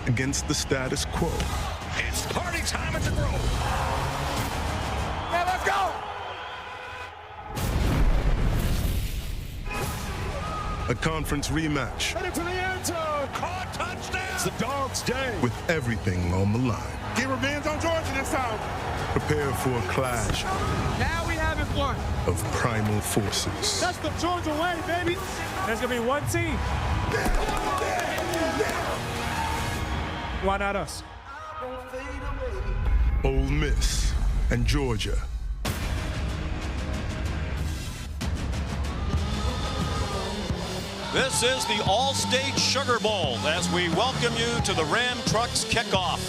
against the status quo. It's party time at the Grove. Yeah, let's go! A conference rematch. Headed for the end zone. Caught touchdown. It's the Dogs' day. With everything on the line. Get revenge on Georgia this time. Prepare for a clash. Now we have it won. Of primal forces. That's the Georgia way, baby. There's going to be one team. Why not us? Ole Miss and Georgia. This is the All-State Sugar Bowl as we welcome you to the Ram Trucks kickoff.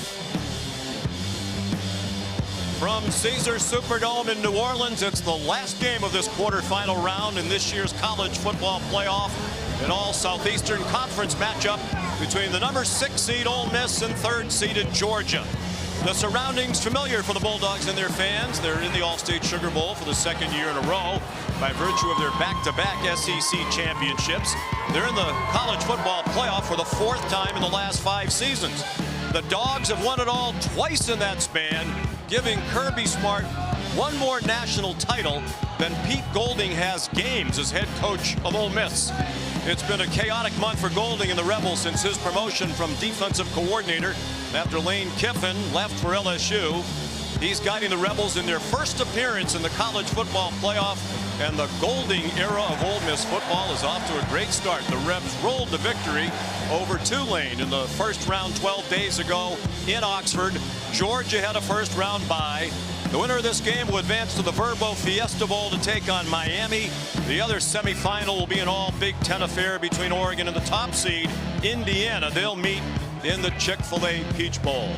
From Caesars Superdome in New Orleans, it's the last game of this quarterfinal round in this year's college football playoff. An all-Southeastern Conference matchup between the number 6 seed Ole Miss and 3rd seeded Georgia. The surroundings familiar for the Bulldogs and their fans. They're in the All-State Sugar Bowl for the 2nd year in a row by virtue of their back-to-back SEC championships. They're in the college football playoff for the 4th time in the last 5 seasons. The Dogs have won it all twice in that span, giving Kirby Smart one more national title than Pete Golding has games as head coach of Ole Miss. It's been a chaotic month for Golding and the Rebels since his promotion from defensive coordinator after Lane Kiffin left for LSU. He's guiding the Rebels in their first appearance in the college football playoff, and the Golding era of Ole Miss football is off to a great start. The Rebs rolled to victory over Tulane in the first round 12 days ago in Oxford. Georgia had a first round bye. The winner of this game will advance to the Verbo Fiesta Bowl to take on Miami. The other semifinal will be an all Big Ten affair between Oregon and the top seed, Indiana. They'll meet in the Chick-fil-A Peach Bowl.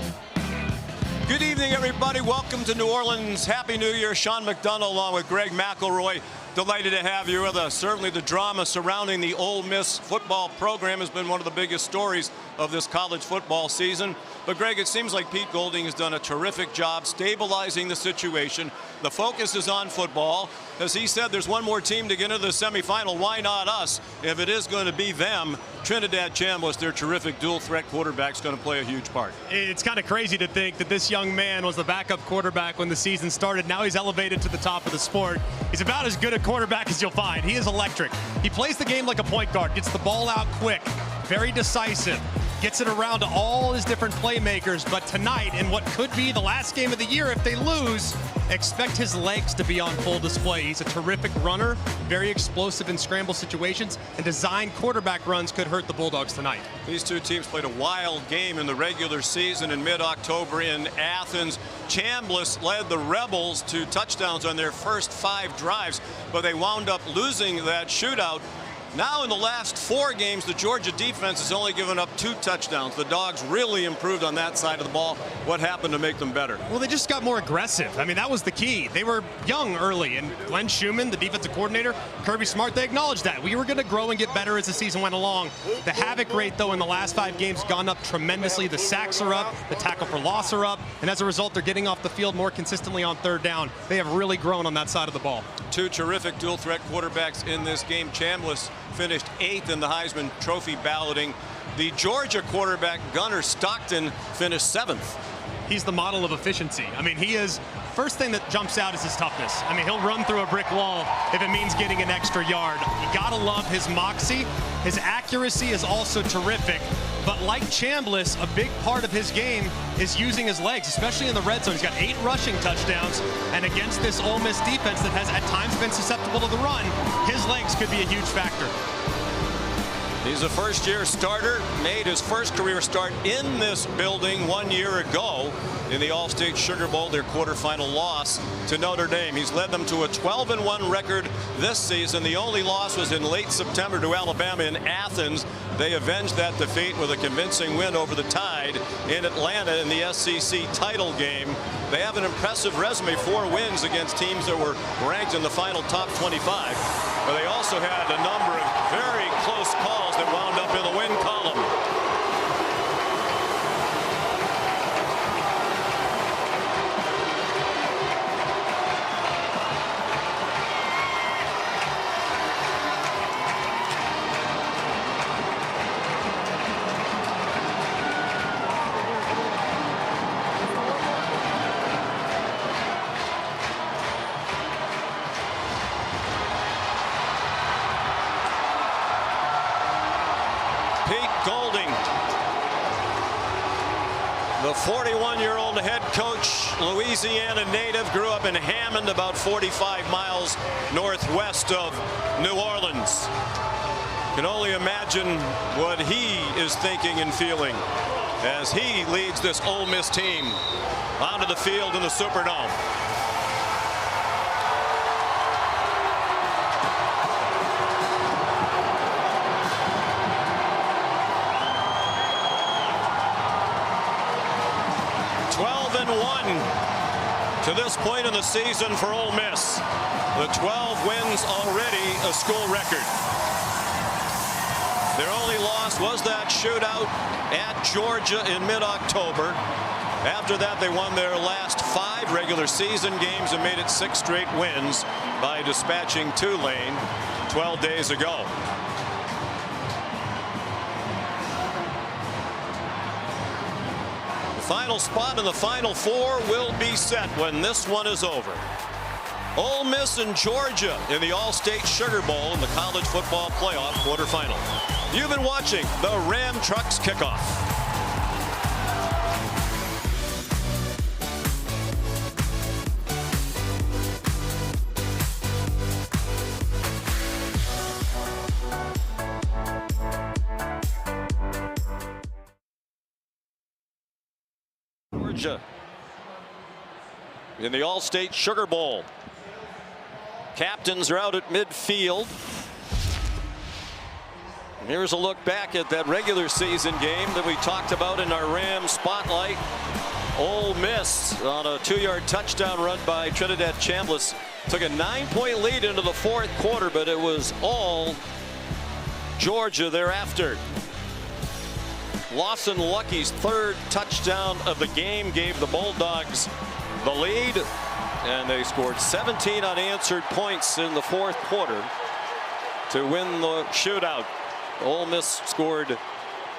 Good evening, everybody. Welcome to New Orleans. Happy New Year. Sean McDonough along with Greg McElroy. Delighted to have you with us. Certainly the drama surrounding the Ole Miss football program has been one of the biggest stories of this college football season. But Greg, it seems like Pete Golding has done a terrific job stabilizing the situation. The focus is on football. As he said, there's one more team to get into the semifinal. Why not us? If it is going to be them, Trinidad Chambliss, their terrific dual threat quarterback, is going to play a huge part. It's kind of crazy to think that this young man was the backup quarterback when the season started. Now he's elevated to the top of the sport. He's about as good a quarterback as you'll find. He is electric. He plays the game like a point guard, gets the ball out quick, very decisive, gets it around to all his different playmakers. But tonight, in what could be the last game of the year if they lose, expect his legs to be on full display. He's a terrific runner, very explosive in scramble situations, and design quarterback runs could hurt the Bulldogs tonight. These two teams played a wild game in the regular season in mid-October in Athens. Chambliss led the Rebels to touchdowns on their first 5 drives, but they wound up losing that shootout. Now in the last 4 games, the Georgia defense has only given up 2 touchdowns. The Dogs really improved on that side of the ball. What happened to make them better? Well, they just got more aggressive. I mean, that was the key. They were young early, and Glenn Schumann, the defensive coordinator, Kirby Smart, they acknowledged that. We were going to grow and get better as the season went along. The havoc rate, though, in the last 5 games gone up tremendously. The sacks are up, the tackle for loss are up, and as a result, they're getting off the field more consistently on 3rd down. They have really grown on that side of the ball. 2 terrific dual threat quarterbacks in this game. Chambliss finished 8th in the Heisman Trophy balloting. The Georgia quarterback, Gunnar Stockton, finished 7th. He's the model of efficiency. I mean, he is, first thing that jumps out is his toughness. I mean, he'll run through a brick wall if it means getting an extra yard. You gotta love his moxie. His accuracy is also terrific. But like Chambliss, a big part of his game is using his legs, especially in the red zone. He's got 8 rushing touchdowns, and against this Ole Miss defense that has at times been susceptible to the run, his legs could be a huge factor. He's a first-year starter, made his first career start in this building 1 year ago in the All-State Sugar Bowl, their quarterfinal loss to Notre Dame. He's led them to a 12-1 record this season. The only loss was in late September to Alabama in Athens. They avenged that defeat with a convincing win over the Tide in Atlanta in the SEC title game. They have an impressive resume, 4 wins against teams that were ranked in the final top 25. But they also had a number of very close calls that wound up in the win column. The 41-year-old head coach, Louisiana native, grew up in Hammond, about 45 miles northwest of New Orleans. Can only imagine what he is thinking and feeling as he leads this Ole Miss team onto the field in the Superdome. To this point in the season for Ole Miss. The 12 wins already a school record. Their only loss was that shootout at Georgia in mid-October. After that, they won their last 5 regular season games and made it 6 straight wins by dispatching Tulane 12 days ago. Final spot in the Final Four will be set when this one is over. Ole Miss and Georgia in the All-State Sugar Bowl in the College Football Playoff quarterfinal. You've been watching the Ram Trucks kickoff. Georgia in the All-State Sugar Bowl. Captains are out at midfield. Here's a look back at that regular season game that we talked about in our Rams Spotlight. Ole Miss on a 2-yard touchdown run by Trinidad Chambliss took a 9-point lead into the 4th quarter, but it was all Georgia thereafter. Lawson Lucky's 3rd touchdown of the game gave the Bulldogs the lead, and they scored 17 unanswered points in the 4th quarter to win the shootout. Ole Miss scored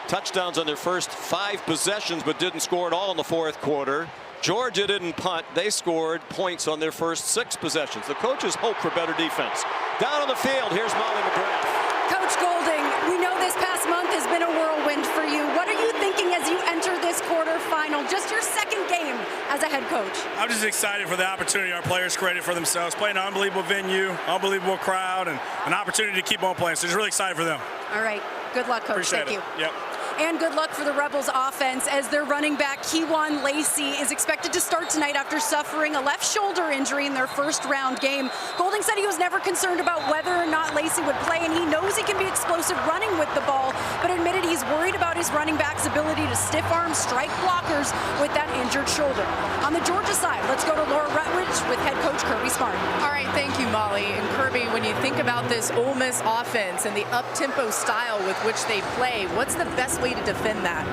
touchdowns on their first 5 possessions, but didn't score at all in the 4th quarter. Georgia didn't punt. They scored points on their first 6 possessions. The coaches hope for better defense. Down on the field, here's Molly McGrath. Coach Golding, we know this past month has been a whirlwind for you. What are you thinking as you enter this quarterfinal? Just your 2nd game as a head coach. I'm just excited for the opportunity our players created for themselves, playing an unbelievable venue, unbelievable crowd, and an opportunity to keep on playing. So just really excited for them. All right. Good luck, Coach. Appreciate Thank it. you. Yep. And good luck for the Rebels offense as their running back, Kewan Lacey, is expected to start tonight after suffering a left shoulder injury in their 1st round game. Golding said he was never concerned about whether or not Lacey would play, and he knows he can be explosive running with the ball, but admitted he's worried about his running back's ability to stiff arm strike blockers with that injured shoulder. On the Georgia side, let's go to Laura Rutledge with head coach Kirby Smart. All right, thank you, Molly. And Kirby, when you think about this Ole Miss offense and the up-tempo style with which they play, what's the best way to defend that?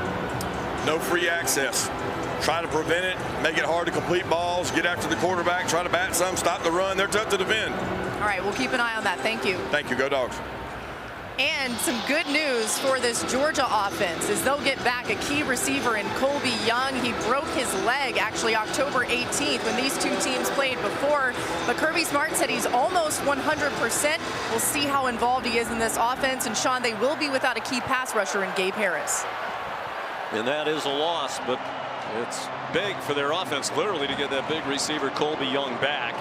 No free access. Try to prevent it, make it hard to complete balls, get after the quarterback, try to bat some, stop the run. They're tough to defend. All right, we'll keep an eye on that. Thank you. Thank you. Go Dogs. And some good news for this Georgia offense is they'll get back a key receiver in Colby Young. He broke his leg actually October 18th when these 2 teams played before. But Kirby Smart said he's almost 100%. We'll see how involved he is in this offense. And Sean, they will be without a key pass rusher in Gabe Harris. And that is a loss, but it's big for their offense, literally, to get that big receiver Colby Young back.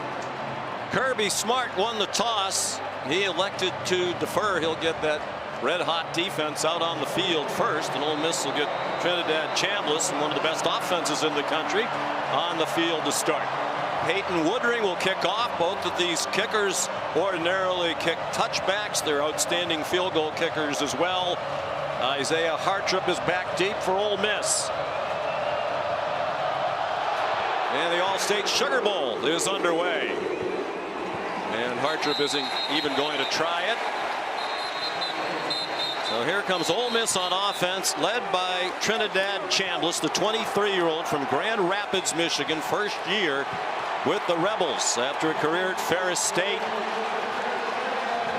Kirby Smart won the toss. He elected to defer. He'll get that red-hot defense out on the field first, and Ole Miss will get Trinidad Chambliss, and one of the best offenses in the country, on the field to start. Peyton Woodring will kick off. Both of these kickers ordinarily kick touchbacks. They're outstanding field goal kickers as well. Isaiah Hartrip is back deep for Ole Miss. And the All-State Sugar Bowl is underway. And Hartrip isn't even going to try it. So here comes Ole Miss on offense, led by Trinidad Chambliss, the 23-year-old from Grand Rapids, Michigan, 1st year with the Rebels after a career at Ferris State.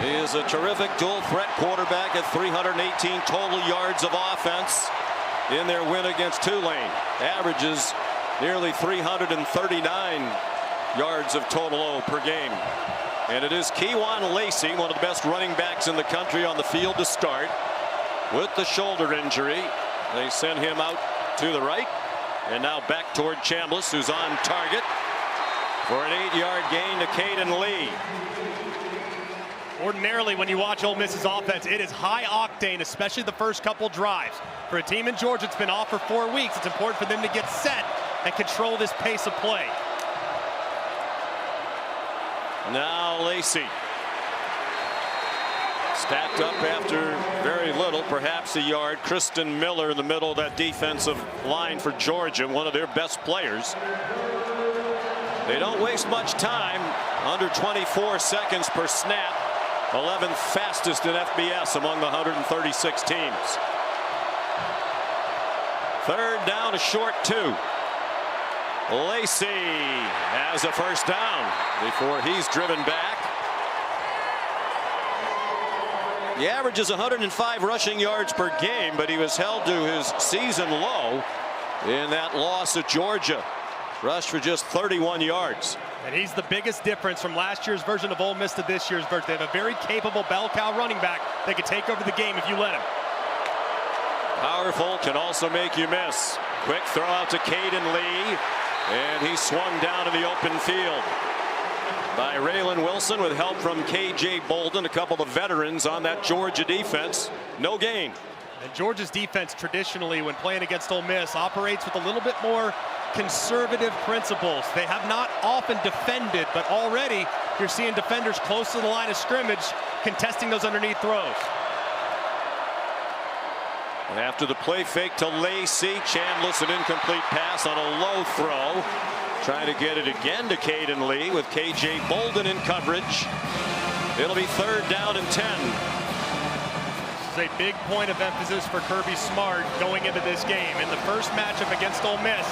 He is a terrific dual threat quarterback at 318 total yards of offense in their win against Tulane. Averages nearly 339 yards of total O per game. And it is Kewan Lacey, one of the best running backs in the country, on the field to start with the shoulder injury. They send him out to the right. And now back toward Chambliss, who's on target for an 8-yard gain to Caden Lee. Ordinarily, when you watch Ole Miss's offense, it is high octane, especially the first couple drives. For a team in Georgia that's been off for 4 weeks, it's important for them to get set and control this pace of play. Now Lacey. Stacked up after very little, perhaps a yard. Kristen Miller in the middle of that defensive line for Georgia, one of their best players. They don't waste much time, under 24 seconds per snap. 11th fastest in FBS among the 136 teams. Third down, a short 2. Lacey has a first down before he's driven back. He averages 105 rushing yards per game, but he was held to his season low in that loss at Georgia. Rushed for just 31 yards. And he's the biggest difference from last year's version of Ole Miss to this year's version. They have a very capable bell cow running back that could take over the game if you let him. Powerful, can also make you miss. Quick throw out to Caden Lee, and he swung down in the open field by Raylan Wilson with help from K.J. Bolden, a couple of veterans on that Georgia defense. No gain. And Georgia's defense traditionally, when playing against Ole Miss, operates with a little bit more conservative principles. They have not often defended, but already you're seeing defenders close to the line of scrimmage contesting those underneath throws. And after the play fake to Lacey, Chambliss, an incomplete pass on a low throw. Trying to get it again to Caden Lee with K.J. Bolden in coverage. It'll be third down and 10. This is a big point of emphasis for Kirby Smart going into this game. In the first matchup against Ole Miss,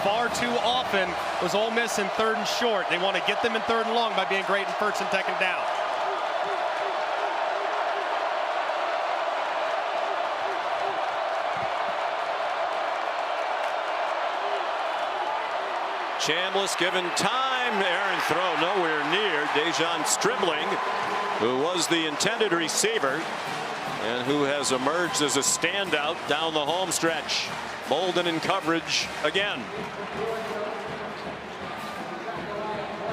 far too often was Ole Miss in 3rd and short. They want to get them in 3rd and long by being great in 1st and 2nd down. Chambliss given time. Aaron throw nowhere near. Dejon Stribling, who was the intended receiver and who has emerged as a standout down the home stretch. Bolden in coverage again.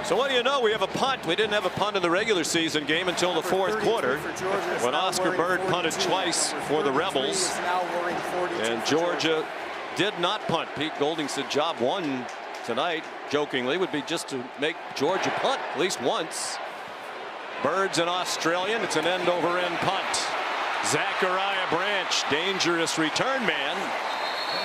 So what do you know? We have a punt. We didn't have a punt in the regular season game until the 4th quarter when Oscar Bird punted twice for the Rebels. And Georgia did not punt. Pete Golding said job 1 tonight, jokingly, would be just to make Georgia punt at least once. Bird's an Australian. It's an end-over-end punt. Zachariah Branch, dangerous return man,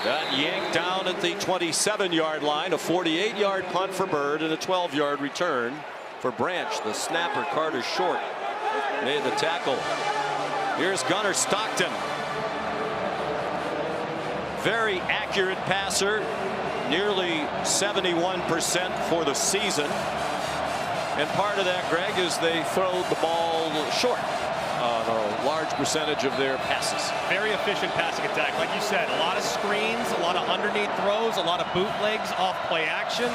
got yanked down at the 27-yard line. A 48-yard punt for Bird and a 12-yard return for Branch. The snapper, Carter Short, made the tackle. Here's Gunnar Stockton. Very accurate passer, nearly 71% for the season. And part of that, Greg, is they throw the ball short on a large percentage of their passes. Very efficient passing attack. Like you said, a lot of screens, a lot of underneath throws, a lot of bootlegs off play action.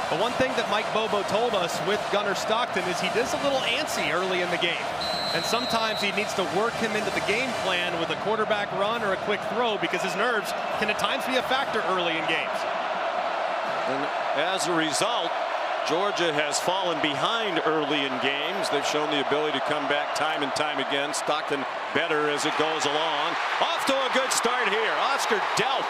But one thing that Mike Bobo told us with Gunnar Stockton is he does a little antsy early in the game. And sometimes he needs to work him into the game plan with a quarterback run or a quick throw because his nerves can at times be a factor early in games. And as a result, Georgia has fallen behind early in games. They've shown the ability to come back time and time again. Stockton better as it goes along. Off to a good start here. Oscar Delp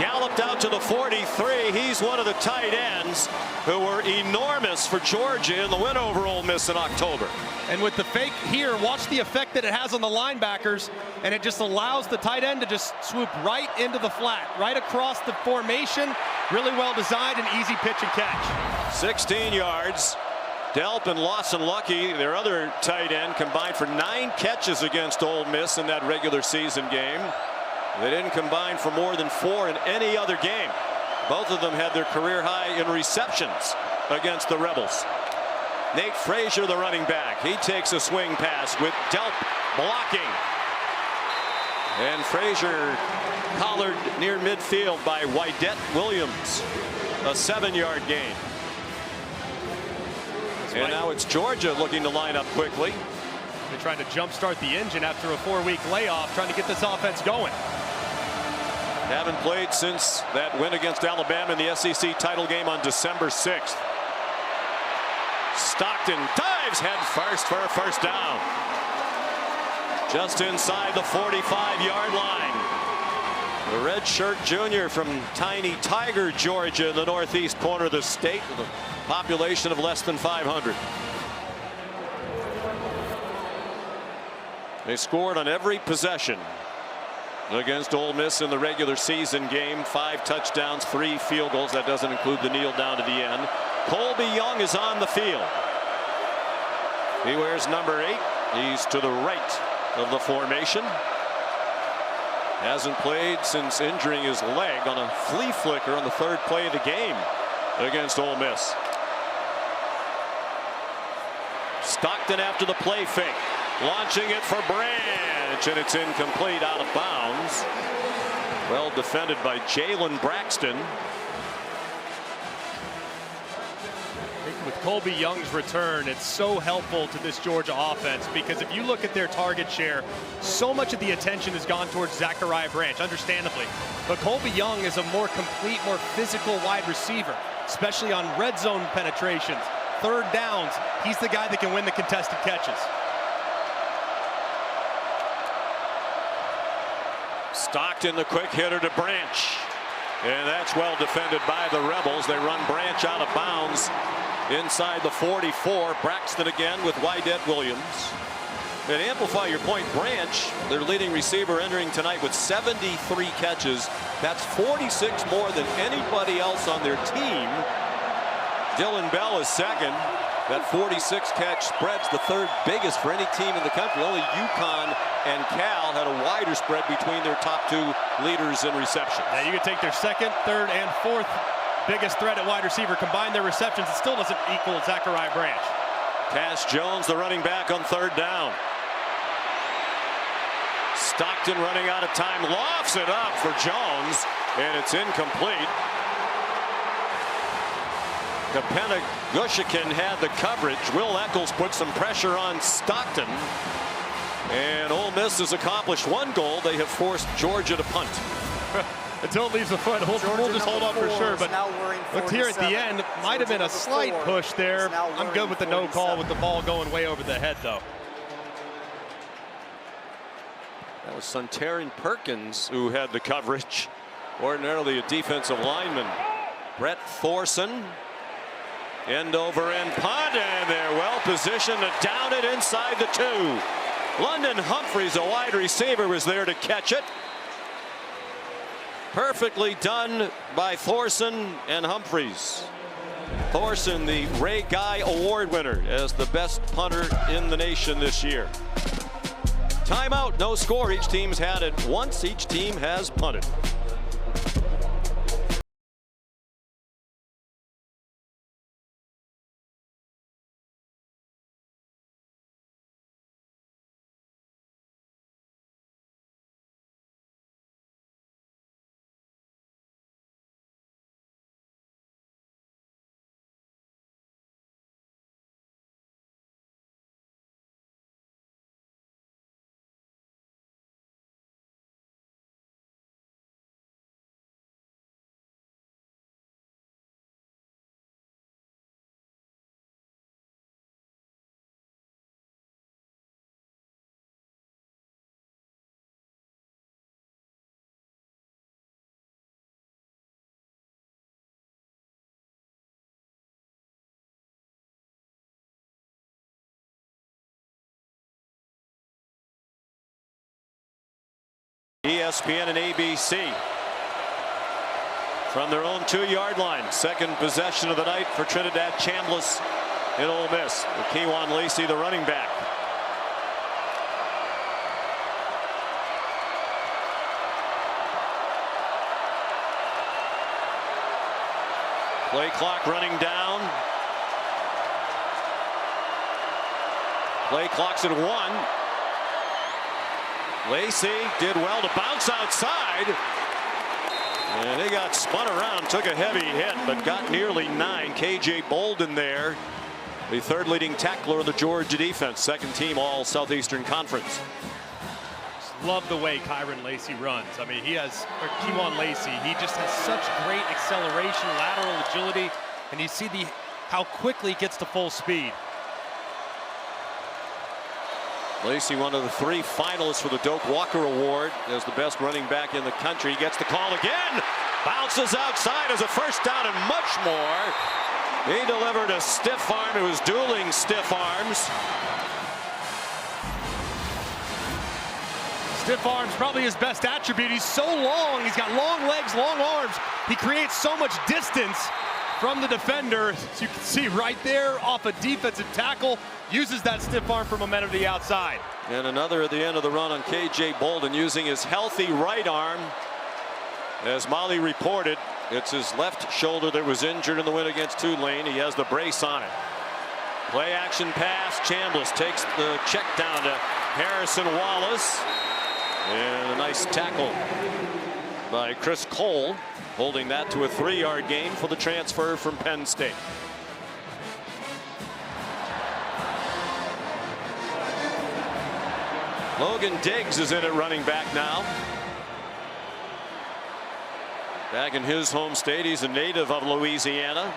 galloped out to the 43. He's one of the tight ends who were enormous for Georgia in the win over Ole Miss in October. And with the fake here, watch the effect that it has on the linebackers, and it just allows the tight end to just swoop right into the flat, right across the formation. Really well designed and easy pitch and catch. 16 yards. Delp and Lawson Lucky, their other tight end, combined for 9 catches against Ole Miss in that regular season game. They didn't combine for more than 4 in any other game. Both of them had their career high in receptions against the Rebels. Nate Frazier, the running back, he takes a swing pass with Delp blocking. And Frazier collared near midfield by Wydette Williams. A 7-yard gain. And now it's Georgia looking to line up quickly. They're trying to jumpstart the engine after a 4-week layoff, trying to get this offense going. Haven't played since that win against Alabama in the SEC title game on December 6th. Stockton dives head first for a first down. Just inside the 45-yard line. The redshirt junior from tiny Tiger, Georgia, in the northeast corner of the state, with a population of less than 500. They scored on every possession against Ole Miss in the regular season game. 5 touchdowns, 3 field goals. That doesn't include the kneel down to the end. Colby Young is on the field. He wears number 8. He's to the right of the formation. Hasn't played since injuring his leg on a flea flicker on the 3rd play of the game against Ole Miss. Stockton after the play fake, launching it for Branch, and it's incomplete, out of bounds. Well defended by Jalen Braxton. With Colby Young's return, it's so helpful to this Georgia offense, because if you look at their target share, so much of the attention has gone towards Zachariah Branch, understandably. But Colby Young is a more complete, more physical wide receiver, especially on red zone penetrations, 3rd downs. He's the guy that can win the contested catches. Stockton, the quick hitter to Branch. And that's well defended by the Rebels. They run Branch out of bounds inside the 44. Braxton again with Wydett Williams. And amplify your point, Branch, their leading receiver, entering tonight with 73 catches. That's 46 more than anybody else on their team. Dylan Bell is second. That 46 catch spread's the 3rd biggest for any team in the country. Only UConn and Cal had a wider spread between their top 2 leaders in receptions. Now you could take their 2nd, 3rd, and 4th biggest threat at wide receiver, combine their receptions, it still doesn't equal Zachariah Branch. Cass Jones, the running back, on 3rd down. Stockton running out of time, lofts it up for Jones, and it's incomplete. Kapena Gushikin had the coverage. Will Eccles put some pressure on Stockton. And Ole Miss has accomplished 1 goal. They have forced Georgia to punt. Until it leaves the foot, we'll just hold up for sure. But look here at the end, might have been a slight push there. I'm good with the no call, with the ball going way over the head, though. That was Suntarin Perkins who had the coverage. Ordinarily a defensive lineman. Brett Thorson. End over end punt, and they're well positioned to down it inside the 2. London Humphreys, a wide receiver, was there to catch it. Perfectly done by Thorson and Humphreys. Thorson, the Ray Guy Award winner, as the best punter in the nation this year. Timeout, no score. Each team's had it once. Each team has punted. ESPN and ABC from their own 2-yard line. 2nd possession of the night for Trinidad Chambliss in Ole Miss. With Kewan Lacey, the running back. Play clock running down. Play clock's at 1. Lacey did well to bounce outside, and he got spun around, took a heavy hit, but got nearly 9. KJ Bolden there, the 3rd leading tackler of the Georgia defense, 2nd team all Southeastern Conference. Love the way Kyron Lacey runs. I mean, Kewan Lacey, he just has such great acceleration, lateral agility, and you see how quickly he gets to full speed. Lacey, one of the 3 finalists for the Doak Walker Award as the best running back in the country. He gets the call again. Bounces outside as a first down and much more. He delivered a stiff arm. It was dueling stiff arms. Stiff arms, probably his best attribute. He's so long. He's got long legs, long arms. He creates so much distance from the defender. As you can see right there off a defensive tackle, uses that stiff arm for momentum to the outside. And another at the end of the run on KJ Bolden using his healthy right arm. As Molly reported, it's his left shoulder that was injured in the win against Tulane. He has the brace on it. Play action pass. Chambliss takes the check down to Harrison Wallace. And a nice tackle by Chris Cole, holding that to a 3-yard gain for the transfer from Penn State. Logan Diggs is in at running back now. Back in his home state, he's a native of Louisiana.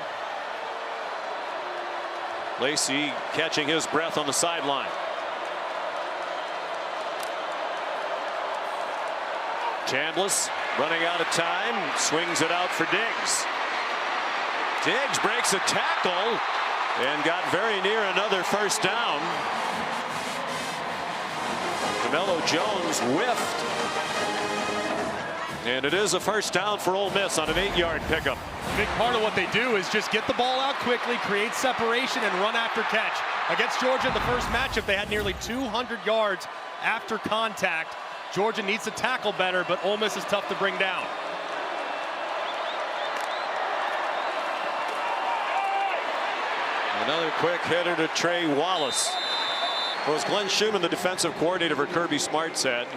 Lacey catching his breath on the sideline. Chambliss running out of time, swings it out for Diggs. Diggs breaks a tackle and got very near another first down. DeMello Jones whiffed. And it is a first down for Ole Miss on an 8-yard pickup. Big part of what they do is just get the ball out quickly, create separation, and run after catch. Against Georgia in the first matchup, they had nearly 200 yards after contact. Georgia needs to tackle better, but Ole Miss is tough to bring down. Another quick hitter to Trey Wallace. Well, as Glenn Schumann, the defensive coordinator for Kirby Smart, said,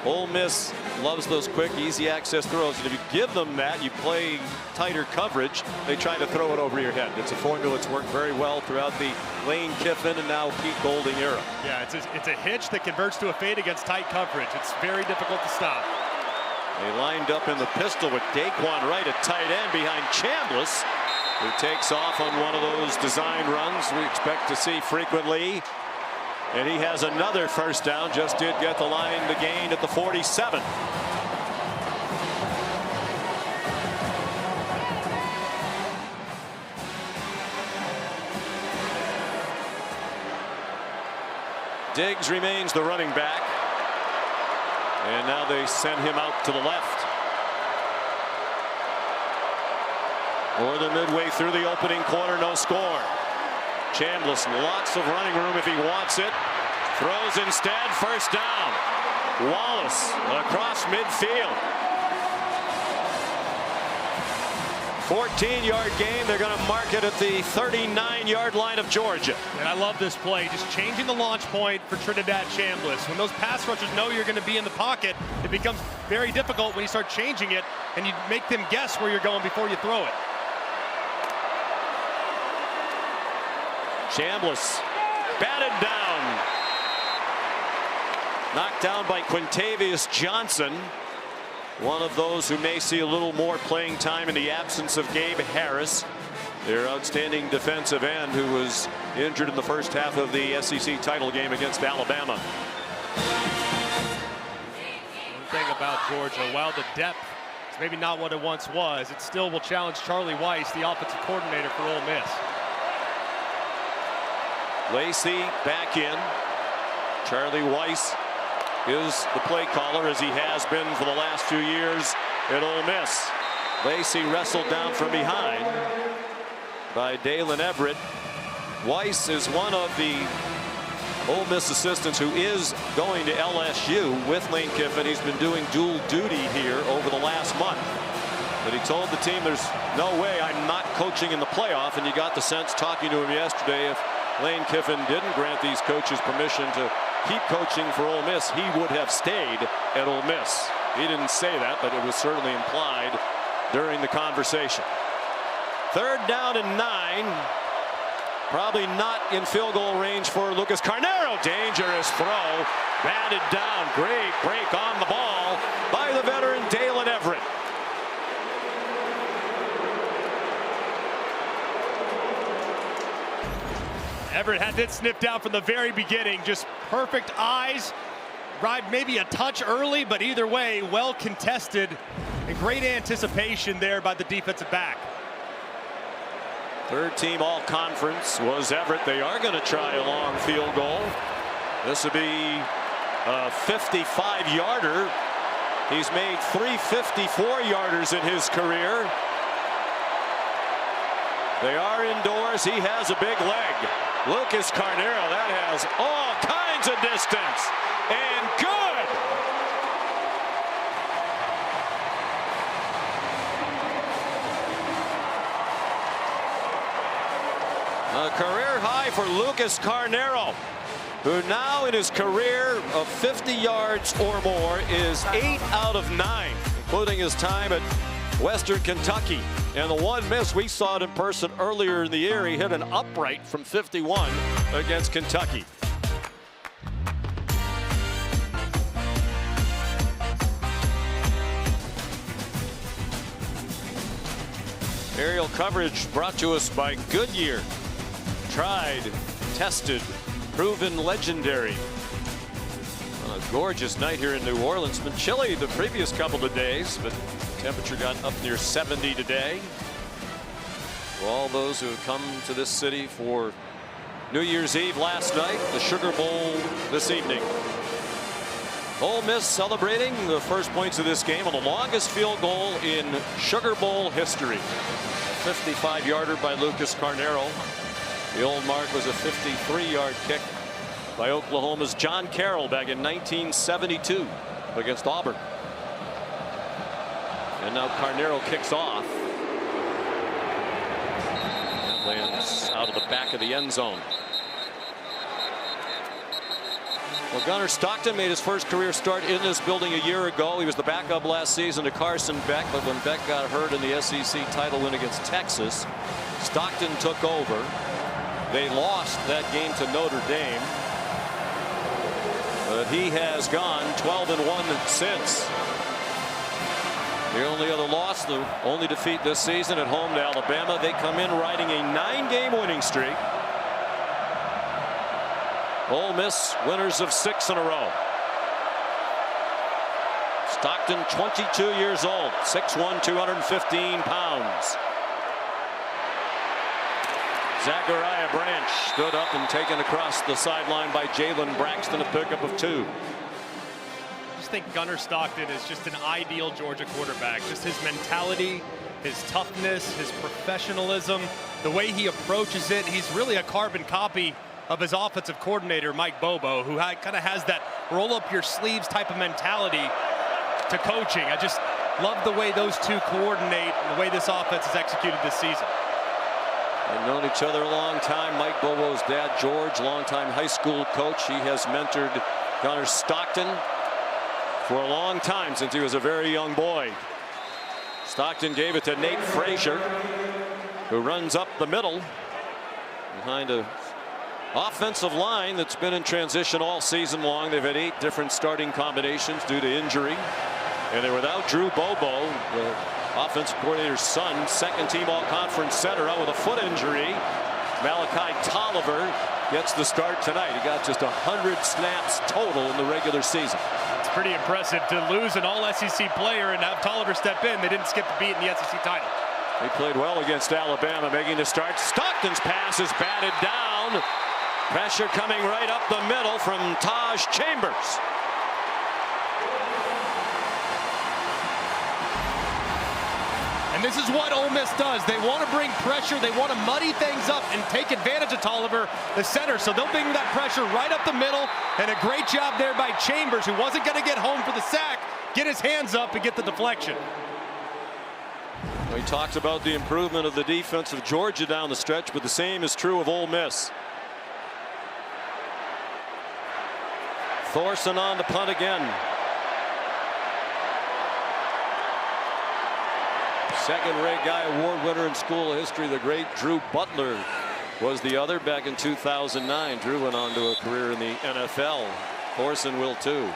Ole Miss loves those quick, easy access throws. And if you give them that, you play tighter coverage, they try to throw it over your head. It's a formula that's worked very well throughout the Lane Kiffin and now Pete Golding era. Yeah, it's a hitch that converts to a fade against tight coverage. It's very difficult to stop. They lined up in the pistol with Daquan Wright at tight end behind Chambliss, who takes off on one of those design runs we expect to see frequently. And he has another first down, just did get the line to gain at the 47. Diggs remains the running back. And now they send him out to the left. More than midway through the opening quarter, no score. Chambliss, lots of running room if he wants it. Throws instead, first down. Wallace across midfield. 14-yard gain. They're going to mark it at the 39-yard line of Georgia. And I love this play, just changing the launch point for Trinidad Chambliss. When those pass rushers know you're going to be in the pocket, it becomes very difficult when you start changing it and you make them guess where you're going before you throw it. Chambliss batted down. Knocked down by Quintavious Johnson. One of those who may see a little more playing time in the absence of Gabe Harris, their outstanding defensive end, who was injured in the first half of the SEC title game against Alabama. One thing about Georgia, while the depth is maybe not what it once was, it still will challenge Charlie Weiss, the offensive coordinator for Ole Miss. Lacey back in. Charlie Weiss is the play caller, as he has been for the last few years at Ole Miss. Lacey wrestled down from behind by Dalen Everett. Weiss is one of the Ole Miss assistants who is going to LSU with Lane Kiffin. He's been doing dual duty here over the last month. But he told the team, there's no way I'm not coaching in the playoff. And you got the sense talking to him yesterday, if Lane Kiffin didn't grant these coaches permission to keep coaching for Ole Miss, he would have stayed at Ole Miss. He didn't say that, but it was certainly implied during the conversation. 3rd down and 9. Probably not in field goal range for Lucas Carnero. Dangerous throw. Batted down. Great break on the ball by the veteran Dalen Everett. Everett had it sniffed out from the very beginning. Just perfect eyes. Right, maybe a touch early, but either way, well contested. And great anticipation there by the defensive back. Third team all-conference was Everett. They are going to try a long field goal. This would be a 55-yarder. He's made 3 54-yarders in his career. They are indoors. He has a big leg. Lucas Carnero, that has all kinds of distance. And good. A career high for Lucas Carnero, who now in his career of 50 yards or more is 8 out of 9, including his time at Western Kentucky. And the one miss, we saw it in person earlier in the year. He hit an upright from 51 against Kentucky. Aerial coverage brought to us by Goodyear. Tried, tested, proven legendary. A gorgeous night here in New Orleans. Been chilly the previous couple of days, but temperature got up near 70 today. For all those who have come to this city for New Year's Eve last night, the Sugar Bowl this evening. Ole Miss celebrating the first points of this game on the longest field goal in Sugar Bowl history. A 55-yarder by Lucas Carnero. The old mark was a 53-yard kick by Oklahoma's John Carroll back in 1972 against Auburn. And now Carnero kicks off. That lands out of the back of the end zone. Well, Gunnar Stockton made his first career start in this building a year ago. He was the backup last season to Carson Beck, but when Beck got hurt in the SEC title win against Texas, Stockton took over. They lost that game to Notre Dame, but he has gone 12-1 since. The only other loss, the only defeat this season at home to Alabama. They come in riding a 9-game winning streak. Ole Miss winners of 6 in a row. Stockton, 22 years old, 6'1", 215 pounds. Zachariah Branch stood up and taken across the sideline by Jalen Braxton, a pickup of 2. I just think Gunnar Stockton is just an ideal Georgia quarterback. Just his mentality, his toughness, his professionalism, the way he approaches it. He's really a carbon copy of his offensive coordinator, Mike Bobo, who kind of has that roll up your sleeves type of mentality to coaching. I just love the way those two coordinate and the way this offense is executed this season. They've known each other a long time. Mike Bobo's dad, George, longtime high school coach. He has mentored Gunnar Stockton for a long time, since he was a very young boy. Stockton gave it to Nate Frazier, who runs up the middle behind a offensive line that's been in transition all season long. They've had 8 different starting combinations due to injury, and they're without Drew Bobo, the offensive coordinator's son, second team all-conference center, out with a foot injury. Malachi Tolliver gets the start tonight. He got just 100 snaps total in the regular season. It's pretty impressive to lose an all-SEC player and have Tolliver step in. They didn't skip the beat in the SEC title. They played well against Alabama, making the start. Stockton's pass is batted down. Pressure coming right up the middle from Taj Chambers. And this is what Ole Miss does. They want to bring pressure. They want to muddy things up and take advantage of Tolliver, the center. So they'll bring that pressure right up the middle. And a great job there by Chambers, who wasn't going to get home for the sack, get his hands up and get the deflection. We talked about the improvement of the defense of Georgia down the stretch, but the same is true of Ole Miss. Thorson on the punt again. Second-rate guy, award winner in school history, the great Drew Butler, was the other back in 2009. Drew went on to a career in the NFL. Thorson will too.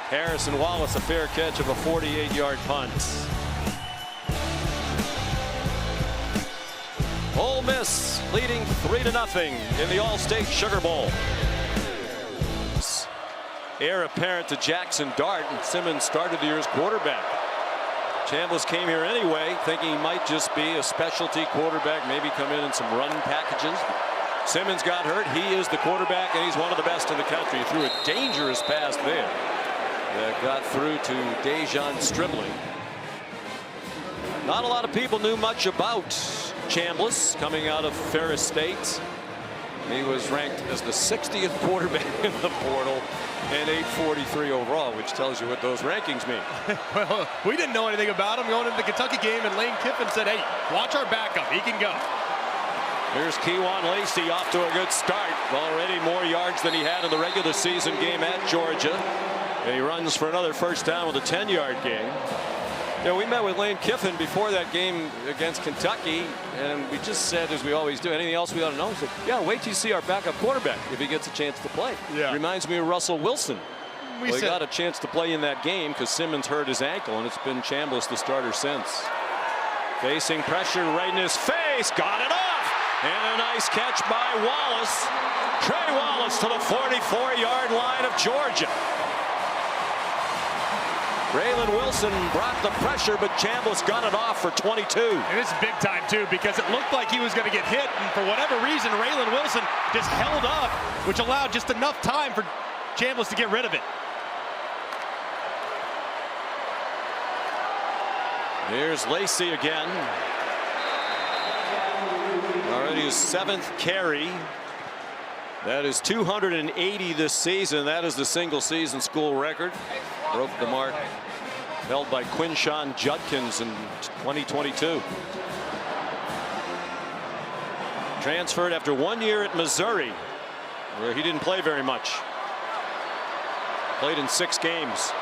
Harrison Wallace, a fair catch of a 48-yard punt. Ole Miss leading 3-0 in the All-State Sugar Bowl. Heir apparent to Jackson Dart, and Simmons started the year as quarterback. Chambliss came here anyway, thinking he might just be a specialty quarterback, maybe come in some run packages. Simmons got hurt. He is the quarterback, and he's one of the best in the country. He threw a dangerous pass there that got through to Dejon Stribley. Not a lot of people knew much about Chambliss coming out of Ferris State. He was ranked as the 60th quarterback in the portal and 843 overall, which tells you what those rankings mean. Well, we didn't know anything about him going into the Kentucky game, and Lane Kiffin said, hey, watch our backup. He can go. Here's Keywan Lacey off to a good start. Already more yards than he had in the regular season game at Georgia. And he runs for another first down with a 10-yard gain. You know, we met with Lane Kiffin before that game against Kentucky, and we just said, as we always do, anything else we ought to know? He said, yeah, wait till you see our backup quarterback if he gets a chance to play. Yeah. Reminds me of Russell Wilson. He got a chance to play in that game because Simmons hurt his ankle, and it's been Chambliss the starter since. Facing pressure right in his face, got it off, and a nice catch by Wallace. Trey Wallace to the 44-yard line of Georgia. Raylan Wilson brought the pressure, but Chambliss got it off for 22. And this is big time, too, because it looked like he was going to get hit, and for whatever reason, Raylan Wilson just held up, which allowed just enough time for Chambliss to get rid of it. Here's Lacey again. Already his 7th carry. That is 280 this season. That is the single season school record. Broke the mark held by Quinshon Judkins in 2022. Transferred after 1 year at Missouri, where he didn't play very much. Played in 6 games.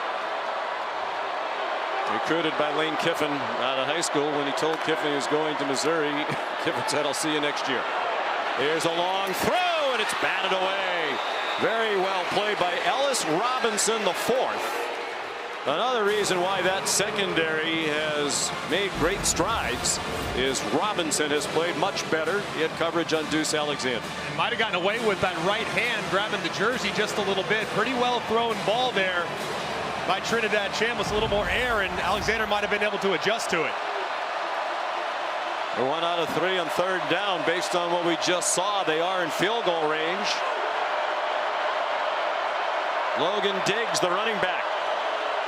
Recruited by Lane Kiffin out of high school. When he told Kiffin he was going to Missouri, Kiffin said, I'll see you next year. Here's a long throw, and it's batted away. Very well played by Ellis Robinson, the 4th. Another reason why that secondary has made great strides is Robinson has played much better. He had coverage on Deuce Alexander. Might have gotten away with that right hand grabbing the jersey just a little bit. Pretty well thrown ball there by Trinidad Chambliss. A little more air, and Alexander might have been able to adjust to it. 1 out of 3 on 3rd down. Based on what we just saw, they are in field goal range. Logan Diggs, the running back.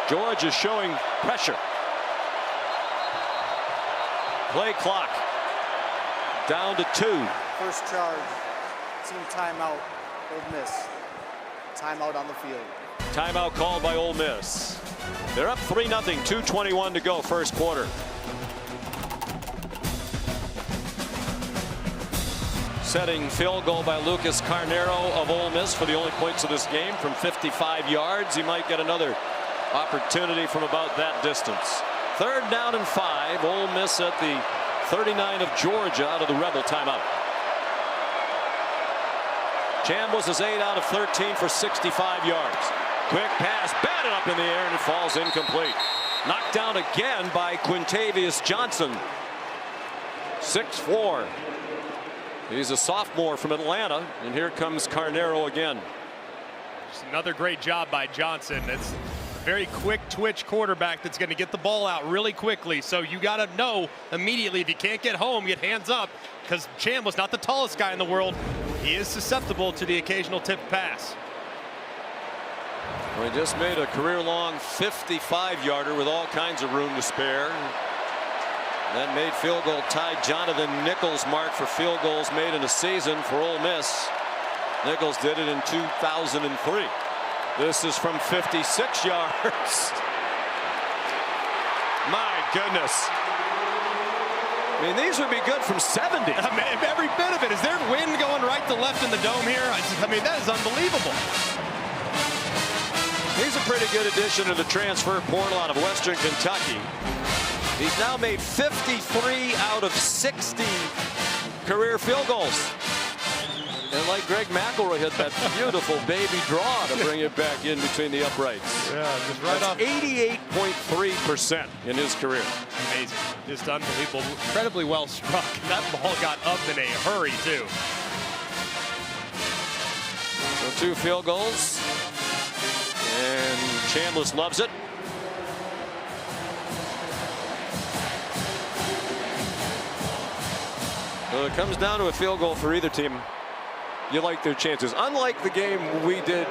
George is showing pressure. Play clock down to 2. First charge, team timeout, Ole Miss. Timeout on the field. Timeout called by Ole Miss. They're up 3-0, 2:21 to go, first quarter. Setting field goal by Lucas Carnero of Ole Miss for the only points of this game from 55 yards. He might get another opportunity from about that distance. 3rd down and 5. Ole Miss at the 39 of Georgia out of the Rebel timeout. Chambliss is 8 out of 13 for 65 yards. Quick pass, batted up in the air, and it falls incomplete. Knocked down again by Quintavious Johnson. 6'4". He's a sophomore from Atlanta, and here comes Carnero again. Just another great job by Johnson. It's a very quick twitch quarterback that's going to get the ball out really quickly. So you got to know immediately, if you can't get home, get hands up, because Chambliss, not the tallest guy in the world, he is susceptible to the occasional tip pass. Well, he just made a career-long 55-yarder with all kinds of room to spare. That made field goal tied Jonathan Nichols' mark for field goals made in a season for Ole Miss. Nichols did it in 2003. This is from 56 yards. My goodness. I mean, these would be good from 70. I mean, every bit of it. Is there wind going right to left in the dome here? I mean, that is unbelievable. He's a pretty good addition to the transfer portal out of Western Kentucky. He's now made 53 out of 60 career field goals. And like Greg McElroy hit that beautiful baby draw to bring it back in between the uprights. Yeah, just right off. 88.3% in his career. Amazing. Just unbelievable. Incredibly well struck. That ball got up in a hurry, too. So 2 field goals. And Chambliss loves it. So it comes down to a field goal for either team. You like their chances. Unlike the game we did,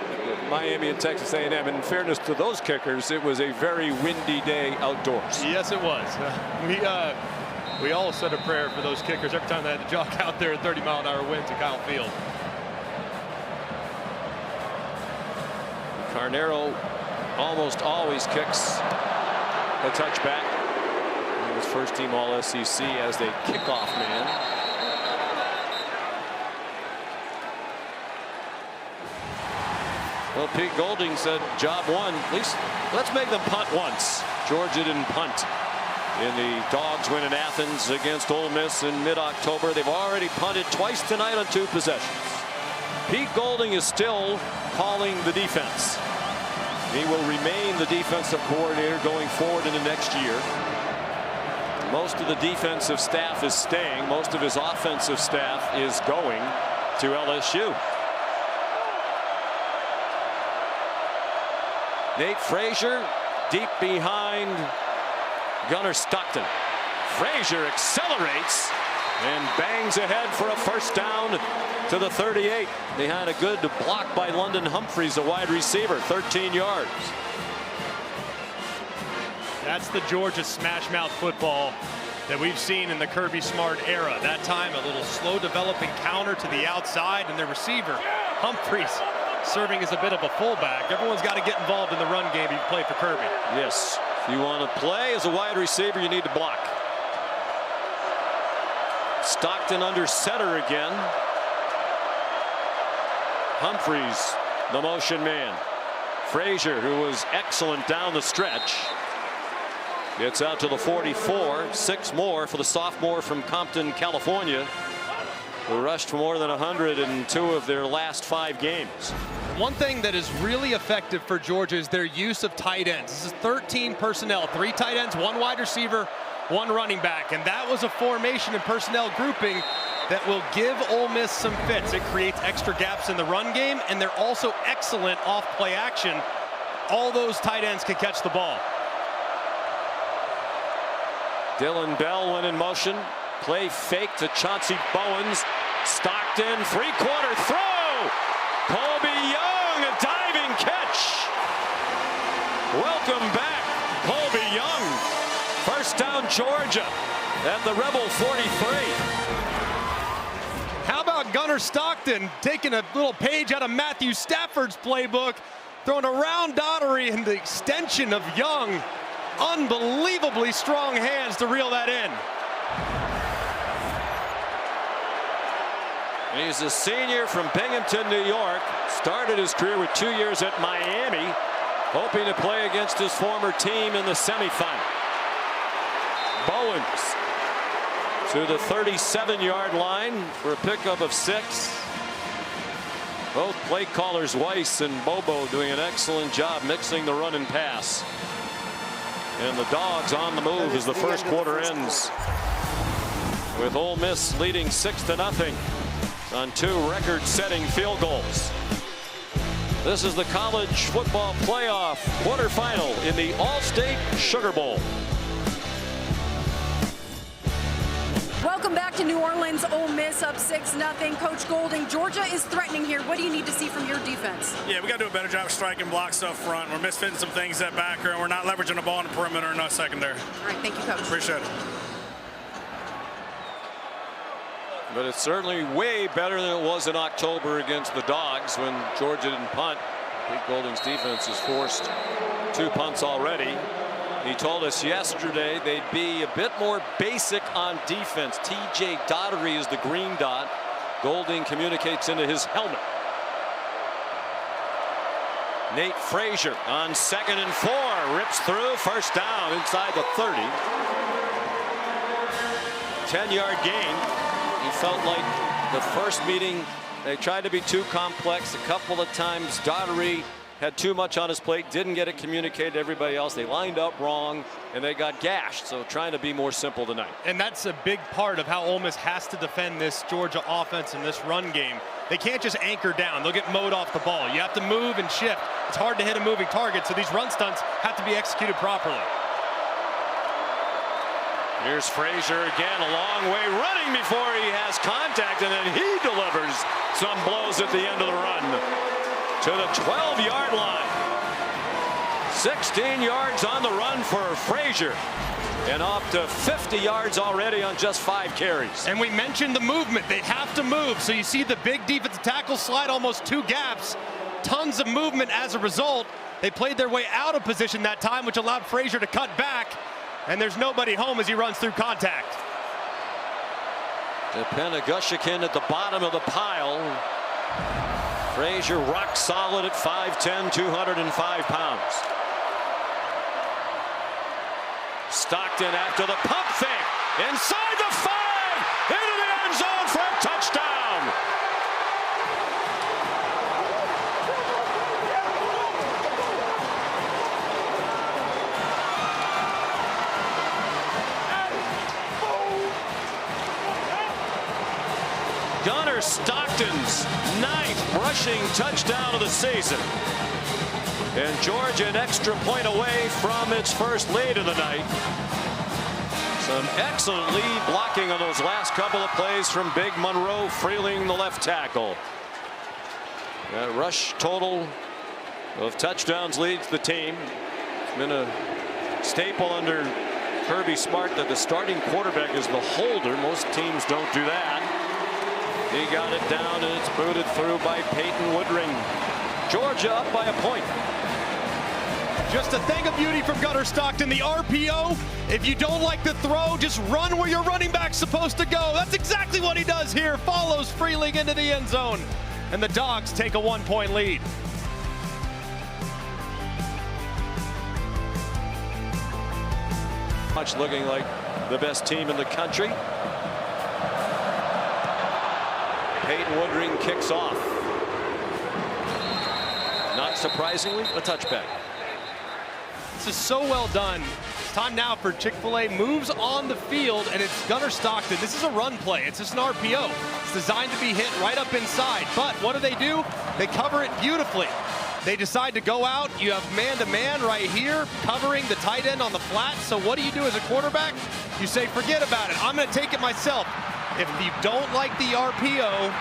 Miami and Texas A&M, in fairness to those kickers, it was a very windy day outdoors. Yes, it was. We all said a prayer for those kickers every time they had to jog out there at 30-mile-an-hour winds at Kyle Field. Carnero almost always kicks a touchback. He was first-team All-SEC as the kickoff man. Well, Pete Golding said, job one. At least let's make them punt once. Georgia didn't punt in the Dogs win in Athens against Ole Miss in mid-October. They've already punted twice tonight on 2 possessions. Pete Golding is still calling the defense. He will remain the defensive coordinator going forward into next year. Most of the defensive staff is staying. Most of his offensive staff is going to LSU. Nate Frazier deep behind Gunnar Stockton. Frazier accelerates and bangs ahead for a first down to the 38. Behind a good block by London Humphreys, a wide receiver, 13 yards. That's the Georgia smash mouth football that we've seen in the Kirby Smart era. That time, a little slow developing counter to the outside, and the receiver, Humphreys, serving as a bit of a fullback. Everyone's got to get involved in the run game if you play for Kirby. Yes, if you want to play as a wide receiver, you need to block. Stockton under center again. Humphreys, the motion man. Frazier, who was excellent down the stretch, gets out to the 44. 6 more for the sophomore from Compton, California, who rushed for more than 100 in 2 of their last 5 games. One thing that is really effective for Georgia is their use of tight ends. This is 13 personnel, 3 tight ends, 1 wide receiver, 1 running back, and that was a formation and personnel grouping that will give Ole Miss some fits. It creates extra gaps in the run game, and they're also excellent off play action. All those tight ends can catch the ball. Dylan Bell went in motion. Play fake to Chauncey Bowens. Stockton, 3-quarter throw. Colby Young, a diving catch. Welcome back, Colby Young. First down, Georgia at the Rebel 43. How about Gunnar Stockton taking a little page out of Matthew Stafford's playbook, throwing a round dottery in the extension of Young. Unbelievably strong hands to reel that in. He's a senior from Binghamton, New York. Started his career with 2 years at Miami, hoping to play against his former team in the semifinal. Bowens to the 37-yard line for a pickup of 6. Both play callers, Weiss and Bobo, doing an excellent job mixing the run and pass. And the Dogs on the move as the first quarter ends, with Ole Miss leading 6-0 on 2 record-setting field goals. This is the college football playoff quarterfinal in the All-State Sugar Bowl. Welcome back to New Orleans. Ole Miss up 6-0. Coach Golding, Georgia is threatening here. What do you need to see from your defense? Yeah, we got to do a better job of striking blocks up front. We're misfitting some things at backer, and we're not leveraging the ball in the perimeter and not secondary. All right, thank you, Coach. Appreciate it. But it's certainly way better than it was in October against the Dogs when Georgia didn't punt. Pete Golding's defense has forced 2 punts already. He told us yesterday they'd be a bit more basic on defense. TJ Daugherty is the green dot. Golding communicates into his helmet. Nate Frazier on 2nd and 4. Rips through. First down inside the 30. 10-yard gain. He felt like the first meeting They tried to be too complex a couple of times. Daugherty had too much on his plate, didn't get it communicated to everybody else. They lined up wrong, and they got gashed. So trying to be more simple tonight. And that's a big part of how Ole Miss has to defend this Georgia offense in this run game. They can't just anchor down. They'll get mowed off the ball. You have to move and shift. It's hard to hit a moving target, so these run stunts have to be executed properly. Here's Frazier again, a long way running before he has contact, and then he delivers some blows at the end of the run to the 12-yard line. 16 yards on the run for Frazier, and up to 50 yards already on just 5 carries. And we mentioned the movement. They have to move. So you see the big defensive tackle slide almost 2 gaps. Tons of movement as a result. They played their way out of position that time, which allowed Frazier to cut back. And there's nobody home as he runs through contact. Penagushikin at the bottom of the pile. Frazier rock solid at 5'10", 205 pounds. Stockton after the pump fake. Inside the 5. Into the end zone for a touchdown. Gunnar Stockton's 9th rushing touchdown of the season. And Georgia an extra point away from its first lead of the night. Some excellent lead blocking on those last couple of plays from Big Monroe Freeling, the left tackle. That rush total of touchdowns leads the team. It's been a staple under Kirby Smart that the starting quarterback is the holder. Most teams don't do that. He got it down, and it's booted through by Peyton Woodring. Georgia up by a point. Just a thing of beauty from Gunnar Stockton. The RPO, if you don't like the throw, just run where your running back's supposed to go. That's exactly what he does here. Follows Freeling into the end zone. And the Dogs take a 1-point lead. Much looking like the best team in the country. Peyton Woodring kicks off. Not surprisingly, a touchback. This is so well done. It's time now for Chick-fil-A moves on the field, and it's Gunnar Stockton. This is a run play. It's just an RPO. It's designed to be hit right up inside. But what do? They cover it beautifully. They decide to go out. You have man-to-man right here, covering the tight end on the flat. So what do you do as a quarterback? You say, forget about it. I'm going to take it myself. If you don't like the RPO,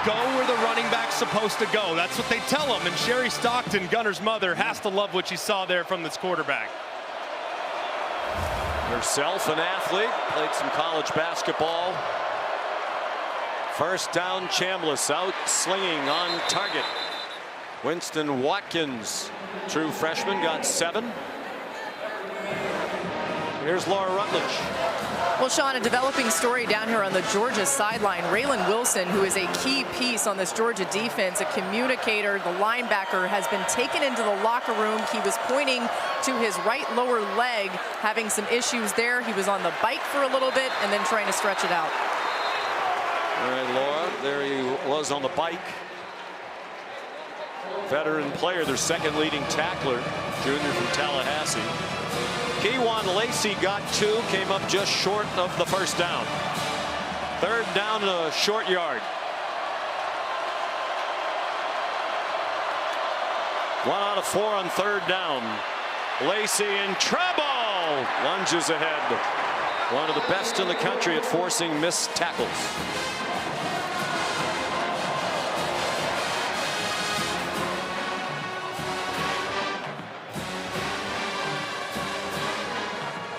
go where the running back's supposed to go. That's what they tell him. And Sherry Stockton, Gunnar's mother, has to love what she saw there from this quarterback. Herself an athlete, played some college basketball. First down, Chambliss out slinging on target. Winston Watkins, true freshman, got 7. Here's Laura Rutledge. Well, Sean, a developing story down here on the Georgia sideline. Raylan Wilson, who is a key piece on this Georgia defense, a communicator, the linebacker, has been taken into the locker room. He was pointing to his right lower leg, having some issues there. He was on the bike for a little bit and then trying to stretch it out. All right, Laura, there he was on the bike. Veteran player, their second leading tackler, junior from Tallahassee. Keywan Lacey got 2, came up just short of the first down. Third down and a short yard. 1 out of 4 on third down. Lacey in trouble. Lunges ahead. One of the best in the country at forcing missed tackles.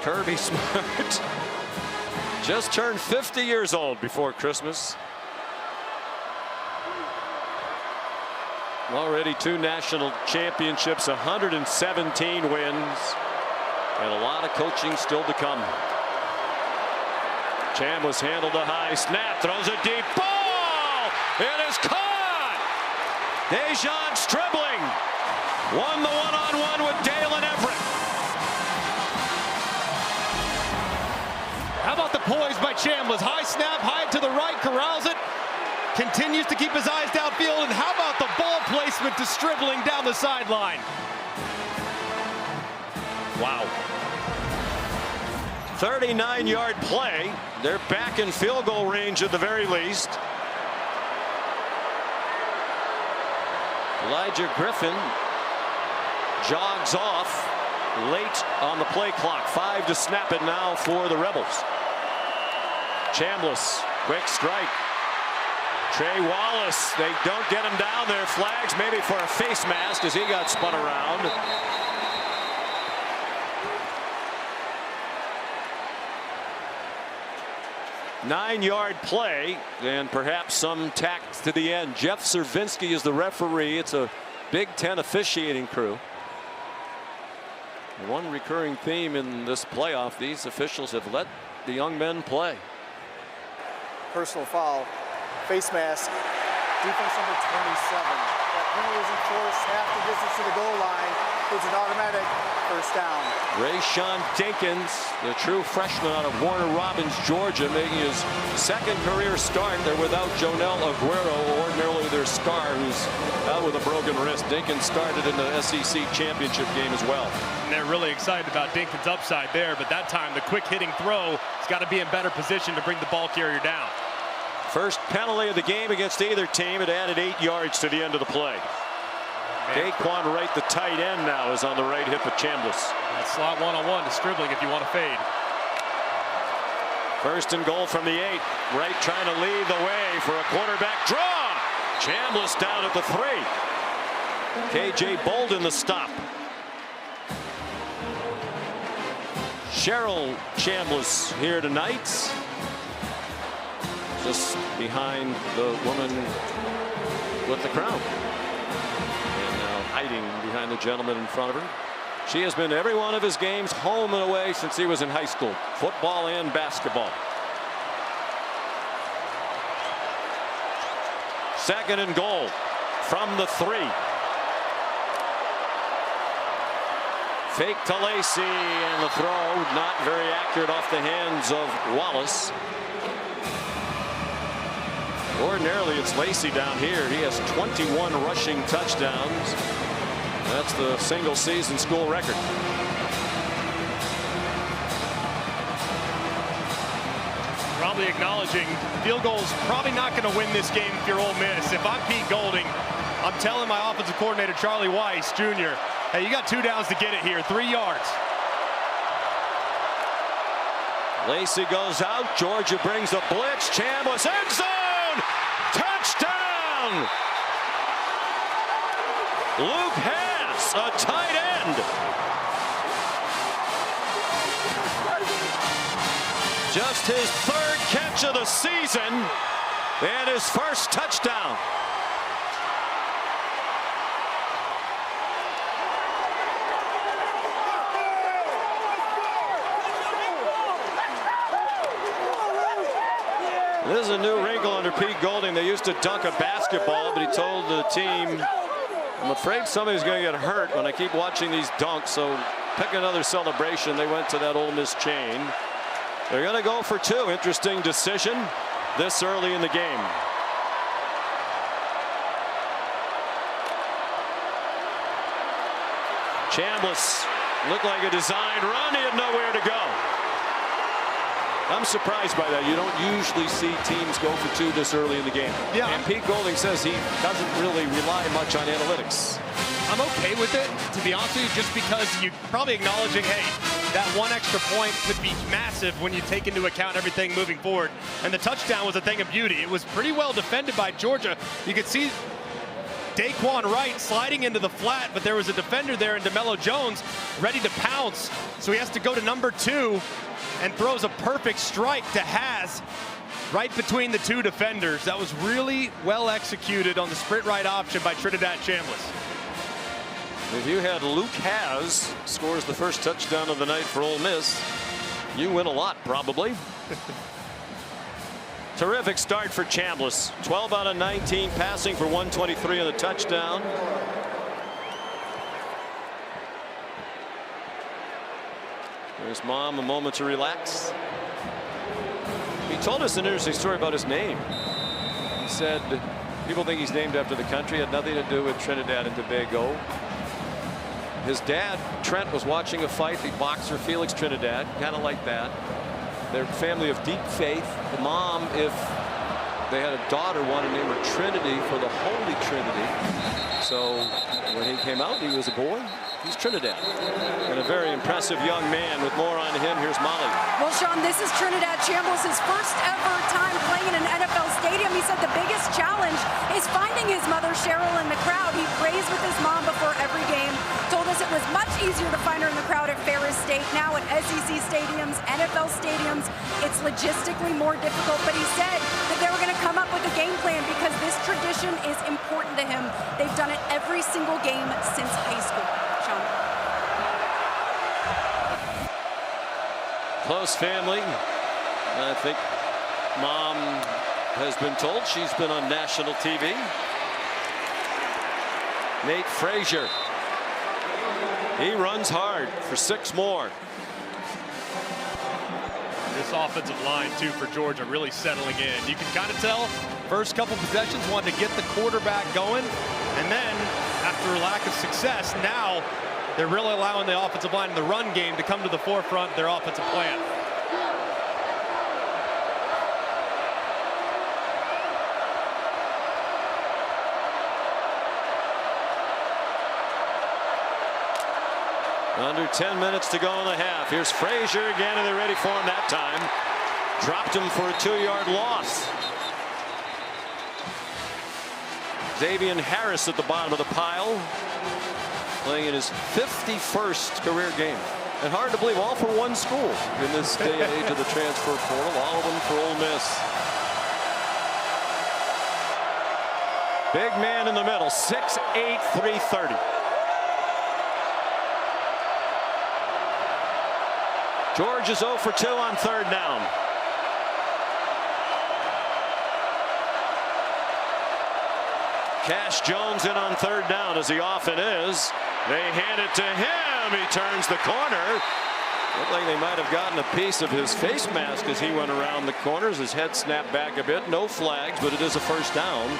Kirby Smart just turned 50 years old before Christmas. Already 2 national championships, 117 wins, and a lot of coaching still to come. Chambliss handled a high snap, throws a deep ball. It is caught. Dejon Stribling won the one-on-one with Dalen Everett. How about the poise by Chambliss? High snap, high to the right, corrals it. continues to keep his eyes downfield, and how about the ball placement to Stribling down the sideline? Wow. 39-yard play. They're back in field goal range at the very least. Elijah Griffin jogs off late on the play clock. 5 to snap it now for the Rebels. Chambliss, quick strike. Trey Wallace, they don't get him down there. Flags maybe for a face mask as he got spun around. Nine-yard play and perhaps some tact to the end. Jeff Cervinski is the referee. It's a Big Ten officiating crew. One recurring theme in this playoff, these officials have let the young men play. Personal foul, face mask, defense number 27. That penalty is enforced half the distance to the goal line. It's an automatic first down. Rayshawn Dinkins, the true freshman out of Warner Robins, Georgia, making his second career start. They're without Jonel Aguero, ordinarily their star, who's out with a broken wrist. Dinkins started in the SEC championship game as well. And they're really excited about Dinkins' upside there, but that time the quick hitting throw has got to be in better position to bring the ball carrier down. First penalty of the game against either team. It added 8 yards to the end of the play. Daquan Wright, the tight end, now is on the right hip of Chambliss. Slot one-on-one to Stribling if you want to fade. First and goal from the 8. Wright trying to lead the way for a quarterback draw. Chambliss down at the 3. KJ Bolden the stop. Cheryl Chambliss here tonight. Just behind the woman with the crown. And now hiding behind the gentleman in front of her. She has been to every one of his games, home and away, since he was in high school. Football and basketball. Second and goal from the 3. Fake to Lacey, and the throw not very accurate off the hands of Wallace. Ordinarily, it's Lacey down here. He has 21 rushing touchdowns. That's the single season school record. Probably acknowledging field goals probably not going to win this game if you're Ole Miss. If I'm Pete Golding, I'm telling my offensive coordinator Charlie Weiss Jr., hey, you got 2 downs to get it here, 3 yards. Lacey goes out. Georgia brings the blitz. Chambliss end zone. Touchdown. Luke Haas, a tight end. Just his 3rd catch of the season and his first touchdown. This is a new wrinkle under Pete Golding. They used to dunk a basketball, but he told the team, I'm afraid somebody's going to get hurt when I keep watching these dunks, so pick another celebration. They went to that Ole Miss chain. They're going to go for 2. Interesting decision this early in the game. Chambliss looked like a designed run. He had nowhere to go. I'm surprised by that. You don't usually see teams go for 2 this early in the game. Yeah. And Pete Golding says he doesn't really rely much on analytics. I'm okay with it, to be honest with you, just because you're probably acknowledging, hey, that 1 extra point could be massive when you take into account everything moving forward. And the touchdown was a thing of beauty. It was pretty well defended by Georgia. You could see Daquan Wright sliding into the flat, but there was a defender there in DeMello Jones ready to pounce. So he has to go to number 2 and throws a perfect strike to Haas right between the 2 defenders. That was really well executed on the sprint right option by Trinidad Chambliss. If you had Luke Haas scores the first touchdown of the night for Ole Miss, you win a lot probably. Terrific start for Chambliss. 12 out of 19 passing for 123 on the touchdown. There's Mom, a moment to relax. He told us an interesting story about his name. He said people think he's named after the country. Had nothing to do with Trinidad and Tobago. His dad, Trent, was watching a fight. The boxer Felix Trinidad, kind of like that. They're a family of deep faith. The mom, if they had a daughter, wanted to name her Trinity for the Holy Trinity. So when he came out, he was a boy. He's Trinidad. And a very impressive young man. With more on him, here's Molly. Well, Sean, this is Trinidad Chambliss' first ever time playing in an NFL stadium. He said the biggest challenge is finding his mother, Cheryl, in the crowd. He prays with his mom before every game. Told us it was much easier to find her in the crowd at Ferris State. Now at SEC stadiums, NFL stadiums, it's logistically more difficult. But he said that they were going to come up with a game plan because this tradition is important to him. They've done it every single game since high school. Sean. Close family. I think mom has been told she's been on national TV. Nate Frazier. He runs hard for 6 more. This offensive line, too, for Georgia really settling in. You can kind of tell first couple possessions wanted to get the quarterback going. And then after a lack of success, now they're really allowing the offensive line in the run game to come to the forefront of their offensive plan. Under 10 minutes to go in the half. Here's Frazier again, and they're ready for him that time. Dropped him for a 2-yard loss. Xavier Harris at the bottom of the pile, playing in his 51st career game. And hard to believe, all for one school in this day and age of the transfer portal. All of them for Ole Miss. Big man in the middle, 6'8", 330. George is 0 for 2 on 3rd down. Cash Jones in on 3rd down, as he often is. They hand it to him. He turns the corner. Looked like they might have gotten a piece of his face mask as he went around the corners. His head snapped back a bit. No flags, but it is a 1st down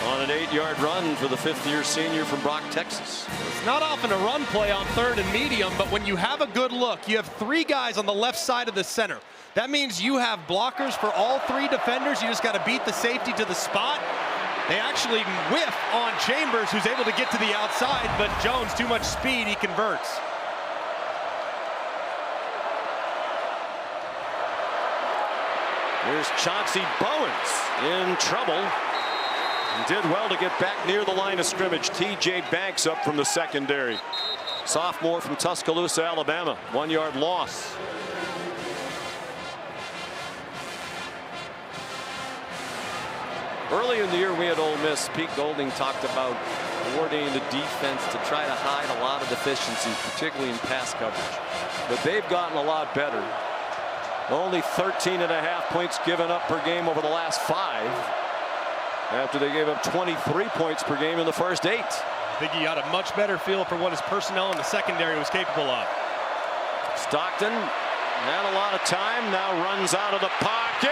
on an 8-yard run for the 5th-year senior from Brock, Texas. It's not often a run play on 3rd and medium, but when you have a good look, you have 3 guys on the left side of the center. That means you have blockers for all 3 defenders. You just got to beat the safety to the spot. They actually whiff on Chambers, who's able to get to the outside, but Jones, too much speed, he converts. Here's Chauncey Bowens in trouble. He did well to get back near the line of scrimmage. T.J. Banks up from the secondary. Sophomore from Tuscaloosa, Alabama. 1-yard loss. Early in the year, we had Ole Miss. Pete Golding talked about coordinating the defense to try to hide a lot of deficiencies, particularly in pass coverage. But they've gotten a lot better. Only 13.5 points given up per game over the last 5, after they gave up 23 points per game in the first 8. I think he got a much better feel for what his personnel in the secondary was capable of. Stockton had a lot of time, now runs out of the pocket.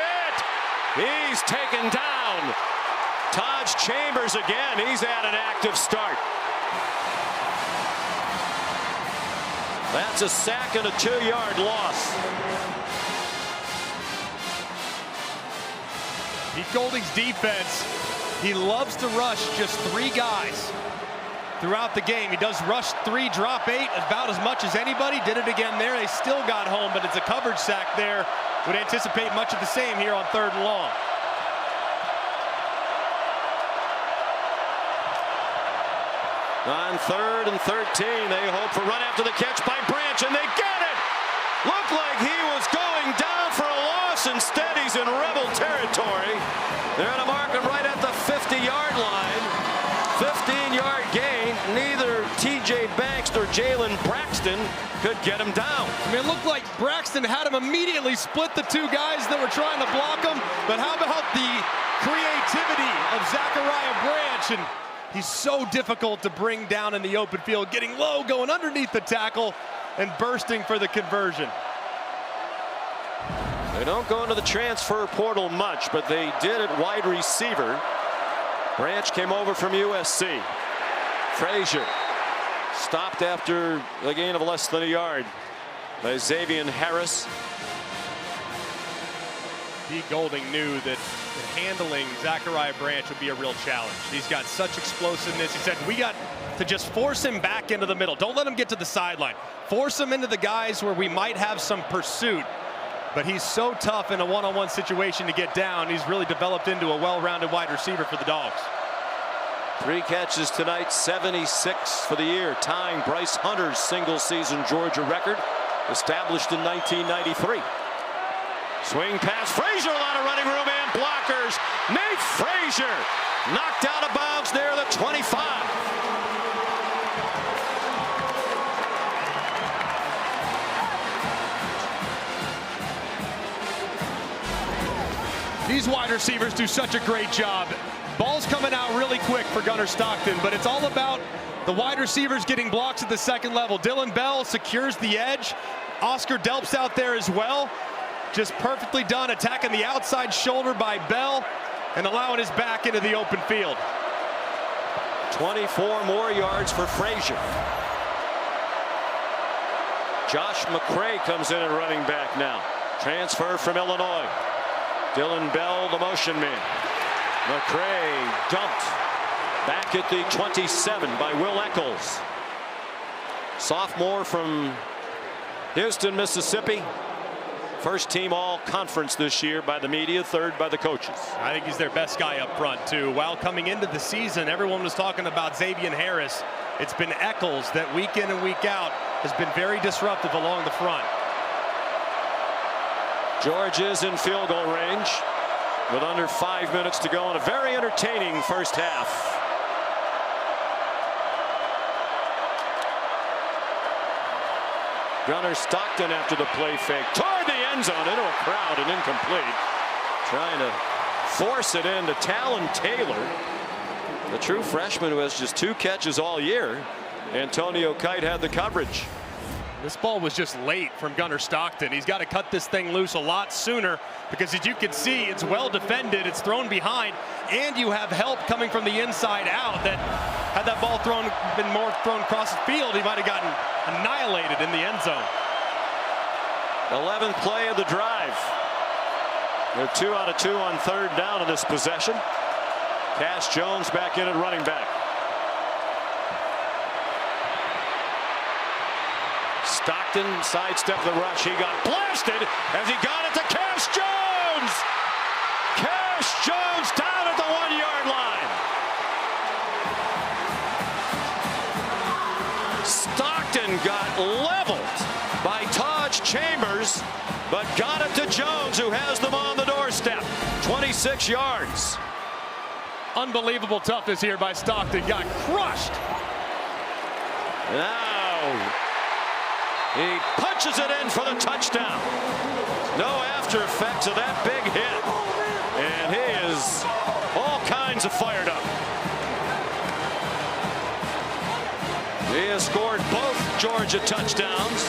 He's taken down. Taj Chambers again. He's had an active start. That's a sack and a 2-yard loss. Pete Golding's defense, he loves to rush just 3 guys throughout the game. He does rush 3, drop 8 about as much as anybody. Did it again there. They still got home, but it's a coverage sack there. Would anticipate much of the same here on 3rd and long. On 3rd and 13, they hope for run after the catch by Branch, and they get it. Looked like he was going down for a loss. Instead, he's in Rebel territory. They're going to mark him right at the 50-yard line. 15-yard gain. Neither T.J. Banks nor Jalen Braxton could get him down. I mean, it looked like Braxton had him immediately split the 2 guys that were trying to block him. But how about the creativity of Zachariah Branch? And he's so difficult to bring down in the open field, getting low, going underneath the tackle, and bursting for the conversion. They don't go into the transfer portal much, but they did at wide receiver. Branch came over from USC. Frazier stopped after a gain of less than a yard by Xavier Harris. Pete Golding knew that handling Zachariah Branch would be a real challenge. He's got such explosiveness. He said, we got to just force him back into the middle. Don't let him get to the sideline. Force him into the guys where we might have some pursuit. But he's so tough in a one-on-one situation to get down. He's really developed into a well-rounded wide receiver for the Dogs. 3 catches tonight, 76 for the year, tying Bryce Hunter's single-season Georgia record, established in 1993. Swing pass, Frazier, a lot of running room and blockers. Nate Frazier knocked out of bounds near the 25. These wide receivers do such a great job. Ball's coming out really quick for Gunnar Stockton, but it's all about the wide receivers getting blocks at the second level. Dylan Bell secures the edge. Oscar Delp's out there as well. Just perfectly done, attacking the outside shoulder by Bell and allowing his back into the open field. 24 more yards for Frazier. Josh McCray comes in at running back now. Transfer from Illinois. Dylan Bell, the motion man. McCray dumped back at the 27 by Will Eccles. Sophomore from Houston, Mississippi. First team all conference this year by the media, third by the coaches. I think he's their best guy up front too. While coming into the season, everyone was talking about Xavier Harris. It's been Eccles that week in and week out has been very disruptive along the front. George is in field goal range with under 5 minutes to go in a very entertaining first half. Gunnar Stockton after the play fake toward the end zone into a crowd and incomplete. Trying to force it into Talon Taylor, the true freshman who has just 2 catches all year. Antonio Kite had the coverage. This ball was just late from Gunnar Stockton. He's got to cut this thing loose a lot sooner because, as you can see, it's well defended. It's thrown behind, and you have help coming from the inside out. That had that ball been more thrown across the field, he might have gotten annihilated in the end zone. 11th play of the drive. They're 2 out of 2 on third down in this possession. Cash Jones back in at running back. Stockton sidestepped the rush. He got blasted as he got it to Cash Jones. Cash Jones down at the 1-yard line. Stockton got leveled by Taj Chambers, but got it to Jones, who has them on the doorstep. 26 yards. Unbelievable toughness here by Stockton. Got crushed. Now he punches it in for the touchdown. No after effects of that big hit. And he is all kinds of fired up. He has scored both Georgia touchdowns.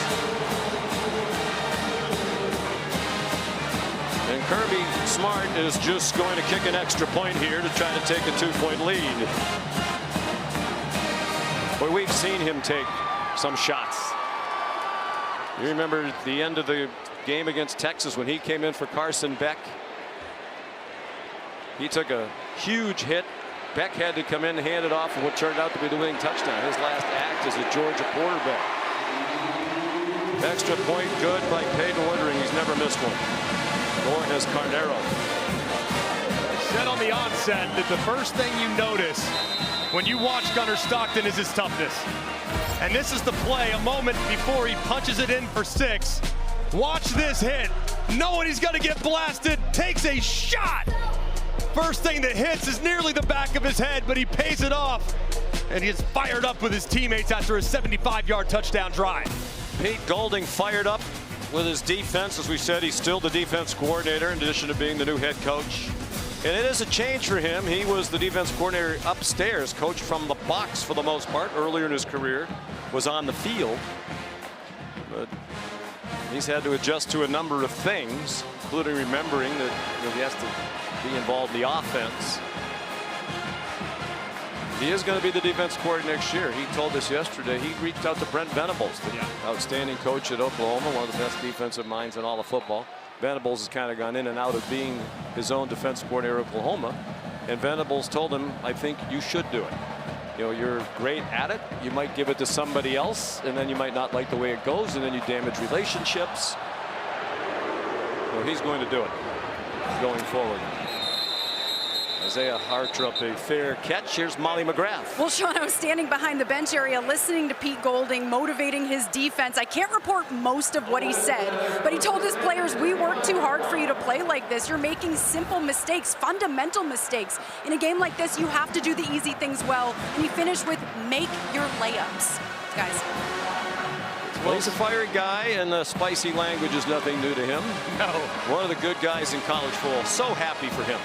And Kirby Smart is just going to kick an extra point here to try to take a 2-point lead. But we've seen him take some shots. You remember the end of the game against Texas when he came in for Carson Beck. He took a huge hit. Beck had to come in and hand it off for what turned out to be the winning touchdown. His last act as a Georgia quarterback. Extra point good by Peyton Woodring. He's never missed one. Nor has Carnero. I said on the onset that the first thing you notice when you watch Gunnar Stockton is his toughness. And this is the play a moment before he punches it in for 6. Watch this hit. Knowing he's going to get blasted, takes a shot. First thing that hits is nearly the back of his head, but he pays it off. And he is fired up with his teammates after a 75-yard touchdown drive. Pete Golding fired up with his defense. As we said, he's still the defense coordinator in addition to being the new head coach. And it is a change for him. He was the defense coordinator upstairs, coached from the box for the most part earlier in his career, was on the field. But he's had to adjust to a number of things. including remembering that he has to be involved in the offense. He is going to be the defensive coordinator next year. He told us yesterday he reached out to Brent Venables, the outstanding coach at Oklahoma, one of the best defensive minds in all of football. Venables has kind of gone in and out of being his own defensive coordinator at Oklahoma. And Venables told him, I think you should do it. You know, you're great at it. You might give it to somebody else, and then you might not like the way it goes, and then you damage relationships. So he's going to do it going forward. Isaiah Hartrup, a fair catch. Here's Molly McGrath. Well, Sean, I was standing behind the bench area listening to Pete Golding, motivating his defense. I can't report most of what he said, but he told his players, we work too hard for you to play like this. You're making simple mistakes, fundamental mistakes. In a game like this, you have to do the easy things well. And he finished with, make your layups. Guys. Well, he's a fiery guy, and the spicy language is nothing new to him. No. One of the good guys in college football. So happy for him.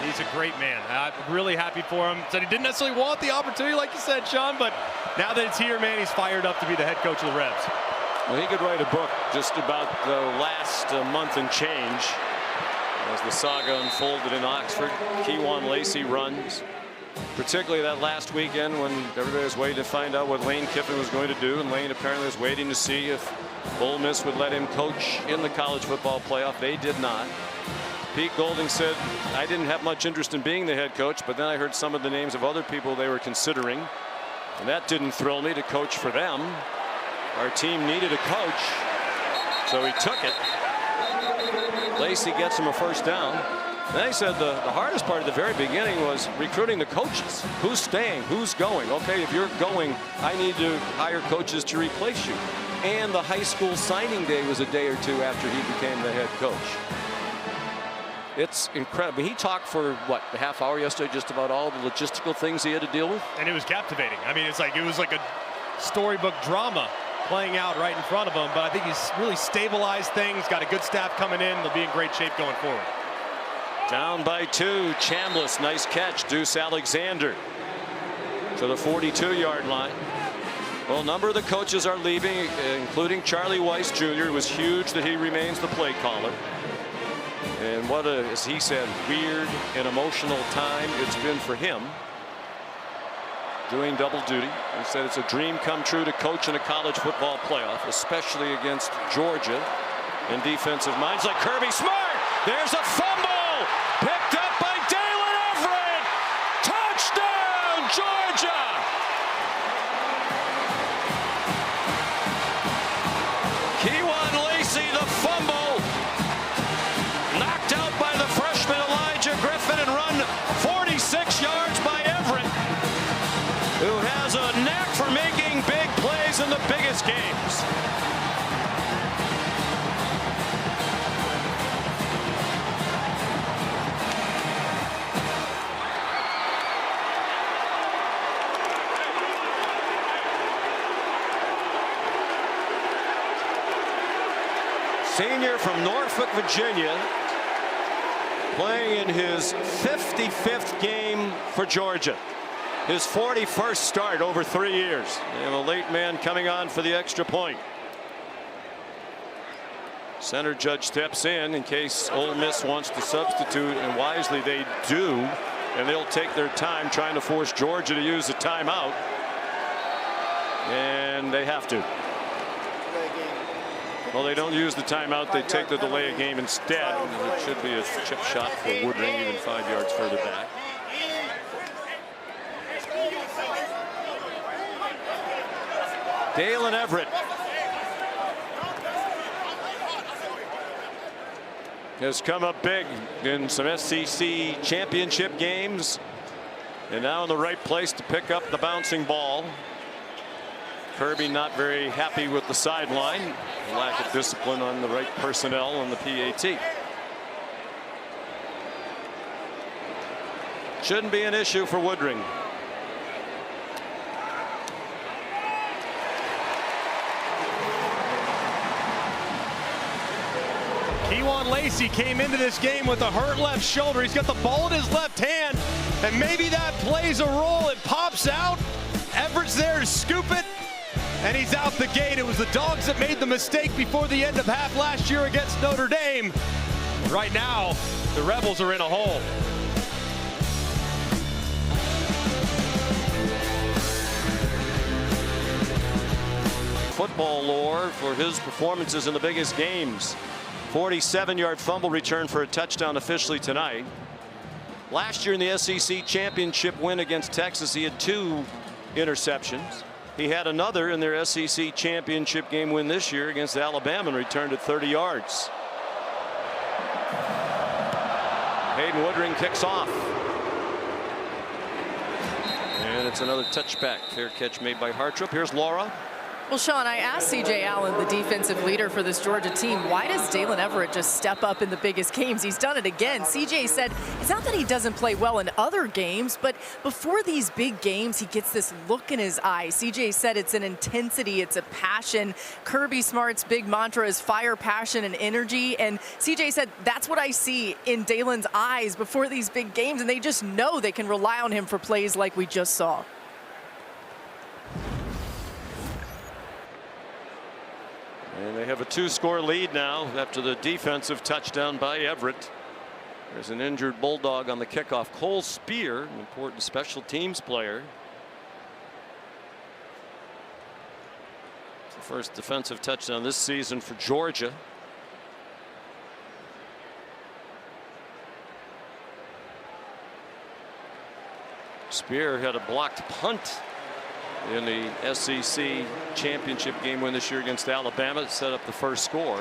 He's a great man. I'm really happy for him. Said he didn't necessarily want the opportunity, like you said, Sean, but now that it's here, man, he's fired up to be the head coach of the Rebs. Well, he could write a book just about the last month and change as the saga unfolded in Oxford. Kewan Lacey runs. Particularly that last weekend when everybody was waiting to find out what Lane Kiffin was going to do, and Lane apparently was waiting to see if Ole Miss would let him coach in the college football playoff. They did not. Pete Golding said, I didn't have much interest in being the head coach, but then I heard some of the names of other people they were considering, and that didn't thrill me to coach for them. Our team needed a coach, so he took it. Lacey gets him a first down. Then he said the hardest part at the very beginning was recruiting the coaches. Who's staying? Who's going? Okay, if you're going, I need to hire coaches to replace you. And the high school signing day was a day or two after he became the head coach. It's incredible. He talked for, what, a half hour yesterday just about all the logistical things he had to deal with? And it was captivating. I mean, it was like a storybook drama playing out right in front of him. But I think he's really stabilized things, got a good staff coming in. They'll be in great shape going forward. Down by 2, Chambliss, nice catch. Deuce Alexander to the 42-yard line. Well, a number of the coaches are leaving, including Charlie Weiss Jr. It was huge that he remains the play caller. And what a, as he said, weird and emotional time it's been for him. Doing double duty. He said it's a dream come true to coach in a college football playoff, especially against Georgia and defensive minds like Kirby Smart. There's a fumble. Picked up by Dalen Everett. Touchdown, Georgia. Kewan Lacey, the fumble. Knocked out by the freshman Elijah Griffin and run 46 yards by Everett, who has a knack for making big plays in the biggest games. Senior from Norfolk, Virginia, playing in his 55th game for Georgia. His 41st start over 3 years. And a late man coming on for the extra point. Center judge steps in case Ole Miss wants to substitute, and wisely they do. And they'll take their time trying to force Georgia to use a timeout. And they have to. Well, they don't use the timeout. They take the delay of game instead. And it should be a chip shot for Woodring, even 5 yards further back. Dalen Everett has come up big in some SEC championship games, and now in the right place to pick up the bouncing ball. Kirby not very happy with the sideline. Lack of discipline on the right personnel on the PAT. Shouldn't be an issue for Woodring. Kewan Lacey came into this game with a hurt left shoulder. He's got the ball in his left hand, and maybe that plays a role. It pops out. Everett's there to scoop it, and he's out the gate. It was the Dogs that made the mistake before the end of half last year against Notre Dame. Right now, the Rebels are in a hole. Football lore for his performances in the biggest games. 47-yard fumble return for a touchdown officially tonight. Last year in the SEC championship win against Texas, he had 2 interceptions. He had another in their SEC championship game win this year against Alabama and returned at 30 yards. Hayden Woodring kicks off. And it's another touchback. Fair catch made by Hartrup. Here's Laura. Well, Sean, I asked C.J. Allen, the defensive leader for this Georgia team, why does Dalen Everett just step up in the biggest games? He's done it again. C.J. said it's not that he doesn't play well in other games, but before these big games, he gets this look in his eye. C.J. said it's an intensity, it's a passion. Kirby Smart's big mantra is fire, passion, and energy. And C.J. said that's what I see in Dalen's eyes before these big games, and they just know they can rely on him for plays like we just saw. And they have a 2-score lead now after the defensive touchdown by Everett. There's an injured Bulldog on the kickoff. Cole Spear, an important special teams player. It's the first defensive touchdown this season for Georgia. Spear had a blocked punt in the SEC championship game win this year against Alabama. It set up the first score.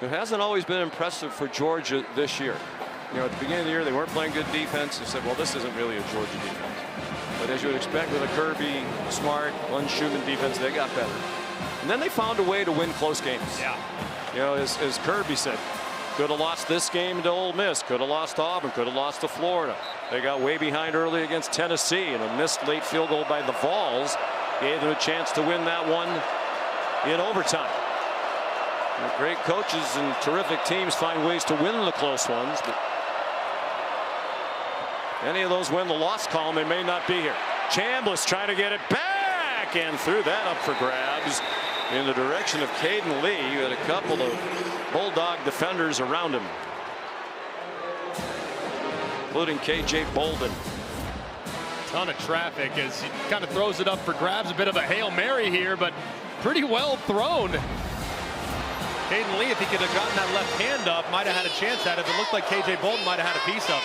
It hasn't always been impressive for Georgia this year. You know, at the beginning of the year, they weren't playing good defense. They said, well, this isn't really a Georgia defense. But as you would expect with a Kirby, Smart, Schumann defense, they got better. And then they found a way to win close games. Yeah. You know, as Kirby said, could have lost this game to Ole Miss, could have lost to Auburn, could have lost to Florida. They got way behind early against Tennessee, and a missed late field goal by the Vols gave them a chance to win that one in overtime. And great coaches and terrific teams find ways to win the close ones, but any of those win the loss column, they may not be here. Chambliss trying to get it back and threw that up for grabs in the direction of Caden Lee, who had a couple of Bulldog defenders around him, including K.J. Bolden. Ton of traffic as he kind of throws it up for grabs. A bit of a Hail Mary here, but pretty well thrown. Caden Lee, if he could have gotten that left hand up, might have had a chance at it. It looked like K.J. Bolden might have had a piece of it.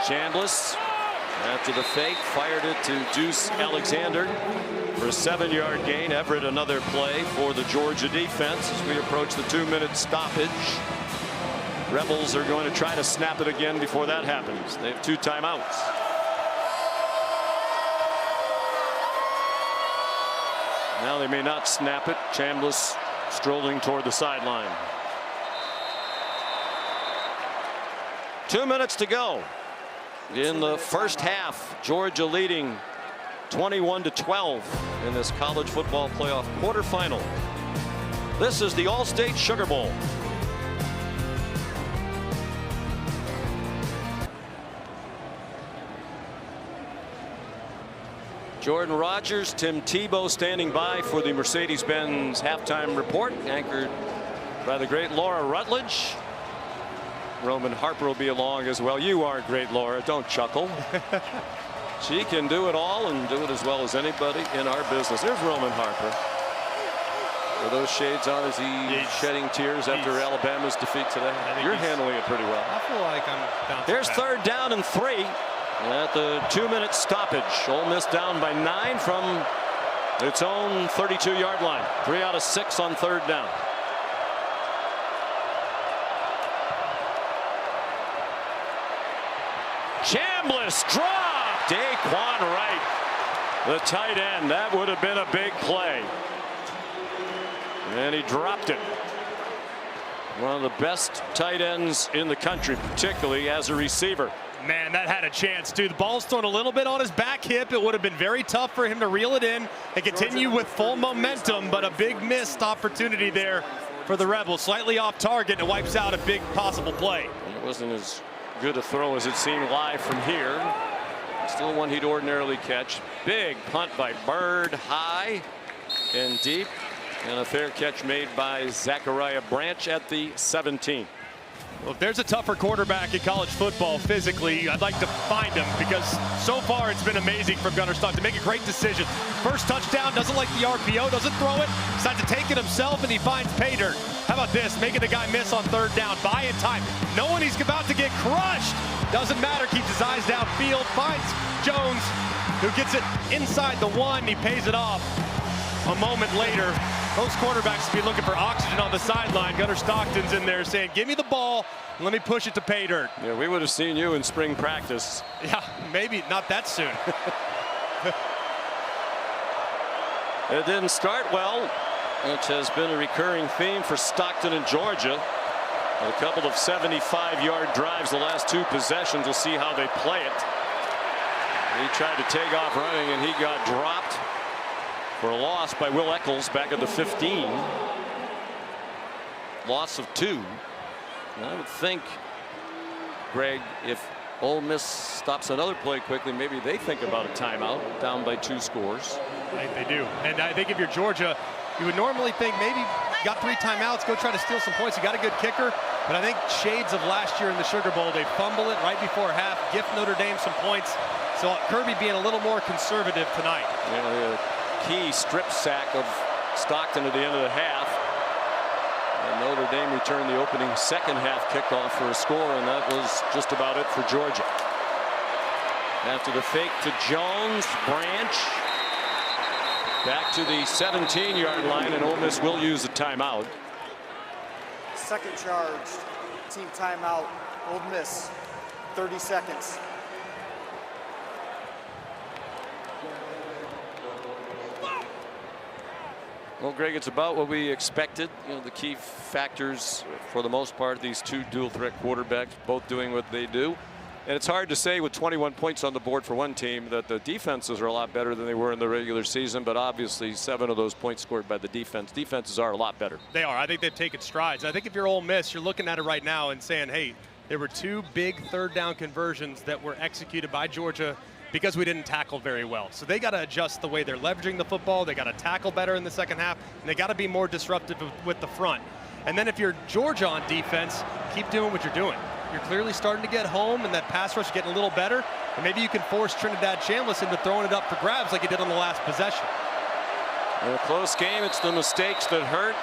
Chambliss, after the fake, fired it to Deuce Alexander for a 7-yard gain. Everett another play for the Georgia defense as we approach the 2-minute stoppage. Rebels are going to try to snap it again before that happens. They have 2 timeouts. Now they may not snap it. Chambliss strolling toward the sideline. 2 minutes to go in the first half. Georgia leading 21-12 in this college football playoff quarterfinal. This is the All-State Sugar Bowl. Jordan Rogers, Tim Tebow standing by for the Mercedes-Benz halftime report, anchored by the great Laura Rutledge. Roman Harper will be along as well. You are great, Laura. Don't chuckle. She can do it all and do it as well as anybody in our business. There's Roman Harper. Are those shades on? Is he shedding tears after Alabama's defeat today? You're handling it pretty well. I feel like I'm down. Here's third down and 3 at the 2-minute stoppage. Ole Miss down by 9 from its own 32-yard line. 3 out of 6 on third down. Chambliss dropped. Daquan Wright, the tight end. That would have been a big play. And he dropped it. One of the best tight ends in the country, particularly as a receiver. Man, that had a chance, too. The ball's thrown a little bit on his back hip. It would have been very tough for him to reel it in and continue with full momentum, but a big missed opportunity there for the Rebels. Slightly off target and wipes out a big possible play. It wasn't as good a throw as it seemed live from here. Still one he'd ordinarily catch. Big punt by Bird, high and deep. And a fair catch made by Zachariah Branch at the 17. Well, if there's a tougher quarterback in college football physically, I'd like to find him, because so far it's been amazing from Gunnar Stockton to make a great decision. First touchdown, doesn't like the RPO, doesn't throw it, decides to take it himself, and he finds pay dirt. How about this? Making the guy miss on third down, buying time, knowing he's about to get crushed. Doesn't matter, keeps his eyes downfield, finds Jones, who gets it inside the 1, he pays it off. A moment later, most quarterbacks will be looking for oxygen on the sideline. Gunnar Stockton's in there saying, give me the ball and let me push it to pay dirt. Yeah, we would have seen you in spring practice. Yeah, maybe not that soon. It didn't start well, which has been a recurring theme for Stockton and Georgia. A couple of 75-yard drives the last 2 possessions. We'll see how they play it. He tried to take off running and he got dropped for a loss by Will Eccles back at the 15. Loss of 2. And I would think, Greg, if Ole Miss stops another play quickly, maybe they think about a timeout, down by 2 scores. I think they do. And I think if you're Georgia, you would normally think maybe you got 3 timeouts, go try to steal some points. You got a good kicker. But I think shades of last year in the Sugar Bowl, they fumble it right before half, gift Notre Dame some points. So Kirby being a little more conservative tonight. Yeah, key strip sack of Stockton at the end of the half. And Notre Dame returned the opening second half kickoff for a score, and that was just about it for Georgia. After the fake to Jones, Branch back to the 17-yard line, and Ole Miss will use a timeout. Second charge, team timeout, Ole Miss, 30 seconds. Well, Greg, it's about what we expected. You know, the key factors for the most part, these 2 dual threat quarterbacks both doing what they do. And it's hard to say with 21 points on the board for one team that the defenses are a lot better than they were in the regular season, but obviously 7 of those points scored by the defense. Defenses are a lot better. They are. I think they've taken strides. I think if you're Ole Miss, you're looking at it right now and saying, hey, there were 2 big third down conversions that were executed by Georgia because we didn't tackle very well. So they got to adjust the way they're leveraging the football. They got to tackle better in the second half, and they got to be more disruptive with the front. And then if you're Georgia on defense, keep doing what you're doing. You're clearly starting to get home, and that pass rush is getting a little better. And maybe you can force Trinidad Chambliss into throwing it up for grabs like he did on the last possession. In a close game, it's the mistakes that hurt.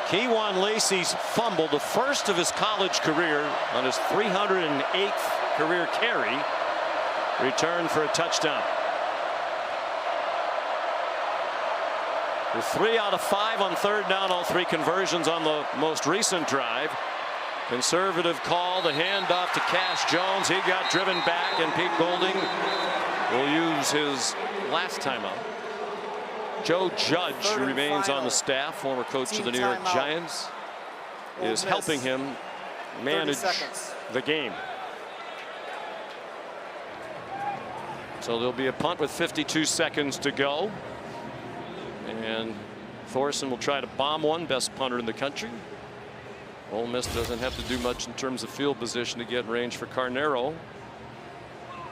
Keywan Lacey's fumble, the first of his college career, on his 308th career carry, returned for a touchdown. With 3 out of 5 on third down, all 3 conversions on the most recent drive. Conservative call, the handoff to Cash Jones. He got driven back, and Pete Golding will use his last timeout. Joe Judge remains on the staff, former coach of the New York Giants, is helping him manage the game. So there'll be a punt with 52 seconds to go. And Thorson will try to bomb one, best punter in the country. Ole Miss doesn't have to do much in terms of field position to get in range for Carnero.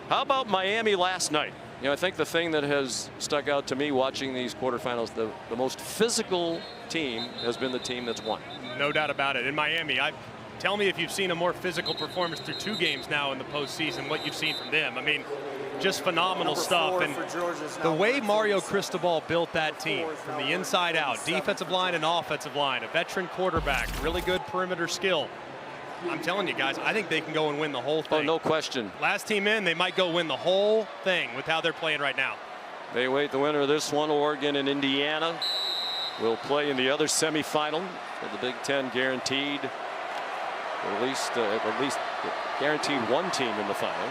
How about Miami last night? You know, I think the thing that has stuck out to me watching these quarterfinals, the most physical team has been the team that's won. No doubt about it. In Miami, tell me if you've seen a more physical performance through 2 games now in the postseason, what you've seen from them. I mean, just phenomenal stuff. And the way Mario Cristobal built that team from the inside out, defensive line and offensive line, a veteran quarterback, really good perimeter skill. I'm telling you guys, I think they can go and win the whole thing. Oh, no question. Last team in, they might go win the whole thing with how they're playing right now. They wait the winner of this one. Oregon and Indiana will play in the other semifinal for the Big Ten guaranteed, or at least guaranteed 1 team in the final.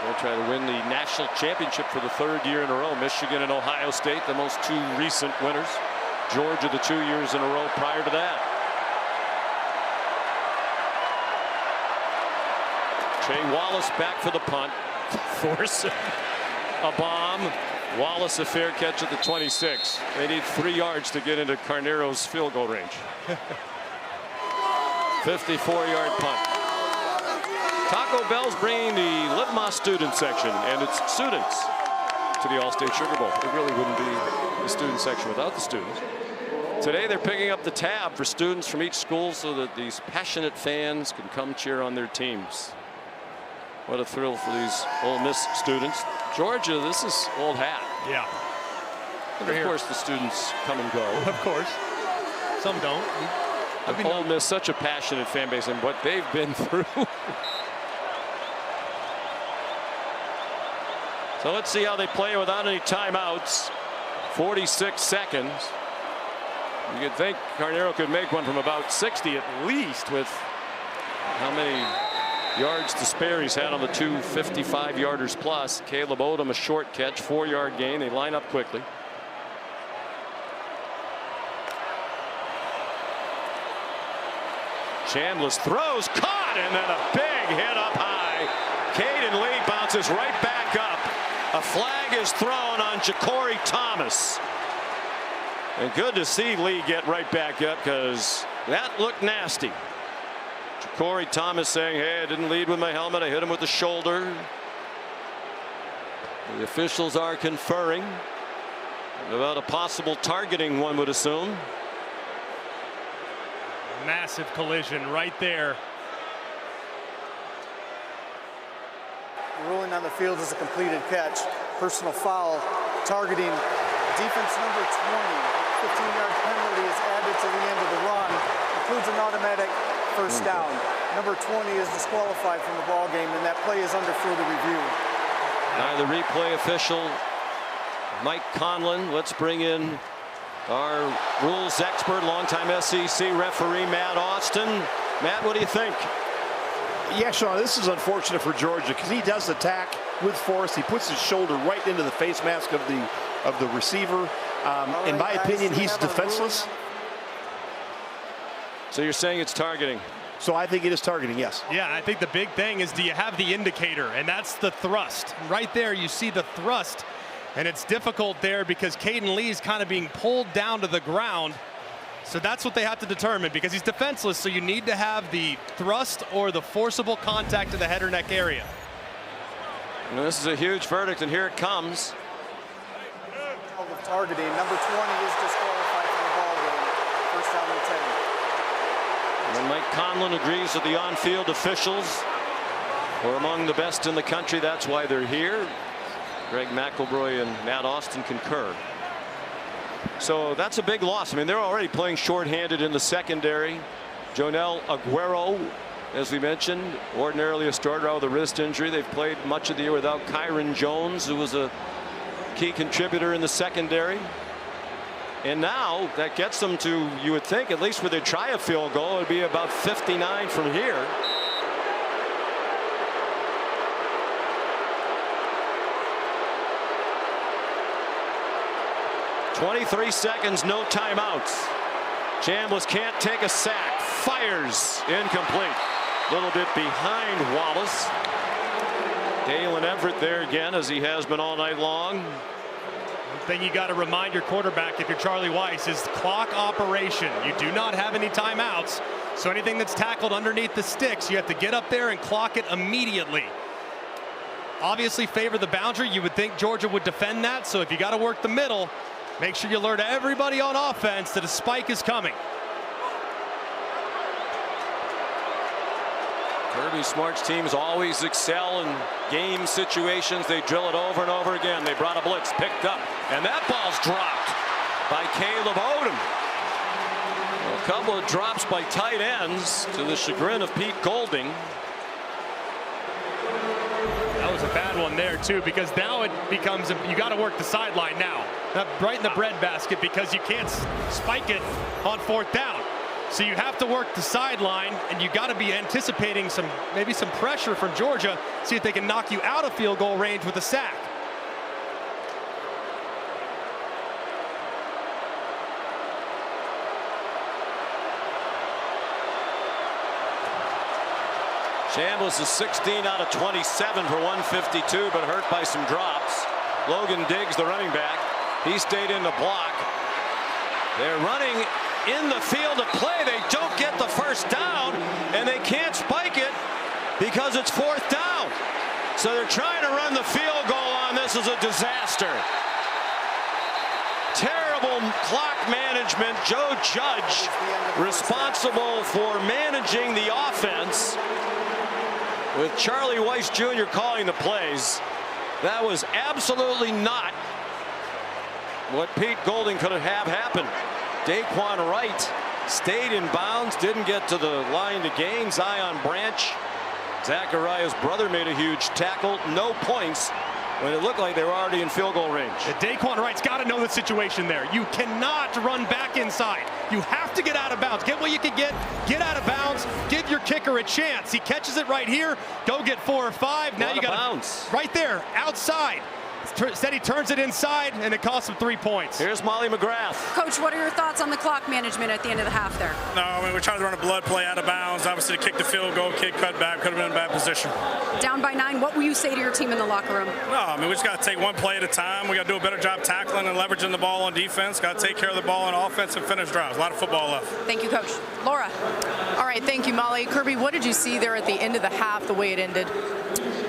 They'll try to win the national championship for the 3rd year in a row. Michigan and Ohio State, the most 2 recent winners. Georgia, the 2 years in a row prior to that. Jay Wallace back for the punt. Thorson, a bomb, Wallace a fair catch at the 26. They need 3 yards to get into Carnero's field goal range. 54-yard punt. Taco Bell's bringing the Live Más student section and its students to the All-State Sugar Bowl. It really wouldn't be the student section without the students. Today they're picking up the tab for students from each school so that these passionate fans can come cheer on their teams. What a thrill for these Ole Miss students. Georgia, this is old hat. Yeah. And of course the students come and go. Of course. Some don't. Ole Miss, such a passionate fan base, and what they've been through. So let's see how they play without any timeouts. 46 seconds. You could think Carnero could make one from about 60 at least, with how many yards to spare he's had on the 2 55-yarders plus. Caleb Odom a short catch, 4-yard gain. They line up quickly. Chambliss throws, caught, and then a big hit up high. Caden Lee bounces right back up. A flag is thrown on Ja'Cory Thomas. And good to see Lee get right back up, because that looked nasty. Ja'Cory Thomas saying, hey, I didn't lead with my helmet. I hit him with the shoulder. The officials are conferring about a possible targeting, one would assume. Massive collision right there. Ruling on the field is a completed catch. Personal foul targeting defense number 20. 15-yard penalty is added to the end of the run. Includes an automatic first down. Number 20 is disqualified from the ball game, and that play is under further review. Now the replay official, Mike Conlon. Let's bring in our rules expert, longtime SEC referee, Matt Austin. Matt, what do you think? Yeah, Sean, this is unfortunate for Georgia because he does attack with force. He puts his shoulder right into the face mask of the receiver. In my opinion, he's defenseless. So you're saying it's targeting? So I think it is targeting, yes. Yeah, I think the big thing is, do you have the indicator? And that's the thrust. Right there, you see the thrust. And it's difficult there because Caden Lee's kind of being pulled down to the ground. So that's what they have to determine, because he's defenseless. So you need to have the thrust or the forcible contact to the head or neck area. And this is a huge verdict, and here it comes. Of targeting. Number 20 is disqualified from the ball game. First down and 10. And Mike Conlon agrees with the on-field officials. We're among the best in the country. That's why they're here. Greg McElroy and Matt Austin concur. So that's a big loss. I mean, they're already playing shorthanded in the secondary. Jonel Aguero, as we mentioned, ordinarily a starter out with a wrist injury. They've played much of the year without Kyron Jones, who was a key contributor in the secondary. And now that gets them to, you would think, at least with a try a field goal, it would be about 59 from here. .23 seconds, no timeouts. Chambliss can't take a sack. Fires, incomplete. A little bit behind Wallace. Dalen Everett there again, as he has been all night long. One thing you got to remind your quarterback, if you're Charlie Weiss, is clock operation. You do not have any timeouts. So anything that's tackled underneath the sticks, you have to get up there and clock it immediately. Obviously favor the boundary. You would think Georgia would defend that. So if you got to work the middle, make sure you alert everybody on offense that a spike is coming. Kirby Smart's teams always excel in game situations. They drill it over and over again. They brought a blitz, picked up, and that ball's dropped by Caleb Odom. A couple of drops by tight ends to the chagrin of Pete Golding. That was a bad one there too, because now it becomes you got to work the sideline now, right in the breadbasket, because you can't spike it on 4th down. So you have to work the sideline, and you got to be anticipating maybe some pressure from Georgia, see if they can knock you out of field goal range with a sack. Chambliss is 16 out of 27 for 152, but hurt by some drops. Logan Diggs, the running back. He stayed in the block. They're running in the field of play. They don't get the first down, and they can't spike it because it's 4th down. So they're trying to run the field goal on this. Is a disaster. Terrible clock management. Joe Judge responsible for managing the offense, with Charlie Weiss Jr. calling the plays. That was absolutely not what Pete Golding could have happened. Daquan Wright stayed in bounds, didn't get to the line to gain. Zion Branch, Zachariah's brother, made a huge tackle. No points when it looked like they were already in field goal range. Daquan Wright's got to know the situation there. You cannot run back inside. You have to get out of bounds. Get what you can get out of bounds. Give your kicker a chance. He catches it right here. Go get 4 or 5. Now you got bounce right there outside. Said he turns it inside, and it costs him 3 points. Here's Molly McGrath. Coach, what are your thoughts on the clock management at the end of the half there? No, I mean, we're trying to run a blood play out of bounds. Obviously, to kick the field goal, kick cut back, could have been in a bad position. Down by 9, what will you say to your team in the locker room? No, I mean, we just got to take one play at a time. We got to do a better job tackling and leveraging the ball on defense. Got to take care of the ball on offense and finish drives. A lot of football left. Thank you, Coach. Laura. All right, thank you, Molly. Kirby, what did you see there at the end of the half, the way it ended?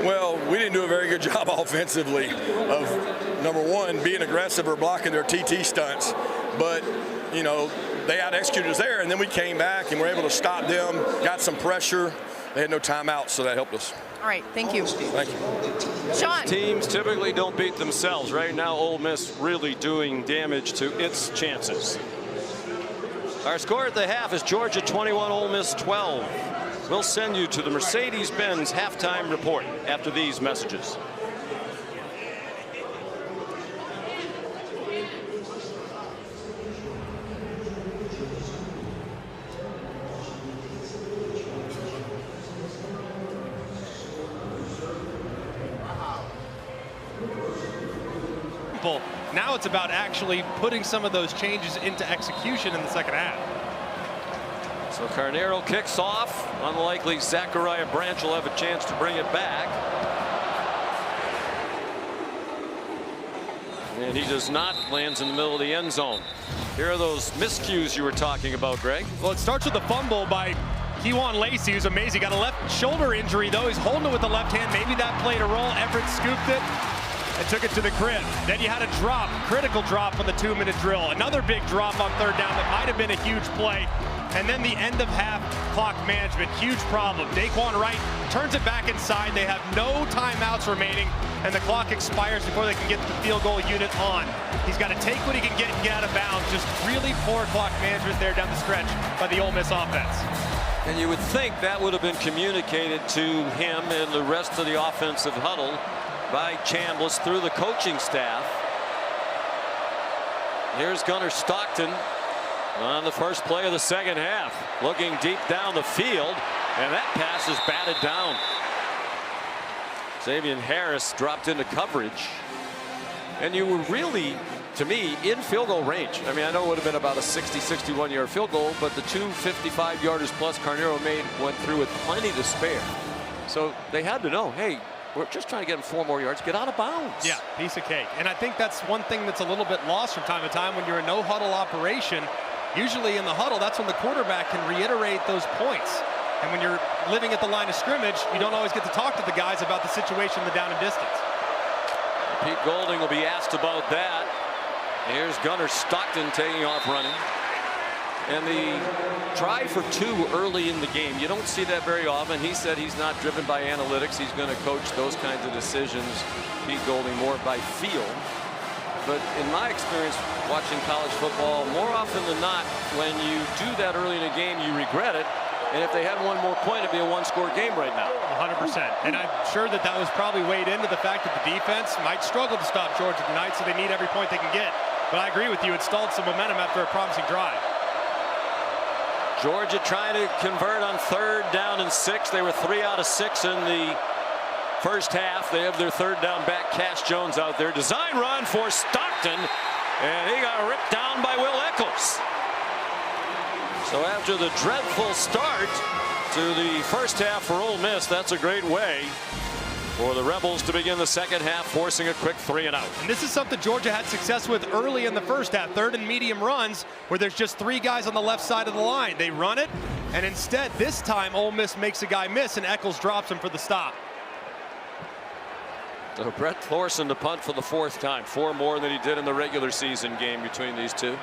Well, we didn't do a very good job offensively of, number one, being aggressive or blocking their TT stunts. But, you know, they out-executed us there, and then we came back and were able to stop them, got some pressure. They had no timeouts, so that helped us. All right, thank you. Thank you. Sean. Teams typically don't beat themselves. Right now, Ole Miss really doing damage to its chances. Our score at the half is Georgia 21, Ole Miss 12. We'll send you to the Mercedes-Benz halftime report after these messages. Now it's about actually putting some of those changes into execution in the second half. So Carnero kicks off. Unlikely Zachariah Branch will have a chance to bring it back. And he does not. Lands in the middle of the end zone. Here are those miscues you were talking about, Greg. Well, it starts with a fumble by Kewan Lacey, who's amazing. Got a left shoulder injury, though. He's holding it with the left hand. Maybe that played a role. Everett scooped it and took it to the crib. Then you had a drop, critical drop on the 2-minute drill. Another big drop on 3rd down that might have been a huge play. And then the end of half clock management, huge problem. Daquan Wright turns it back inside. They have no timeouts remaining, and the clock expires before they can get the field goal unit on. He's got to take what he can get and get out of bounds. Just really poor clock management there down the stretch by the Ole Miss offense. And you would think that would have been communicated to him and the rest of the offensive huddle by Chambliss through the coaching staff. Here's Gunnar Stockton on the first play of the second half, looking deep down the field, and that pass is batted down. Xavier Harris dropped into coverage, and you were really, to me, in field goal range. I mean, I know it would have been about a 60-61 yard field goal, but the 2 55-yarders plus Carnero made went through with plenty to spare. So they had to know, hey, we're just trying to get him 4 more yards, get out of bounds. Yeah, piece of cake. And I think that's one thing that's a little bit lost from time to time when you're a no huddle operation. Usually in the huddle, that's when the quarterback can reiterate those points. And when you're living at the line of scrimmage, you don't always get to talk to the guys about the situation, the down and distance. Pete Golding will be asked about that. Here's Gunnar Stockton taking off running. And the try for 2 early in the game, you don't see that very often. He said he's not driven by analytics. He's going to coach those kinds of decisions, Pete Golding, more by feel. But in my experience watching college football, more often than not, when you do that early in a game, you regret it. And if they had 1 more point, it'd be a 1-score game right now. 100%. And I'm sure that that was probably weighed into the fact that the defense might struggle to stop Georgia tonight, so they need every point they can get. But I agree with you, it stalled some momentum after a promising drive. Georgia trying to convert on 3rd down and 6. They were 3 out of 6 in the first half. They have their 3rd down back, Cash Jones, out there. Design run for Stockton, and he got ripped down by Will Eccles. So after the dreadful start to the first half for Ole Miss, that's a great way for the Rebels to begin the second half, forcing a quick 3 and out. And this is something Georgia had success with early in the first half, third and medium runs, where there's just 3 guys on the left side of the line. They run it, and instead this time Ole Miss makes a guy miss, and Eccles drops him for the stop. So Brett Thorson to punt for the 4th time, 4 more than he did in the regular season game between these two.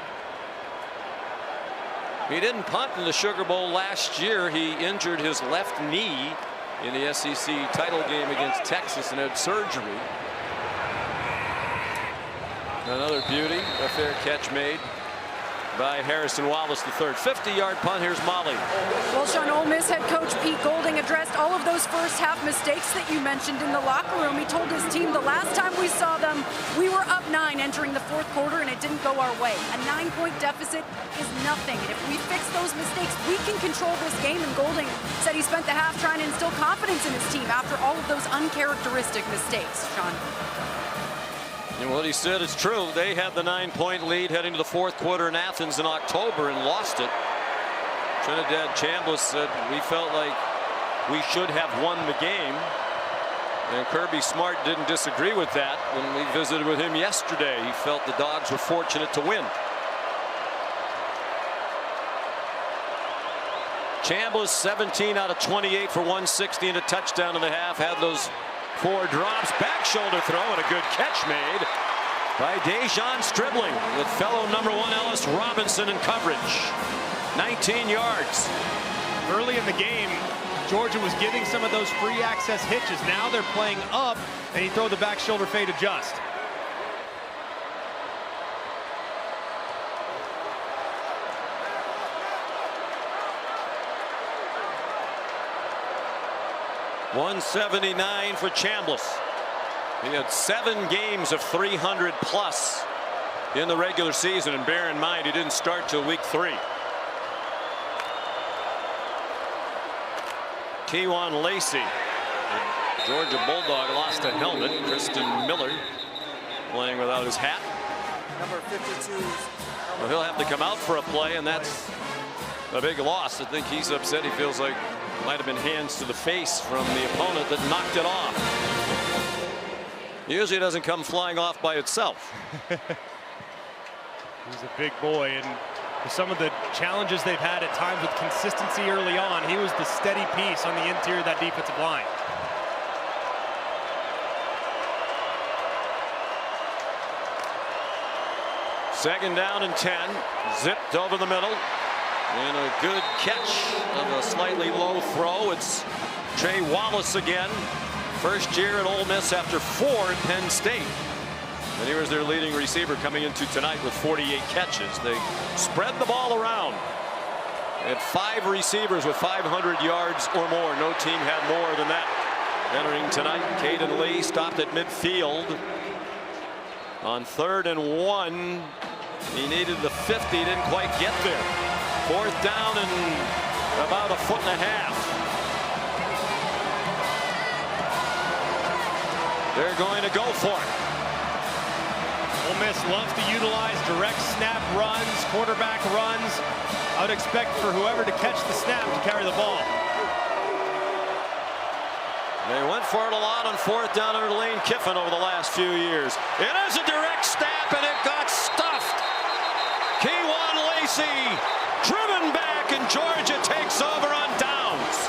He didn't punt in the Sugar Bowl last year. He injured his left knee in the SEC title game against Texas and had surgery. Another beauty, a fair catch made by Harrison Wallace III. 50-yard punt. Here's Molly. Well, Sean, Ole Miss head coach Pete Golding addressed all of those first half mistakes that you mentioned in the locker room. He told his team the last time we saw them, we were up 9 entering the 4th quarter, and it didn't go our way. A 9-point deficit is nothing. And if we fix those mistakes, we can control this game. And Golding said he spent the half trying to instill confidence in his team after all of those uncharacteristic mistakes. Sean. And what he said is true. They had the 9-point lead heading to the 4th quarter in Athens in October and lost it. Trinidad Chambliss said we felt like we should have won the game. And Kirby Smart didn't disagree with that when we visited with him yesterday. He felt the Dogs were fortunate to win. Chambliss 17 out of 28 for 160 and a touchdown in the half. Had those 4 drops, back shoulder throw, and a good catch made by Dejon Stribling with fellow #1 Ellis Robinson in coverage. 19 yards. Early in the game, Georgia was getting some of those free access hitches. Now they're playing up, and he throw the back shoulder fade adjust. .179 for Chambliss. He had 7 games of 300 plus in the regular season, and bear in mind he didn't start till week 3. Kewan Lacey, the Georgia Bulldog, lost a helmet. Kristen Miller playing without his hat. Number 52. Well, he'll have to come out for a play, and that's a big loss. I think he's upset. He feels like it might have been hands to the face from the opponent that knocked it off. Usually it doesn't come flying off by itself. He's a big boy, and for some of the challenges they've had at times with consistency early on, he was the steady piece on the interior of that defensive line. Second down and 10. Zipped over the middle. And a good catch of a slightly low throw. It's Trey Wallace again. First year at Ole Miss after 4 at Penn State. And here's their leading receiver coming into tonight with 48 catches. They spread the ball around. And 5 receivers with 500 yards or more. No team had more than that entering tonight. Caden Lee stopped at midfield. On 3rd and 1, he needed the 50, didn't quite get there. 4th down and about 1.5 feet. They're going to go for it. Ole Miss loves to utilize direct snap runs, quarterback runs. I would expect for whoever to catch the snap to carry the ball. They went for it a lot on 4th down under Lane Kiffin over the last few years. It is a direct snap, and it got stuffed. Kewan Lacey driven back, and Georgia takes over on downs.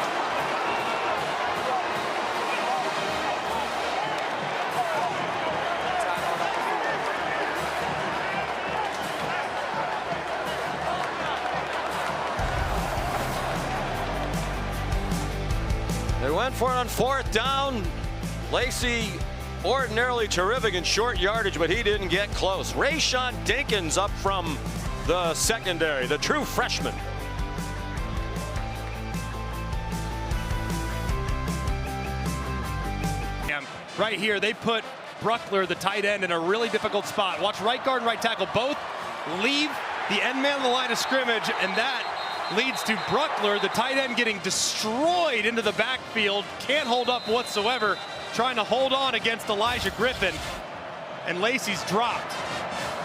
They went for it on 4th down. Lacey ordinarily terrific in short yardage, but he didn't get close. Rayshawn Dinkins up from the secondary, the true freshman. Right here, they put Bruckler, the tight end, in a really difficult spot. Watch right guard and right tackle both leave the end man on the line of scrimmage, and that leads to Bruckler, the tight end, getting destroyed into the backfield. Can't hold up whatsoever, trying to hold on against Elijah Griffin, and Lacey's dropped.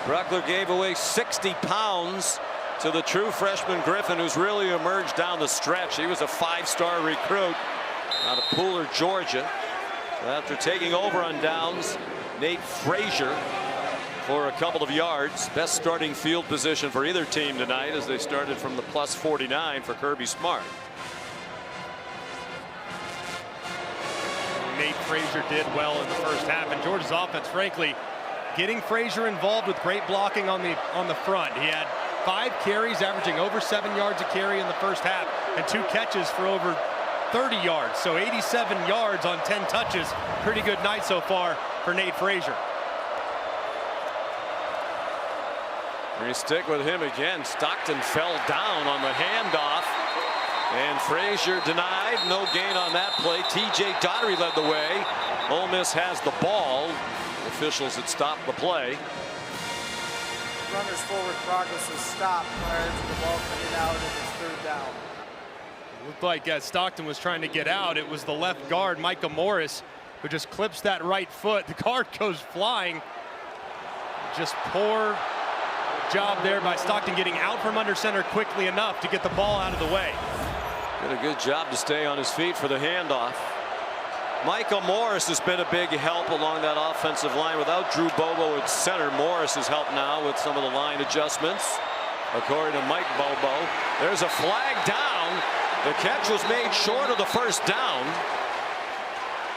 Bruckler gave away 60 pounds to the true freshman Griffin, who's really emerged down the stretch. He was a 5-star recruit out of Pooler, Georgia. After taking over on downs, Nate Frazier for a couple of yards. Best starting field position for either team tonight as they started from the plus 49 for Kirby Smart. Nate Frazier did well in the first half, and Georgia's offense, frankly, getting Frazier involved with great blocking on the front. He had 5 carries, averaging over 7 yards a carry in the first half, and 2 catches for over 30 yards. So 87 yards on 10 touches. Pretty good night so far for Nate Frazier. We stick with him again. Stockton fell down on the handoff, and Frazier denied. No gain on that play. T.J. Daugherty led the way. Ole Miss has the ball. Officials had stopped the play. Runner's forward progress is stopped prior to the ball coming out. It is third down. It looked like as Stockton was trying to get out, it was the left guard, Micah Morris, who just clips that right foot. The guard goes flying. Just poor job there by Stockton getting out from under center quickly enough to get the ball out of the way. Did a good job to stay on his feet for the handoff. Micah Morris has been a big help along that offensive line. Without Drew Bobo at center, Morris has helped now with some of the line adjustments. According to Mike Bobo, there's a flag down. The catch was made short of the first down.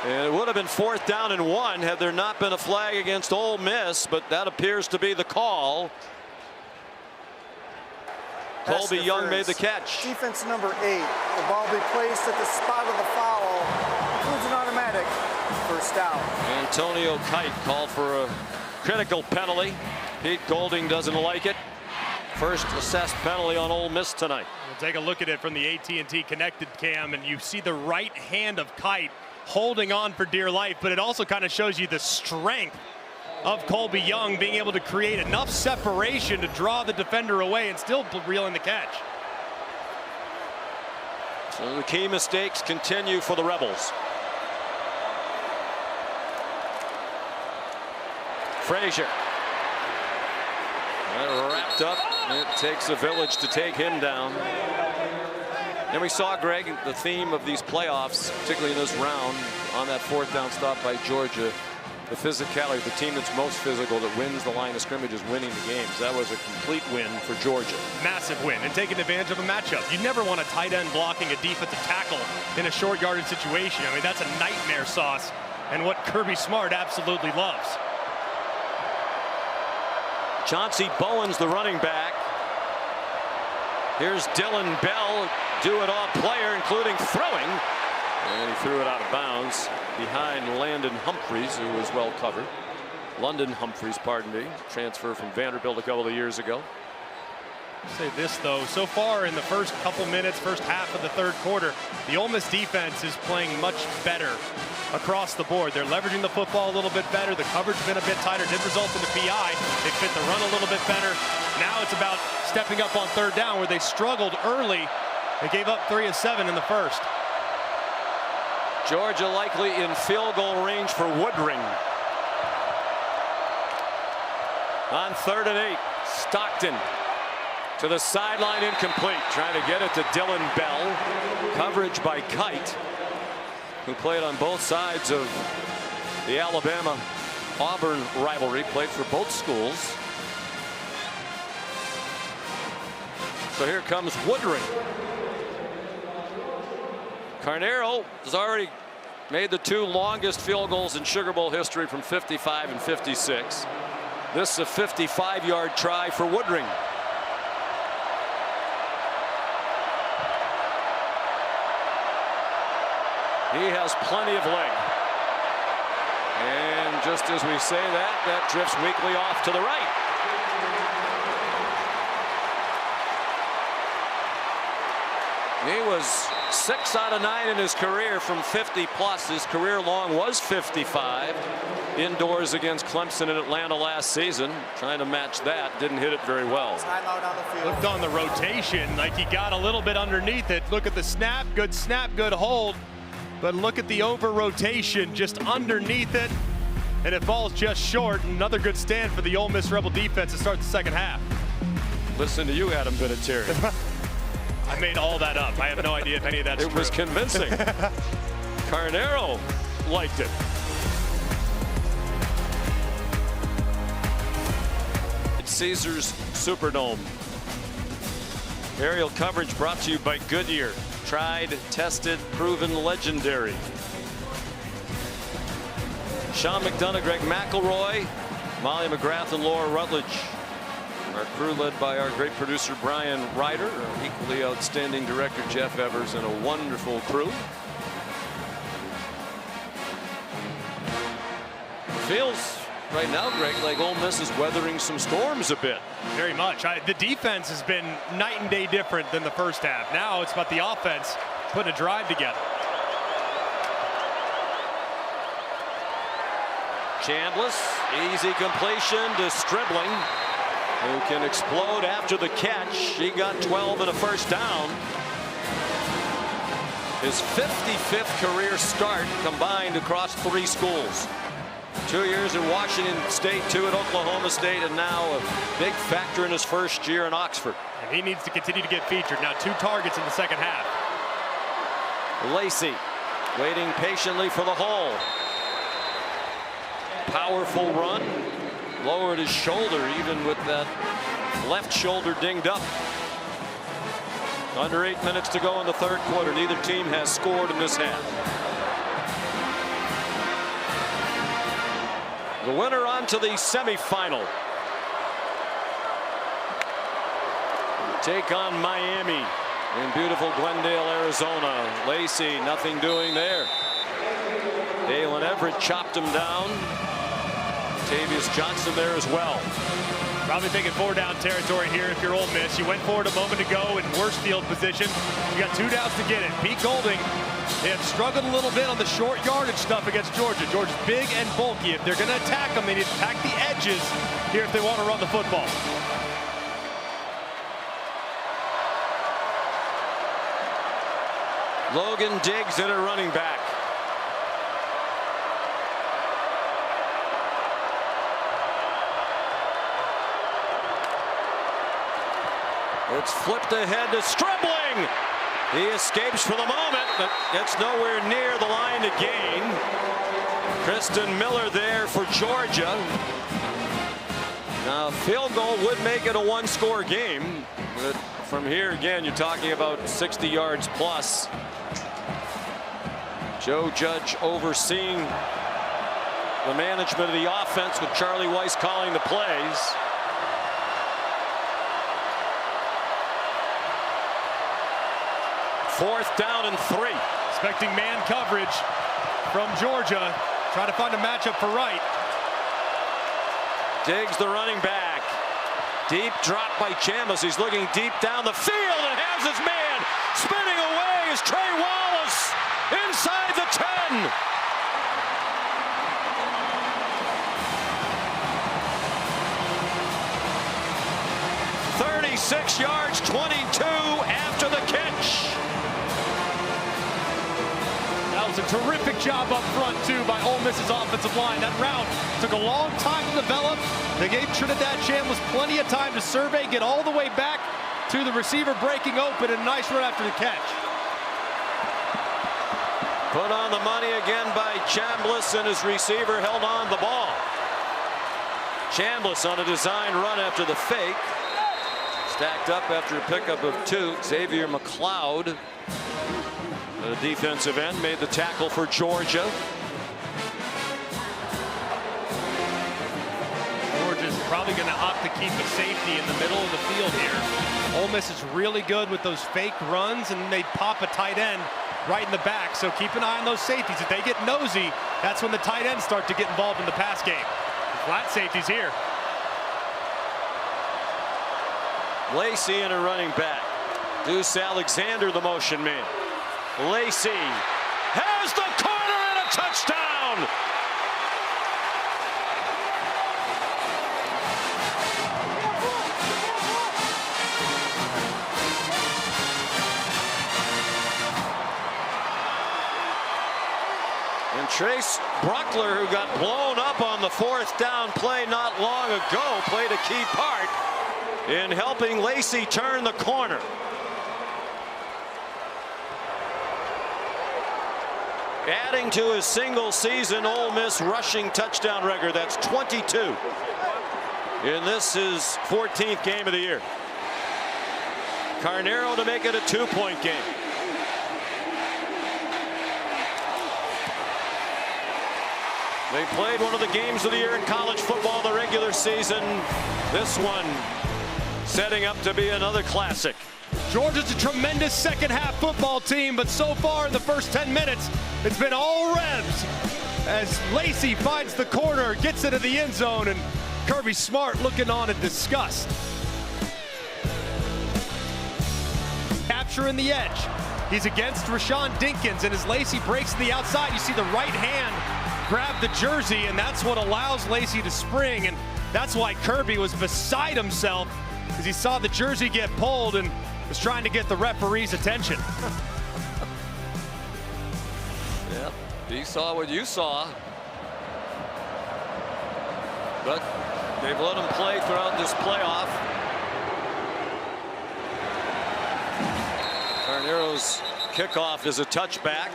And it would have been 4th down and 1 had there not been a flag against Ole Miss, but that appears to be the call. Colby Young made the catch. Defense number 8. The ball be placed at the spot of the foul. Includes an automatic first down. Antonio Kite called for a critical penalty. Pete Golding doesn't like it. First assessed penalty on Ole Miss tonight. We'll take a look at it from the AT&T connected cam, and you see the right hand of Kite holding on for dear life, but it also kind of shows you the strength of Colby Young being able to create enough separation to draw the defender away and still reeling the catch. So the key mistakes continue for the Rebels. Frazier. That wrapped up. It takes a village to take him down. And we saw, Greg, the theme of these playoffs, particularly in this round, on that 4th down stop by Georgia. The physicality, the team that's most physical, that wins the line of scrimmage, is winning the games. That was a complete win for Georgia. Massive win, and taking advantage of a matchup. You never want a tight end blocking a defensive tackle in a short yardage situation. I mean, that's a nightmare sauce, and what Kirby Smart absolutely loves. Chauncey Bowen's the running back. Here's Dylan Bell, do-it-all player, including throwing. And he threw it out of bounds behind Landon Humphreys, who was well covered. London Humphreys, pardon me, transfer from Vanderbilt a couple of years ago. I'll say this, though, so far in the first couple minutes, first half of the third quarter, the Ole Miss defense is playing much better across the board. They're leveraging the football a little bit better. The coverage has been a bit tighter. Did result in the PI. They fit the run a little bit better. Now it's about stepping up on third down, where they struggled early. They gave up 3 of 7 in the first. Georgia likely in field goal range for Woodring. On 3rd and 8, Stockton to the sideline, incomplete. Trying to get it to Dylan Bell. Coverage by Kite, who played on both sides of the Alabama-Auburn rivalry, played for both schools. So here comes Woodring. Carnero has already made the 2 longest field goals in Sugar Bowl history from 55 and 56. This is a 55-yard try for Woodring. He has plenty of leg. And just as we say that, that drifts weakly off to the right. He was 6 out of 9 in his career from 50 plus. His career long was 55 indoors against Clemson in Atlanta last season. Trying to match that, didn't hit it very well. Timeout on the field. Looked on the rotation like he got a little bit underneath it. Look at the snap, good hold. But look at the over rotation just underneath it, and it falls just short. Another good stand for the Ole Miss Rebel defense to start the second half. Listen to you, Adam Vinatieri. I made all that up. I have no idea if any of that's true. It was convincing. Carnero liked it. It's Caesars Superdome. Aerial coverage brought to you by Goodyear. Tried, tested, proven legendary. Sean McDonough, Greg McElroy, Molly McGrath, and Laura Rutledge. Our crew led by our great producer Brian Ryder, our equally outstanding director Jeff Evers, and a wonderful crew. Feels right now, Greg, like Ole Miss is weathering some storms a bit. Very much. The defense has been night and day different than the first half. Now it's about the offense putting a drive together. Chambliss, easy completion to Stribling, who can explode after the catch. He got 12 and a first down. His 55th career start combined across 3 schools. 2 years in Washington State, 2 at Oklahoma State, and now a big factor in his first year in Oxford. And he needs to continue to get featured. Now 2 targets in the second half. Lacey waiting patiently for the hole. Powerful run. Lowered his shoulder even with that left shoulder dinged up. Under 8 minutes to go in the third quarter. Neither team has scored in this half. The winner on to the semifinal. Take on Miami in beautiful Glendale, Arizona. Lacey, nothing doing there. Dalen Everett chopped him down. Tavius Johnson there as well. Probably thinking 4-down territory here if you're Ole Miss. You went forward a moment ago in worse field position. You got 2 downs to get it. Pete Golding, they have struggled a little bit on the short yardage stuff against Georgia. Georgia's big and bulky. If they're going to attack them, they need to attack the edges here if they want to run the football. Logan Diggs in a running back. It's flipped ahead to Stribling. He escapes for the moment, but gets nowhere near the line to gain. Kristen Miller there for Georgia. Now, a field goal would make it a 1-score game, but from here again, you're talking about 60 yards plus. Joe Judge overseeing the management of the offense with Charlie Weiss calling the plays. Fourth down and 3. Expecting man coverage from Georgia. Trying to find a matchup for Wright. Diggs, the running back. Deep drop by Chambliss. He's looking deep down the field and has his man. Spinning away is Trey Wallace inside the 10. "36 yards, 22 after the catch." That was a terrific job up front, too, by Ole Miss's offensive line. That route took a long time to develop. They gave Trinidad Chambliss plenty of time to survey, get all the way back to the receiver breaking open, and a nice run after the catch. Put on the money again by Chambliss, and his receiver held on the ball. Chambliss on a design run after the fake. Stacked up after a pickup of 2. Xavier McLeod, the defensive end, made the tackle for Georgia. Georgia's probably going to opt to keep a safety in the middle of the field here. Ole Miss is really good with those fake runs, and they pop a tight end right in the back. So keep an eye on those safeties. If they get nosy, that's when the tight ends start to get involved in the pass game. Flat safeties here. Lacey in a running back. Deuce Alexander, the motion man. Lacey has the corner and a touchdown. And Trace Bruckler, who got blown up on the 4th down play not long ago, played a key part in helping Lacey turn the corner. adding to his single-season Ole Miss rushing touchdown record. That's 22 in this his 14th game of the year. Carnero to make it a 2-point game. They played one of the games of the year in college football, the regular season. This one setting up to be another classic. Georgia's a tremendous second-half football team, but so far in the first 10 minutes, it's been all Rebs. As Lacey finds the corner, gets into the end zone, and Kirby Smart looking on in disgust. Capturing the edge. He's against Rashawn Dinkins, and as Lacey breaks to the outside, you see the right hand grab the jersey, and that's what allows Lacey to spring, and that's why Kirby was beside himself as he saw the jersey get pulled and was trying to get the referee's attention. Yeah, he saw what you saw. But they've let him play throughout this playoff. Carnero's kickoff is a touchback.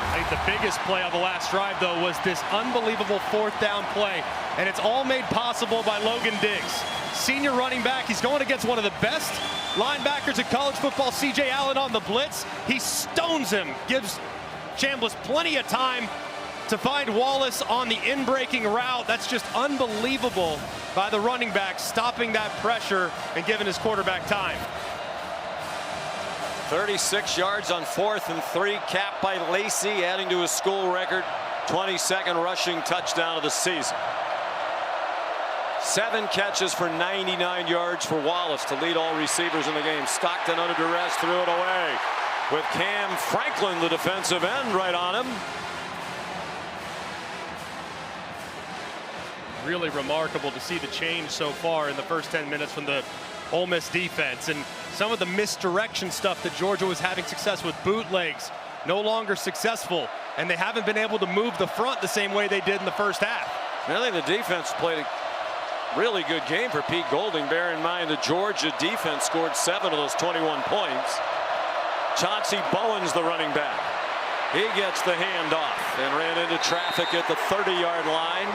I think the biggest play of the last drive, though, was this unbelievable fourth down play. And it's all made possible by Logan Diggs. Senior running back. He's going against one of the best linebackers in college football, C.J. Allen, on the blitz. He stones him, gives Chambliss plenty of time to find Wallace on the in-breaking route. That's just unbelievable by the running back, stopping that pressure and giving his quarterback time. 36 yards on 4th and 3, capped by Lacey, adding to his school record 22nd rushing touchdown of the season. 7 catches for 99 yards for Wallace to lead all receivers in the game. Stockton under duress, threw it away with Cam Franklin, the defensive end, right on him. Really remarkable to see the change so far in the first 10 minutes from the Ole Miss defense, and some of the misdirection stuff that Georgia was having success with, bootlegs, no longer successful, and they haven't been able to move the front the same way they did in the first half. I think the defense played a really good game for Pete Golding. Bear in mind the Georgia defense scored 7 of those 21 points. Chauncey Bowen's the running back. He gets the handoff and ran into traffic at the 30-yard line.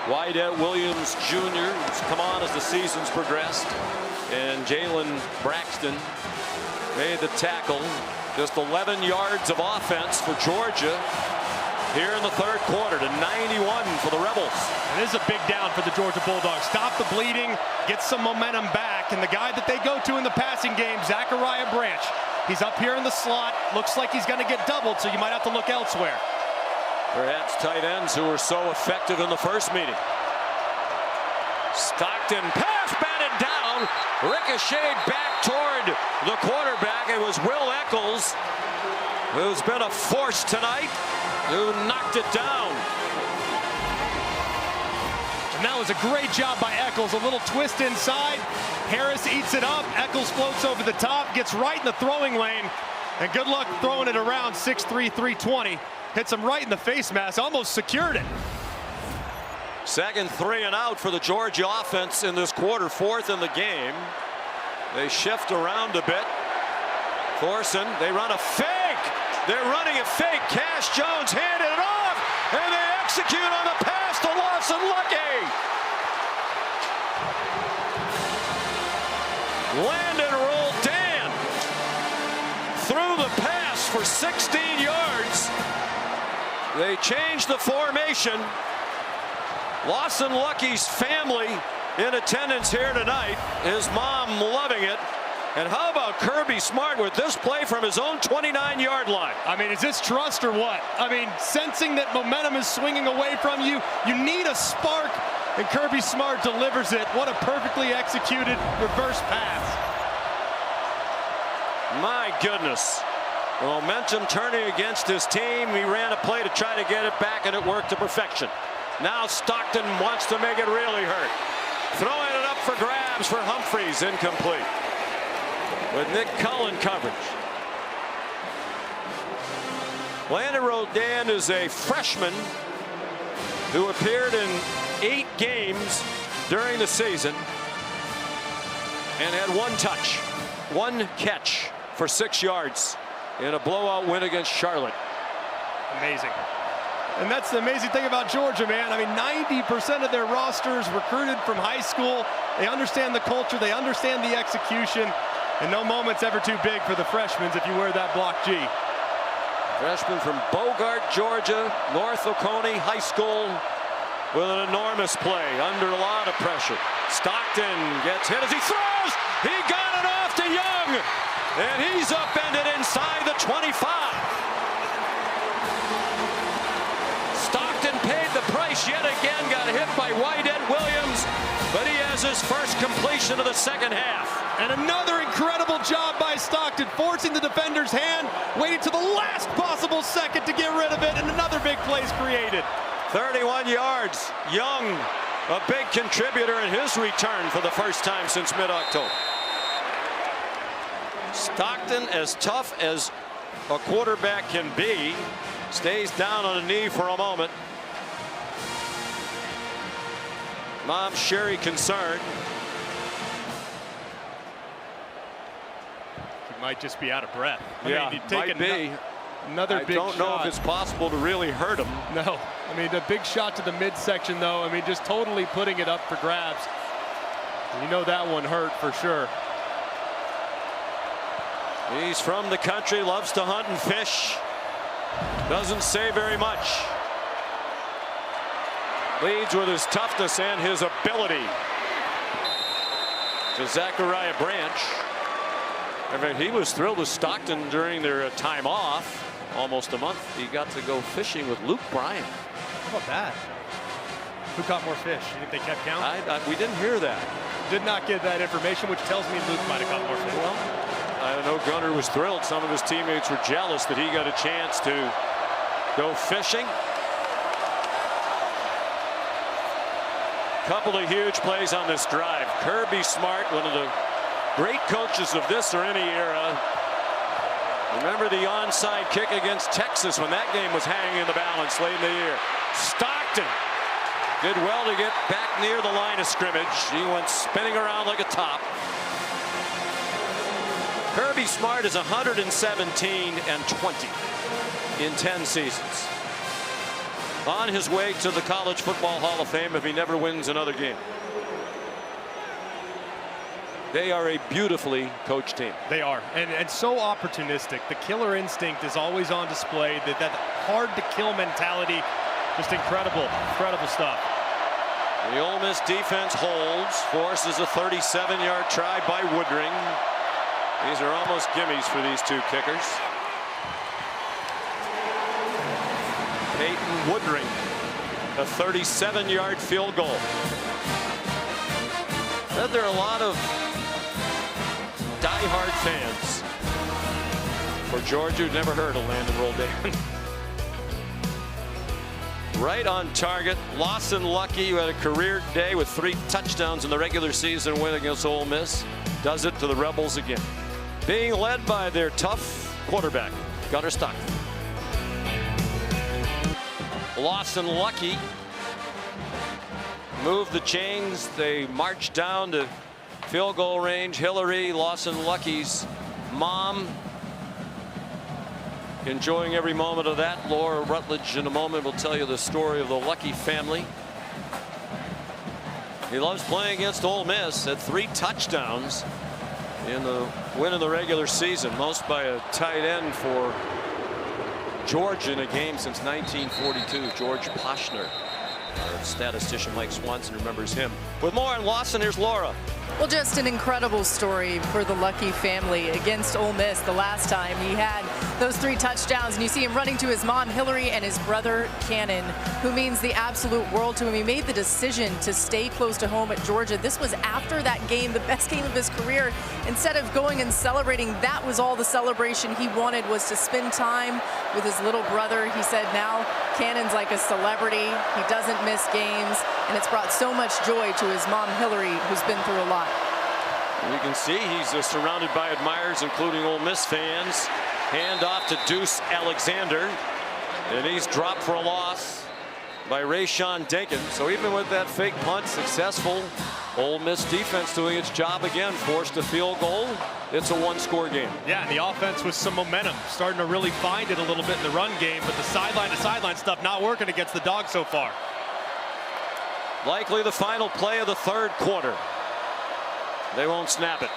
Wydett Williams Jr. has come on as the season's progressed, and Jalen Braxton made the tackle. Just 11 yards of offense for Georgia here in the third quarter to 91 for the Rebels. And this is a big down for the Georgia Bulldogs. Stop the bleeding, get some momentum back, and the guy that they go to in the passing game, Zachariah Branch, he's up here in the slot. Looks like he's going to get doubled, so you might have to look elsewhere. Perhaps tight ends who were so effective in the first meeting. Stockton pass batted down, ricocheted back toward the quarterback. It was Will Eccles, who's been a force tonight, who knocked it down. And that was a great job by Eccles. A little twist inside. Harris eats it up. Eccles floats over the top, gets right in the throwing lane, and good luck throwing it around. 6'3", 320. Hits him right in the face mask, almost secured it. Second 3 and out for the Georgia offense in this quarter, 4th in the game. They shift around a bit. Thorson, they run a fake. They're running a fake. Cash Jones handed it off, and they execute on the pass to Lawson Lucky. Landon Roldan threw the pass for 16 yards. They changed the formation. Lawson Lucky's family in attendance here tonight. His mom loving it. And how about Kirby Smart with this play from his own 29-yard line? I mean, is this trust or what? I mean, sensing that momentum is swinging away from you, you need a spark, and Kirby Smart delivers it. What a perfectly executed reverse pass. My goodness. The momentum turning against his team. He ran a play to try to get it back, and it worked to perfection. Now Stockton wants to make it really hurt. Throwing it up for grabs for Humphreys, incomplete. With Nick Cullen coverage. Landon Roldan is a freshman who appeared in 8 games during the season and had 1 touch, 1 catch for 6 yards in a blowout win against Charlotte. Amazing. And that's the amazing thing about Georgia, man. I mean, 90% of their rosters recruited from high school. They understand the culture. They understand the execution. And no moment's ever too big for the freshmen if you wear that block G. Freshman from Bogart, Georgia, North Oconee High School, with an enormous play under a lot of pressure. Stockton gets hit as he throws. He got it off to Young, and he's upended inside the 25. Stockton paid the price yet again, got hit by Wydett Williams, but he has his first completion of the second half. And another incredible job by Stockton, forcing the defender's hand, waiting to the last possible second to get rid of it, and another big play's created. 31 yards. Young, a big contributor in his return for the first time since mid-October. Stockton, as tough as a quarterback can be, stays down on a knee for a moment. Mom Sherry concerned. He might just be out of breath. Yeah, he'd take might be. Another big shot. I don't know if it's possible to really hurt him. No. I mean, the big shot to the midsection, though, I mean, just totally putting it up for grabs. You know that one hurt for sure. He's from the country, loves to hunt and fish. Doesn't say very much. Leads with his toughness and his ability. To Zachariah Branch. I mean, he was thrilled with Stockton during their time off. Almost a month. He got to go fishing with Luke Bryan. How about that? Who caught more fish? You think they kept count? We didn't hear that. Did not get that information, which tells me Luke might have caught more fish. Well, I know Gunner was thrilled. Some of his teammates were jealous that he got a chance to go fishing. Couple of huge plays on this drive. Kirby Smart, one of the great coaches of this or any era. Remember the onside kick against Texas when that game was hanging in the balance late in the year. Stockton did well to get back near the line of scrimmage. He went spinning around like a top. Kirby Smart is 117 and 20 in 10 seasons. On his way to the College Football Hall of Fame if he never wins another game. They are a beautifully coached team. They are, and so opportunistic. The killer instinct is always on display. That hard to kill mentality, just incredible stuff. The Ole Miss defense holds, forces a 37-yard try by Woodring. These are almost gimmies for these two kickers. Peyton Woodring, a 37-yard field goal. Said there are a lot of die-hard fans for Georgia who never heard of Landon Roldan. Right on target. Lawson Lucky, who had a career day with 3 touchdowns in the regular season win against Ole Miss, does it to the Rebels again. Being led by their tough quarterback, Gunner Stockton. Lawson Lucky moved the chains. They marched down to field goal range. Hillary, Lawson Lucky's mom, enjoying every moment of that. Laura Rutledge in a moment will tell you the story of the Lucky family. He loves playing against Ole Miss. Had 3 touchdowns in the win of the regular season, most by a tight end for Georgia in a game since 1942. George Poshner. Our statistician Mike Swanson remembers him. With more on Lawson, here's Laura. Well, just an incredible story for the Lucky family against Ole Miss. The last time he had those 3 touchdowns, and you see him running to his mom Hillary and his brother Cannon, who means the absolute world to him. He made the decision to stay close to home at Georgia. This was after that game, the best game of his career. Instead of going and celebrating, that was all the celebration he wanted, was to spend time with his little brother. He said now Cannon's like a celebrity. He doesn't miss games, and it's brought so much joy to his mom Hillary, who's been through a lot. You can see he's surrounded by admirers, including Ole Miss fans. Hand off to Deuce Alexander, and he's dropped for a loss by Rayshawn Dinkins. So even with that fake punt, successful. Ole Miss defense doing its job again, forced a field goal. it's a one-score game. Yeah, and the offense with some momentum, starting to really find it a little bit in the run game, but the sideline-to-sideline stuff not working against the Dogs so far. Likely the final play of the third quarter. They won't snap it.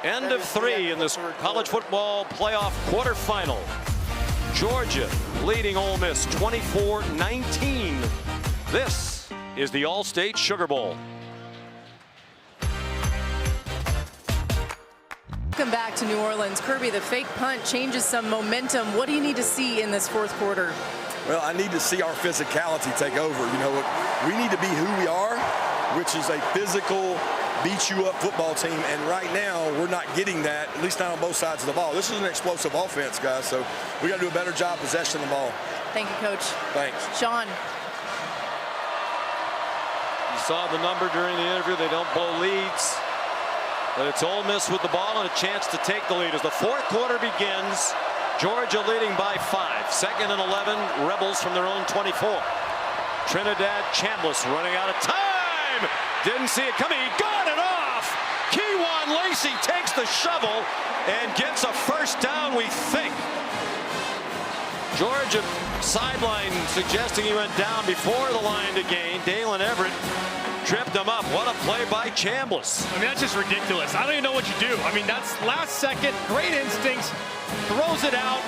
End of 3 in this college football playoff quarterfinal. Georgia leading Ole Miss 24-19. This is the All-State Sugar Bowl. Welcome back to New Orleans. Kirby, the fake punt changes some momentum. What do you need to see in this fourth quarter? Well, I need to see our physicality take over. You know, we need to be who we are, which is a physical, beat-you-up football team. And right now, we're not getting that, at least not on both sides of the ball. This is an explosive offense, guys, so we got to do a better job possessing the ball. Thank you, Coach. Thanks. Sean. You saw the number during the interview. They don't blow leads. But it's Ole Miss with the ball and a chance to take the lead as the fourth quarter begins. Georgia leading by 5. Second and 11. Rebels from their own 24. Trinidad Chambliss running out of time. Didn't see it coming. He got it off. Keywan Lacey takes the shovel and gets a first down, we think. Georgia sideline suggesting he went down before the line to gain. Dalen Everett tripped him up. What a play by Chambliss. I mean, that's just ridiculous. I don't even know what you do. I mean, that's last second, great instincts, throws it out.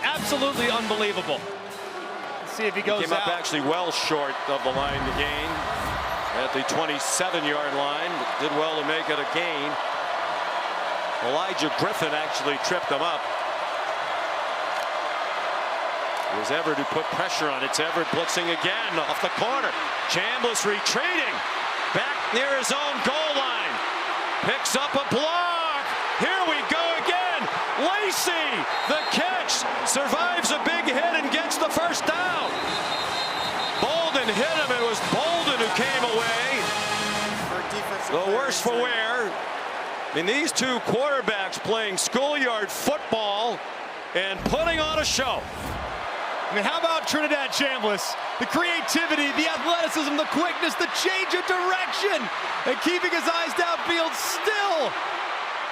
Absolutely unbelievable. Let's see if he goes Came up out. actually well short of the line to gain at the 27-yard line, but did well to make it a gain. Elijah Griffin actually tripped him up. It was Everett who put pressure on it. It's Everett blitzing again off the corner. Chambliss retreating back near his own goal line. Picks up a block. Here we go again. Lacey, the catch, survives a big hit and gets the first down. Bolden hit him. It was Bolden who came away. The worse for wear. I mean, these two quarterbacks playing schoolyard football and putting on a show. I mean, how about Trinidad Chambliss? The creativity, the athleticism, the quickness, the change of direction, and keeping his eyes downfield still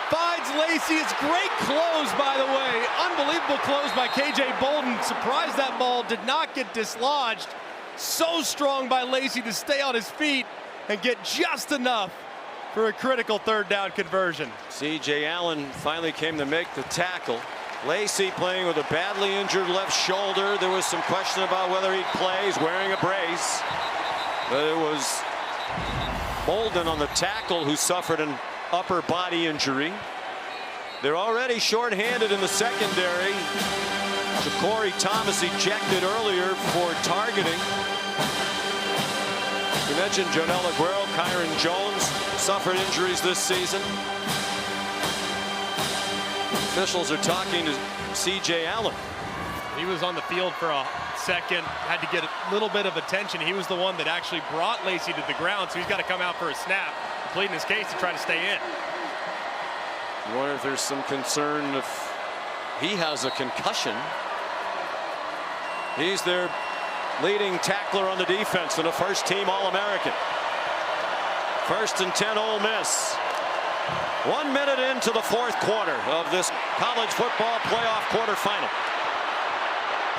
finds Lacey. It's great close, by the way. Unbelievable close by KJ Bolden. Surprised that ball did not get dislodged. So strong by Lacey to stay on his feet and get just enough for a critical third down conversion. C.J. Allen finally came to make the tackle. Lacey playing with a badly injured left shoulder. There was some question about whether he'd play. He's wearing a brace. But it was Bolden on the tackle who suffered an upper body injury. They're already shorthanded in the secondary. Ja'Cory Thomas ejected earlier for targeting. We mentioned Jonel Aguero, Kyron Jones suffered injuries this season. Officials are talking to C.J. Allen. He was on the field for a second, had to get a little bit of attention. He was the one that actually brought Lacey to the ground, so he's got to come out for a snap, pleading his case to try to stay in. I wonder if there's some concern if he has a concussion. He's their leading tackler on the defense and a first-team All-American. 1st and 10 Ole Miss. 1 minute into the fourth quarter of this college football playoff quarterfinal.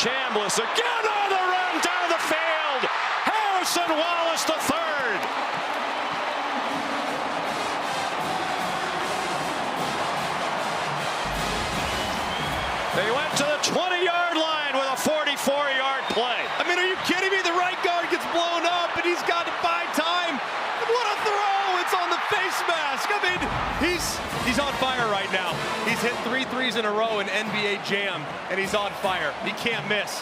Chambliss again on the run down the field. Harrison Wallace the third. They went to the 20-yard line with a 44-yard play. I mean, are you kidding me? The right guard gets blown up and he's got to buy time. What a throw! It's on the face mask. I mean, he's on fire right now. He's hit 3 threes in a row in NBA Jam, and he's on fire. He can't miss.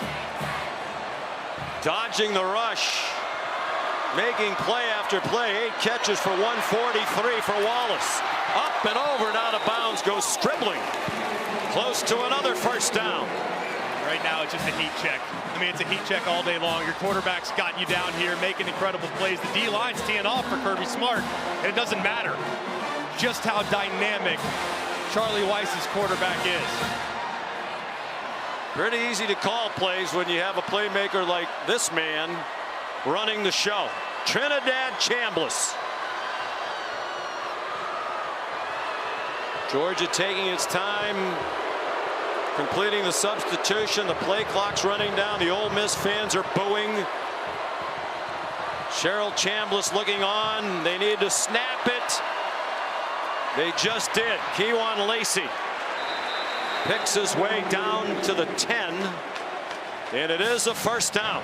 Dodging the rush. Making play after play. 8 catches for 143 for Wallace. Up and over and out of bounds goes Stribling. Close to another first down. Right now, it's just a heat check. I mean, it's a heat check all day long. Your quarterback's got you down here making incredible plays. The D-line's teeing off for Kirby Smart, and it doesn't matter just how dynamic Charlie Weiss's quarterback is. Pretty easy to call plays when you have a playmaker like this man running the show. Trinidad Chambliss. Georgia taking its time, completing the substitution. The play clock's running down. The Ole Miss fans are booing. Cheryl Chambliss looking on. They need to snap it. They just did. Kewan Lacey picks his way down to the 10, and it is a first down.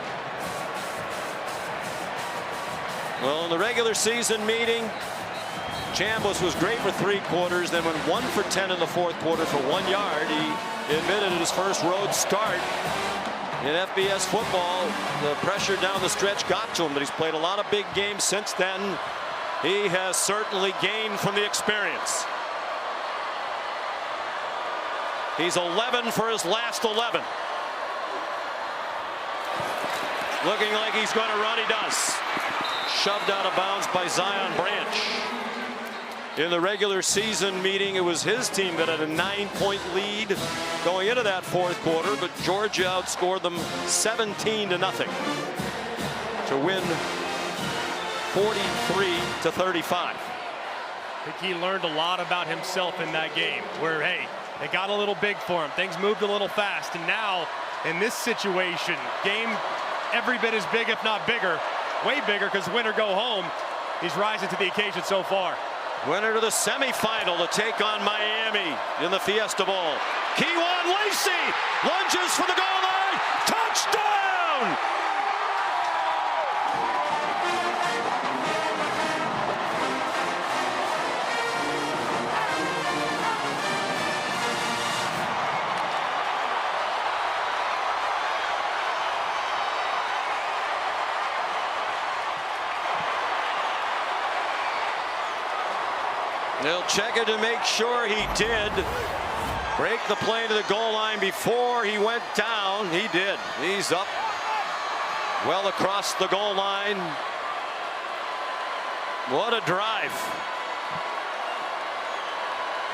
Well, in the regular season meeting, Chambliss was great for 3 quarters, then went 1 for 10 in the 4th quarter for 1 yard. He admitted in his first road start in FBS football, the pressure down the stretch got to him, but he's played a lot of big games since then. He has certainly gained from the experience. He's 11 for his last 11. Looking like he's going to run. He does. Shoved out of bounds by Zion Branch. In the regular season meeting, it was his team that had a 9-point lead going into that 4th quarter, but Georgia outscored them 17-0 to win 43-35. I think he learned a lot about himself in that game, where, hey, they got a little big for him. Things moved a little fast, and now in this situation, game every bit as big, if not bigger, way bigger, because win or go home. He's rising to the occasion so far. Winner to the semifinal to take on Miami in the Fiesta Bowl. Kewan Lacey lunges for the goal line. Touchdown! They'll check it to make sure he did break the play to the goal line before he went down. He did. He's up well across the goal line. What a drive.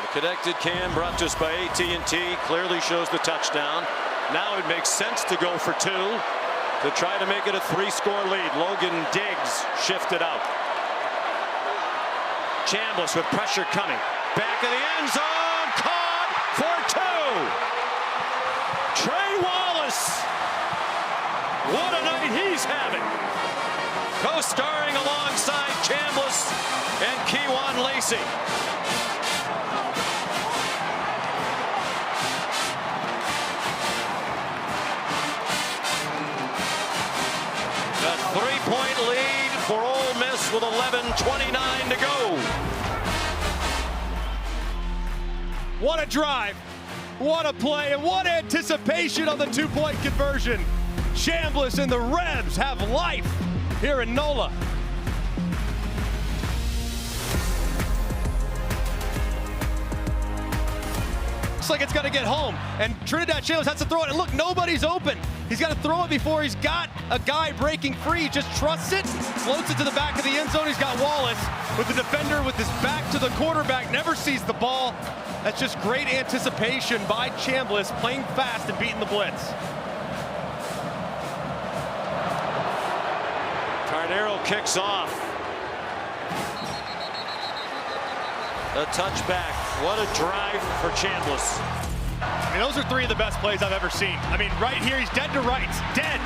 The connected cam brought to us by AT&T clearly shows the touchdown. Now it makes sense to go for 2 to try to make it a 3-score lead. Logan Diggs shifted out. Chambliss with pressure coming. Back of the end zone. Caught for 2. Trey Wallace. What a night he's having. Co-starring alongside Chambliss and Kewan Lacey. A 3-point lead for Ole Miss with 11:29 to go. What a drive, what a play, and what anticipation on the 2-point conversion. Chambliss and the Rebs have life here in NOLA. Looks like it's going to get home, and Trinidad Chambliss has to throw it, and look, nobody's open. He's got to throw it before he's got a guy breaking free. Just trusts it, floats it to the back of the end zone. He's got Wallace with the defender with his back to the quarterback, never sees the ball. That's just great anticipation by Chambliss, playing fast and beating the blitz. Cardero kicks off. A touchback. What a drive for Chambliss. I mean, those are 3 of the best plays I've ever seen. I mean, right here, he's dead to rights, dead.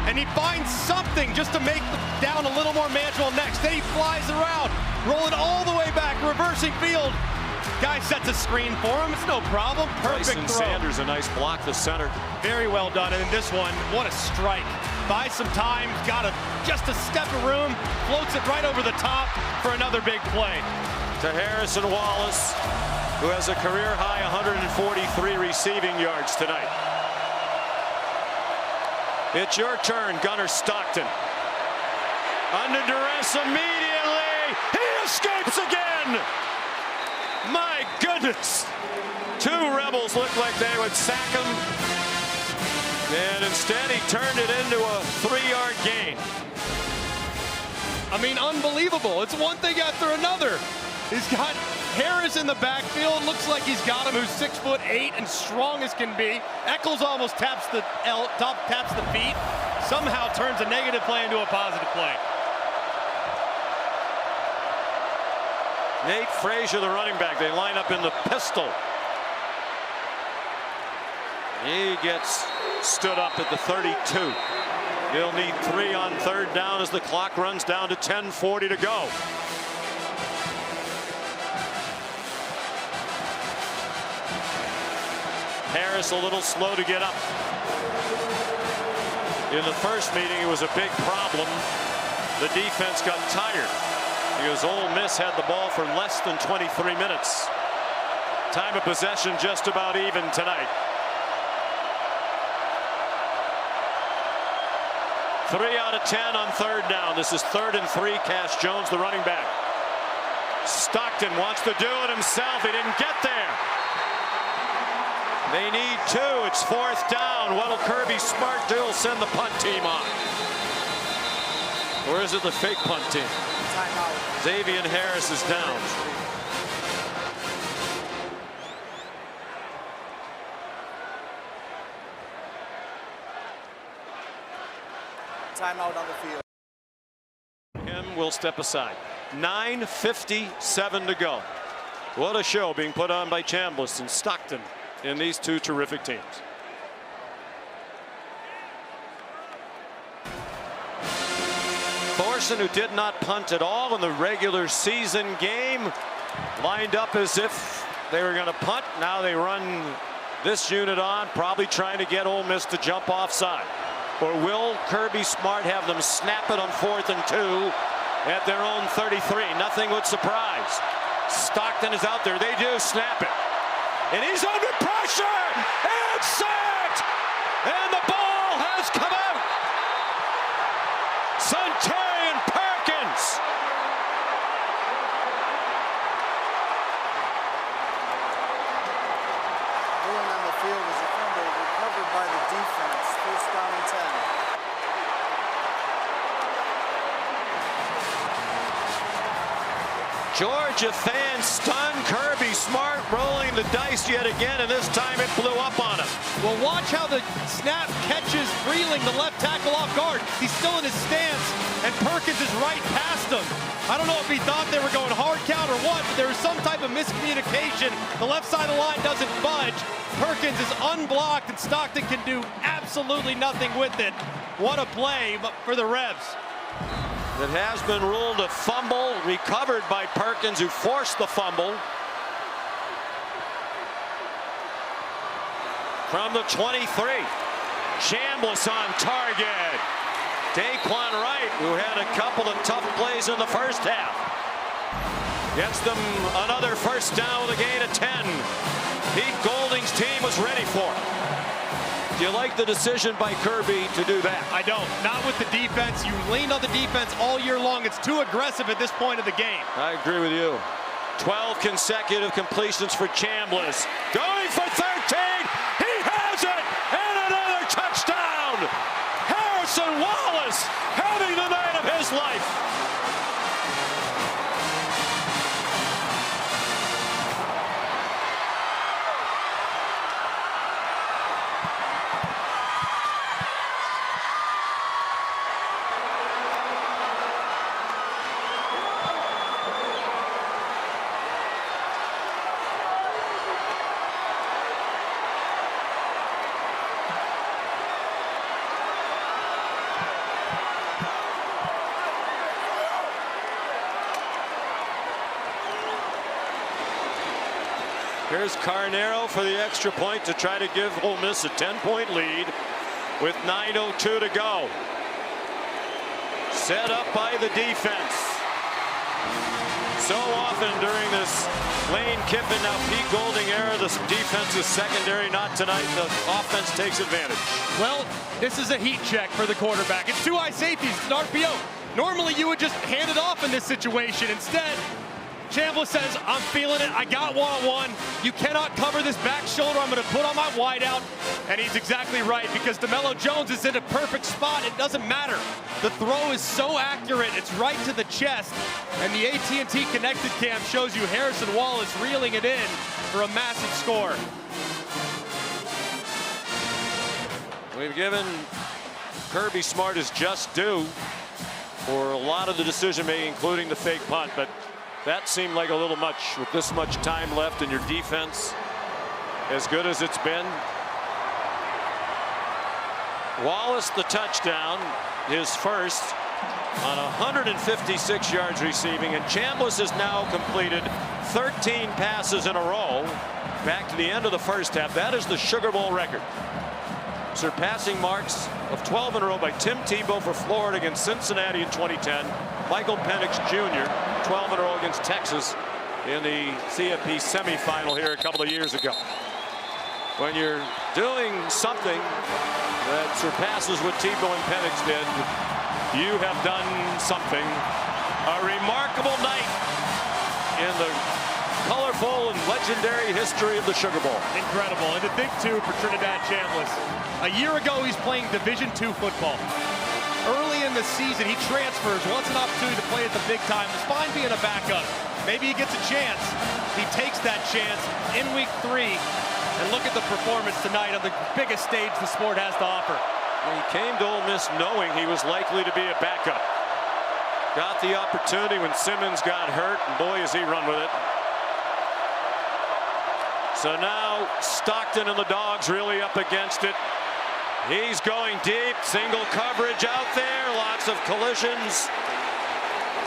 And he finds something just to make down a little more manageable next. Then he flies around, rolling all the way back, reversing field. Guy sets a screen for him. It's no problem. Perfect Bryson throw. Sanders, a nice block the center. Very well done. And in this one, what a strike. Buys some time, got just a step of room, floats it right over the top for another big play. To Harrison Wallace, who has a career-high 143 receiving yards tonight. It's your turn, Gunnar Stockton. Under duress immediately. He escapes again. My goodness. 2 Rebels looked like they would sack him. And instead, he turned it into a 3-yard gain. I mean, unbelievable. It's one thing after another. He's got Harris in the backfield. Looks like he's got him, who's 6'8" and strong as can be. Eccles almost taps the feet. Somehow turns a negative play into a positive play. Nate Frazier, the running back. They line up in the pistol. He gets stood up at the 32. He'll need 3 on 3rd down as the clock runs down to 10:40 to go. Harris a little slow to get up. In the first meeting, it was a big problem. The defense got tired because Ole Miss had the ball for less than 23 minutes. Time of possession just about even tonight. 3 out of 10 on 3rd down. This is 3rd and 3. Cash Jones, the running back. Stockton wants to do it himself. He didn't get there. They need 2. It's 4th down. What'll Kirby Smart do? He'll send the punt team on. Or is it the fake punt team? Timeout. Xavier Harris is down. Timeout on the field. Him will step aside. 9:57 to go. What a show being put on by Chambliss and Stockton in these two terrific teams. Thorson, who did not punt at all in the regular season game, lined up as if they were going to punt. Now they run this unit on, probably trying to get Ole Miss to jump offside. Or will Kirby Smart have them snap it on 4th and 2 at their own 33? Nothing would surprise. Stockton is out there. They do snap it. And he's under pressure. And sacked. And the ball has come out. Sunterian Perkins. Rolling on the field is a fumble recovered by the defense. 1st down and 10. Georgia fans stunned. Kirby Smart rolling the dice yet again, and this time it blew up on him. Well, watch how the snap catches Freeling, the left tackle, off guard. He's still in his stance, and Perkins is right past him. I don't know if he thought they were going hard count or what, but there was some type of miscommunication. The left side of the line doesn't budge. Perkins is unblocked, and Stockton can do absolutely nothing with it. What a play for the Rebs. It has been ruled a fumble, recovered by Perkins, who forced the fumble. From the 23, Chambliss on target. Daquan Wright, who had a couple of tough plays in the first half, gets them another 1st down with a gain of 10. Pete Golding's team was ready for it. Do you like the decision by Kirby to do that? I don't. Not with the defense. You leaned on the defense all year long. It's too aggressive at this point of the game. I agree with you. 12 consecutive completions for Chambliss. Going for 13. He has it. And another touchdown. Harrison Wallace having the night of his life. Here's Carnero for the extra point to try to give Ole Miss a 10-point lead with 9:02 to go. Set up by the defense. So often during this Lane Kiffin, now Pete Golding era, the defense is secondary. Not tonight. The offense takes advantage. Well, this is a heat check for the quarterback. It's 2 high safeties. It's an RPO. Normally you would just hand it off in this situation. Instead, Chambliss says, I'm feeling it. I got one-on-one. You cannot cover this back shoulder. I'm going to put on my wideout. And he's exactly right, because DeMello Jones is in a perfect spot. It doesn't matter. The throw is so accurate. It's right to the chest. And the AT&T connected cam shows you Harrison Wallace reeling it in for a massive score. We've given Kirby Smart his just due for a lot of the decision making, including the fake punt, but That seemed like a little much with this much time left and your defense as good as it's been. Wallace the touchdown, his first on 156 yards receiving, and Chambliss has now completed 13 passes in a row back to the end of the first half. That is the Sugar Bowl record, surpassing marks of 12 in a row by Tim Tebow for Florida against Cincinnati in 2010, Michael Penix Jr. 12 in a row against Texas in the CFP semifinal here a couple of years ago. When you're doing something that surpasses what Tebow and Penix did, you have done something. A remarkable night in the colorful and legendary history of the Sugar Bowl. Incredible. And to think, too, for Trinidad Chambliss, a year ago he's playing Division II football. Early in the season, he transfers, wants an opportunity to play at the big time. It's fine being a backup. Maybe he gets a chance. He takes that chance in week 3. And look at the performance tonight on the biggest stage the sport has to offer. He came to Ole Miss knowing he was likely to be a backup. Got the opportunity when Simmons got hurt, and boy, has he run with it. So now Stockton and the Dogs really up against it. He's going deep, single coverage out there, lots of collisions,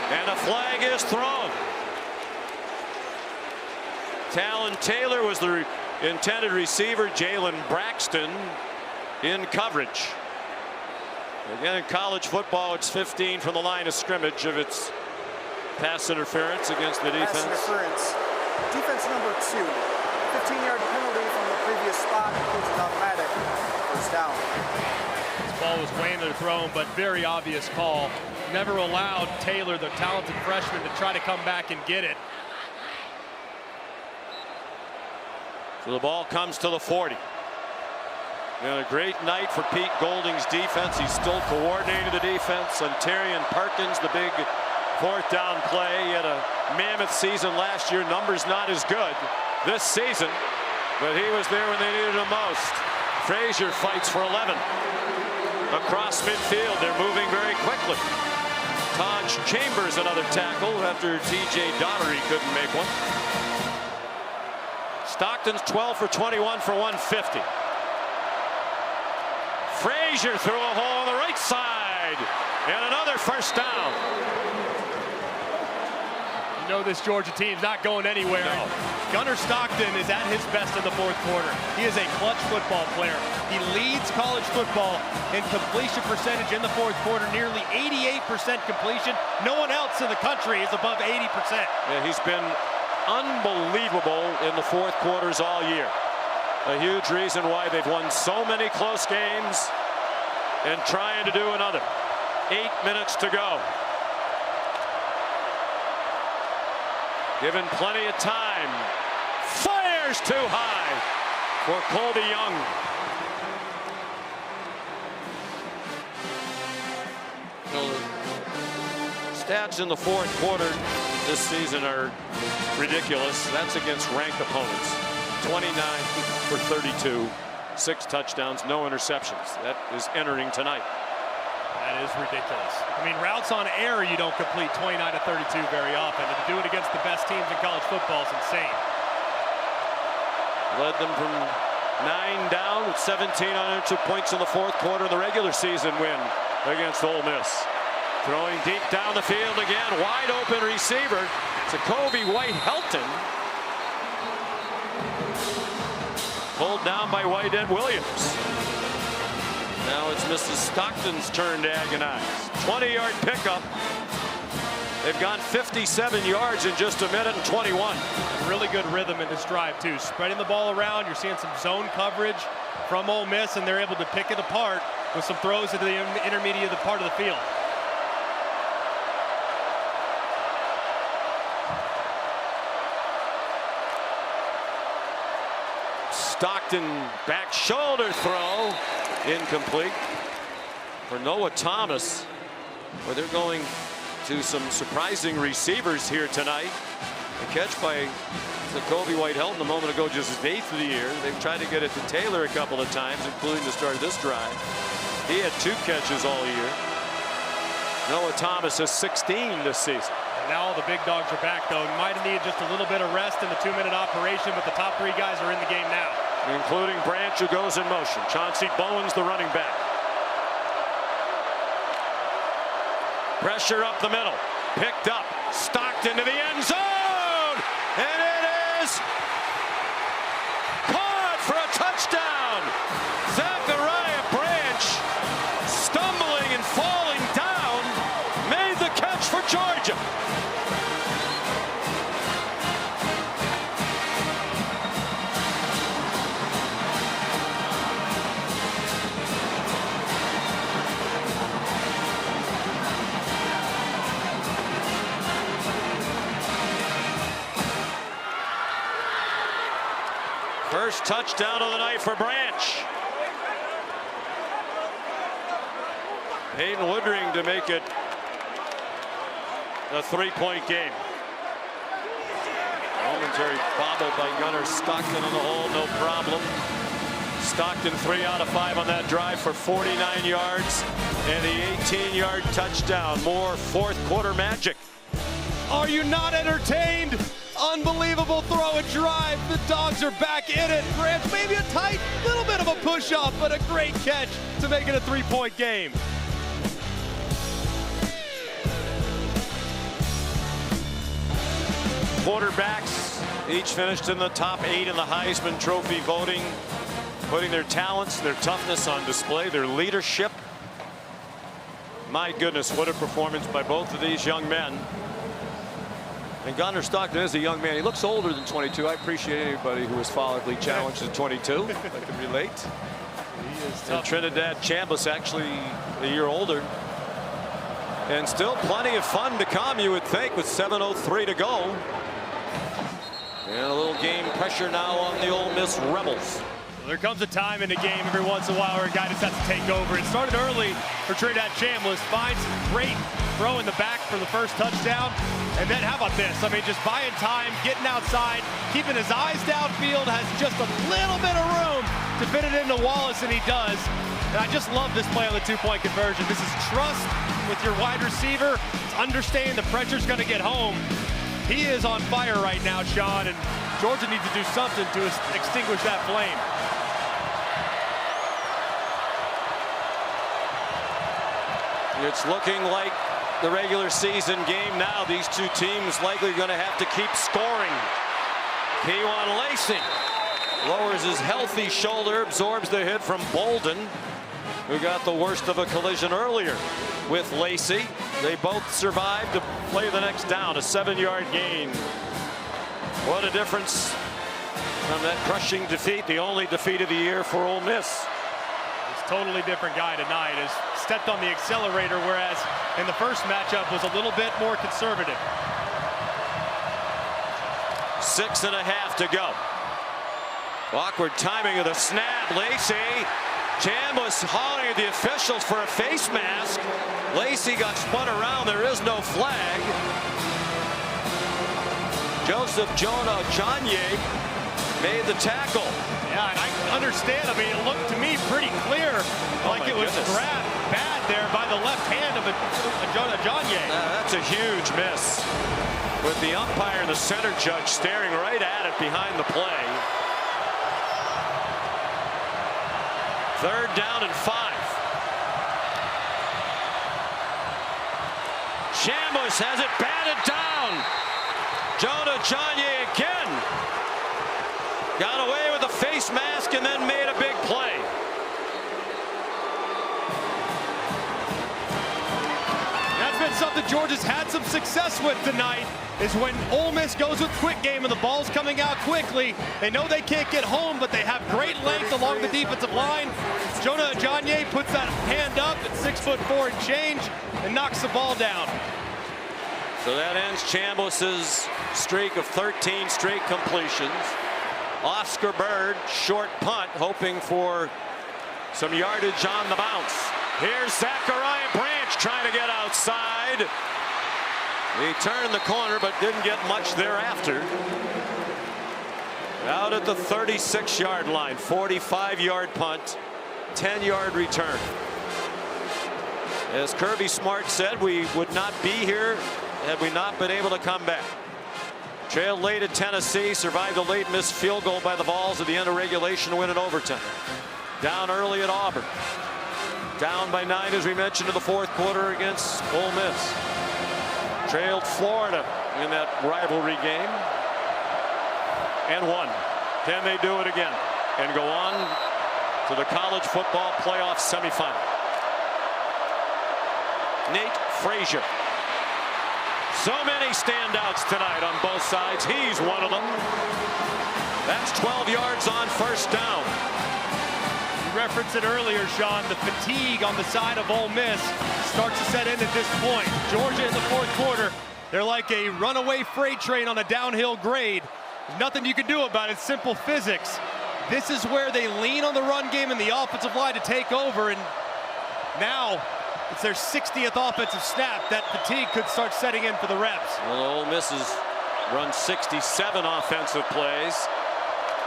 and a flag is thrown. Talon Taylor was the intended receiver. Jalen Braxton in coverage. Again, in college football, it's 15 from the line of scrimmage if it's pass interference against the defense. Pass interference. Defense number 2. 15-yard penalty from the previous spot, includes an automatic first down. This ball was way underthrown, but very obvious call. Never allowed Taylor, the talented freshman, to try to come back and get it. So the ball comes to the 40. And a great night for Pete Golding's defense. He's still coordinating the defense. Ontarian Perkins, the big fourth down play. He had a mammoth season last year. Numbers not as good this season, but he was there when they needed him most. Frazier fights for 11. Across midfield, they're moving very quickly. Taj Chambers another tackle after TJ Daugherty couldn't make one. Stockton's 12 for 21 for 150. Frazier threw a hole on the right side, and another first down. You know this Georgia team's not going anywhere. No. Gunnar Stockton is at his best in the fourth quarter. He is a clutch football player. He leads college football in completion percentage in the fourth quarter, nearly 88% completion. No one else in the country is above 80%. Yeah, he's been unbelievable in the fourth quarters all year. A huge reason why they've won so many close games and trying to do another. 8 minutes to go. Given plenty of time. Fires too high for Colby Young. The stats in the fourth quarter this season are ridiculous. That's against ranked opponents. 29 for 32, 6 touchdowns, no interceptions. That is entering tonight. That is ridiculous. I mean, routes on air you don't complete 29 to 32 very often, and to do it against the best teams in college football is insane. Led them from 9 down with 17 unanswered points in the fourth quarter of the regular season win against Ole Miss. Throwing deep down the field again, wide open receiver. Jacoby White-Helton. Pulled down by Whitehead Williams. Now it's Mrs. Stockton's turn to agonize. 20-yard pickup. They've gone 57 yards in just a minute and 21. Really good rhythm in this drive, too. Spreading the ball around. You're seeing some zone coverage from Ole Miss, and they're able to pick it apart with some throws into the intermediate part of the field. Stockton back shoulder throw, incomplete. For Noah Thomas, well, they're going to some surprising receivers here tonight. A catch by Jacoby White-Helton a moment ago, just his 8th of the year. They've tried to get it to Taylor a couple of times, including to start this drive. He had 2 catches all year. Noah Thomas has 16 this season. Now all the big dogs are back, though. Might have needed just a little bit of rest in the 2-minute operation, but the top 3 guys are in the game now. Including Branch, who goes in motion. Chauncey Bowens, the running back. Pressure up the middle. Picked up. Stocked into the end zone. And it is caught for a touchdown. Zachariah Branch, stumbling and falling down, made the catch for Georgia. First touchdown of the night for Branch. Hayden Woodring to make it a 3-point game. Momentary bobble by Gunnar Stockton on the hole, no problem. Stockton 3 out of 5 on that drive for 49 yards and the 18-yard touchdown. More fourth quarter magic. Are you not entertained? Unbelievable throw and drive. The Dogs are back in it. Branch, maybe a tight little bit of a push-off, but a great catch to make it a 3-point game. Quarterbacks each finished in the top 8 in the Heisman Trophy voting, putting their talents, their toughness on display, their leadership. My goodness, what a performance by both of these young men. And Gunnar Stockton is a young man. He looks older than 22. I appreciate anybody who is followingly challenged at 22. I can relate. He is tough. And Trinidad Chambliss actually a year older. And still plenty of fun to come, you would think, with 7:03 to go. And a little game pressure now on the Ole Miss Rebels. There comes a time in the game every once in a while where a guy just has to take over. It started early for Trinidad Chambliss. Finds great throw in the back for the first touchdown. And then how about this? I mean, just buying time, getting outside, keeping his eyes downfield, has just a little bit of room to fit it into Wallace, and he does. And I just love this play on the 2-point conversion. This is trust with your wide receiver. It's understanding the pressure's going to get home. He is on fire right now, Sean, and Georgia needs to do something to extinguish that flame. It's looking like the regular season game now. These two teams likely going to have to keep scoring. Keywan Lacey lowers his healthy shoulder, absorbs the hit from Bolden, who got the worst of a collision earlier with Lacey. They both survived to play the next down, a 7-yard gain. What a difference from that crushing defeat, the only defeat of the year for Ole Miss. Totally different guy tonight. Has stepped on the accelerator, whereas in the first matchup was a little bit more conservative. 6.5 to go. Awkward timing of the snap. Lacey, Chambliss hollering at the officials for a face mask. Lacey got spun around. There is no flag. Joseph Jonah Janye made the tackle. Yeah, and I understand. I mean, it looked to me pretty clear, like it was grabbed bad there by the left hand of Jonah Janye. That's a huge miss. With the umpire and the center judge staring right at it behind the play. 3rd down and 5. Chambliss has it batted down. Jonah Janye again. Got away with a face mask and then made a big play. That's been something Georgia's had some success with tonight, is when Ole Miss goes with quick game and the ball's coming out quickly. They know they can't get home, but they have great length along the defensive line. Jonah Janye puts that hand up at 6'4" and change and knocks the ball down. So that ends Chambliss's streak of 13 straight completions. Oscar Bird, short punt, hoping for some yardage on the bounce. Here's Zachariah Branch trying to get outside. He turned the corner but didn't get much thereafter. Out at the 36-yard line, 45-yard punt, 10-yard return. As Kirby Smart said, we would not be here had we not been able to come back. Trailed late at Tennessee, survived a late missed field goal by the Vols at the end of regulation to win in overtime. Down early at Auburn. Down by 9, as we mentioned, in the fourth quarter against Ole Miss. Trailed Florida in that rivalry game and won. Can they do it again and go on to the college football playoff semifinal? Nate Frazier. So many standouts tonight on both sides. He's one of them. That's 12 yards on first down. You referenced it earlier, Sean. The fatigue on the side of Ole Miss starts to set in at this point. Georgia in the fourth quarter, they're like a runaway freight train on a downhill grade. There's nothing you can do about it. Simple physics. This is where they lean on the run game and the offensive line to take over, and now it's their 60th offensive snap. That fatigue could start setting in for the reps. Well, Ole Miss has run 67 offensive plays.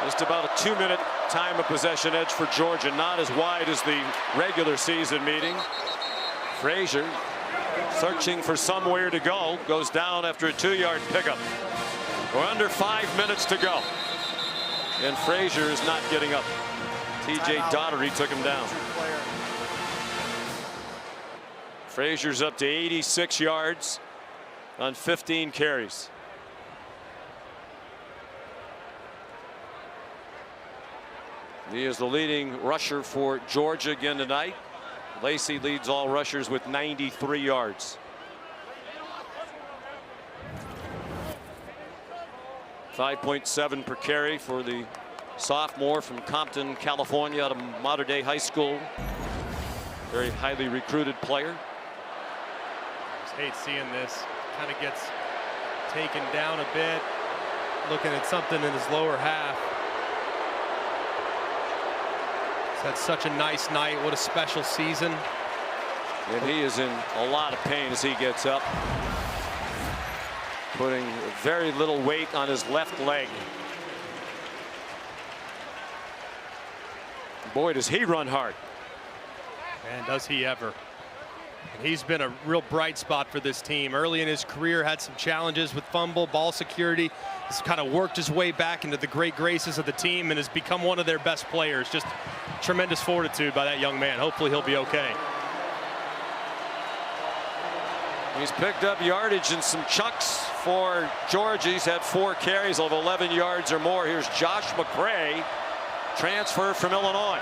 Just about a 2-minute time of possession edge for Georgia, not as wide as the regular season meeting. Frazier searching for somewhere to go, goes down after a 2-yard pickup. We're under 5 minutes to go, and Frazier is not getting up. TJ Daugherty took him down. Frazier's up to 86 yards on 15 carries. He is the leading rusher for Georgia again tonight. Lacey leads all rushers with 93 yards. $5.7 per carry for the sophomore from Compton, California, out of Mater Dei High School. Very highly recruited player. Just hate seeing this. Kind of gets taken down a bit. Looking at something in his lower half. He's had such a nice night. What a special season. And he is in a lot of pain as he gets up. Putting very little weight on his left leg. Boy, does he run hard. Man, does he ever. And he's been a real bright spot for this team. Early in his career, had some challenges with fumble, ball security. He's kind of worked his way back into the great graces of the team and has become one of their best players. Just tremendous fortitude by that young man. Hopefully he'll be okay. He's picked up yardage in some chunks for Georgia. He's had 4 carries of 11 yards or more. Here's Josh McCray, transfer from Illinois.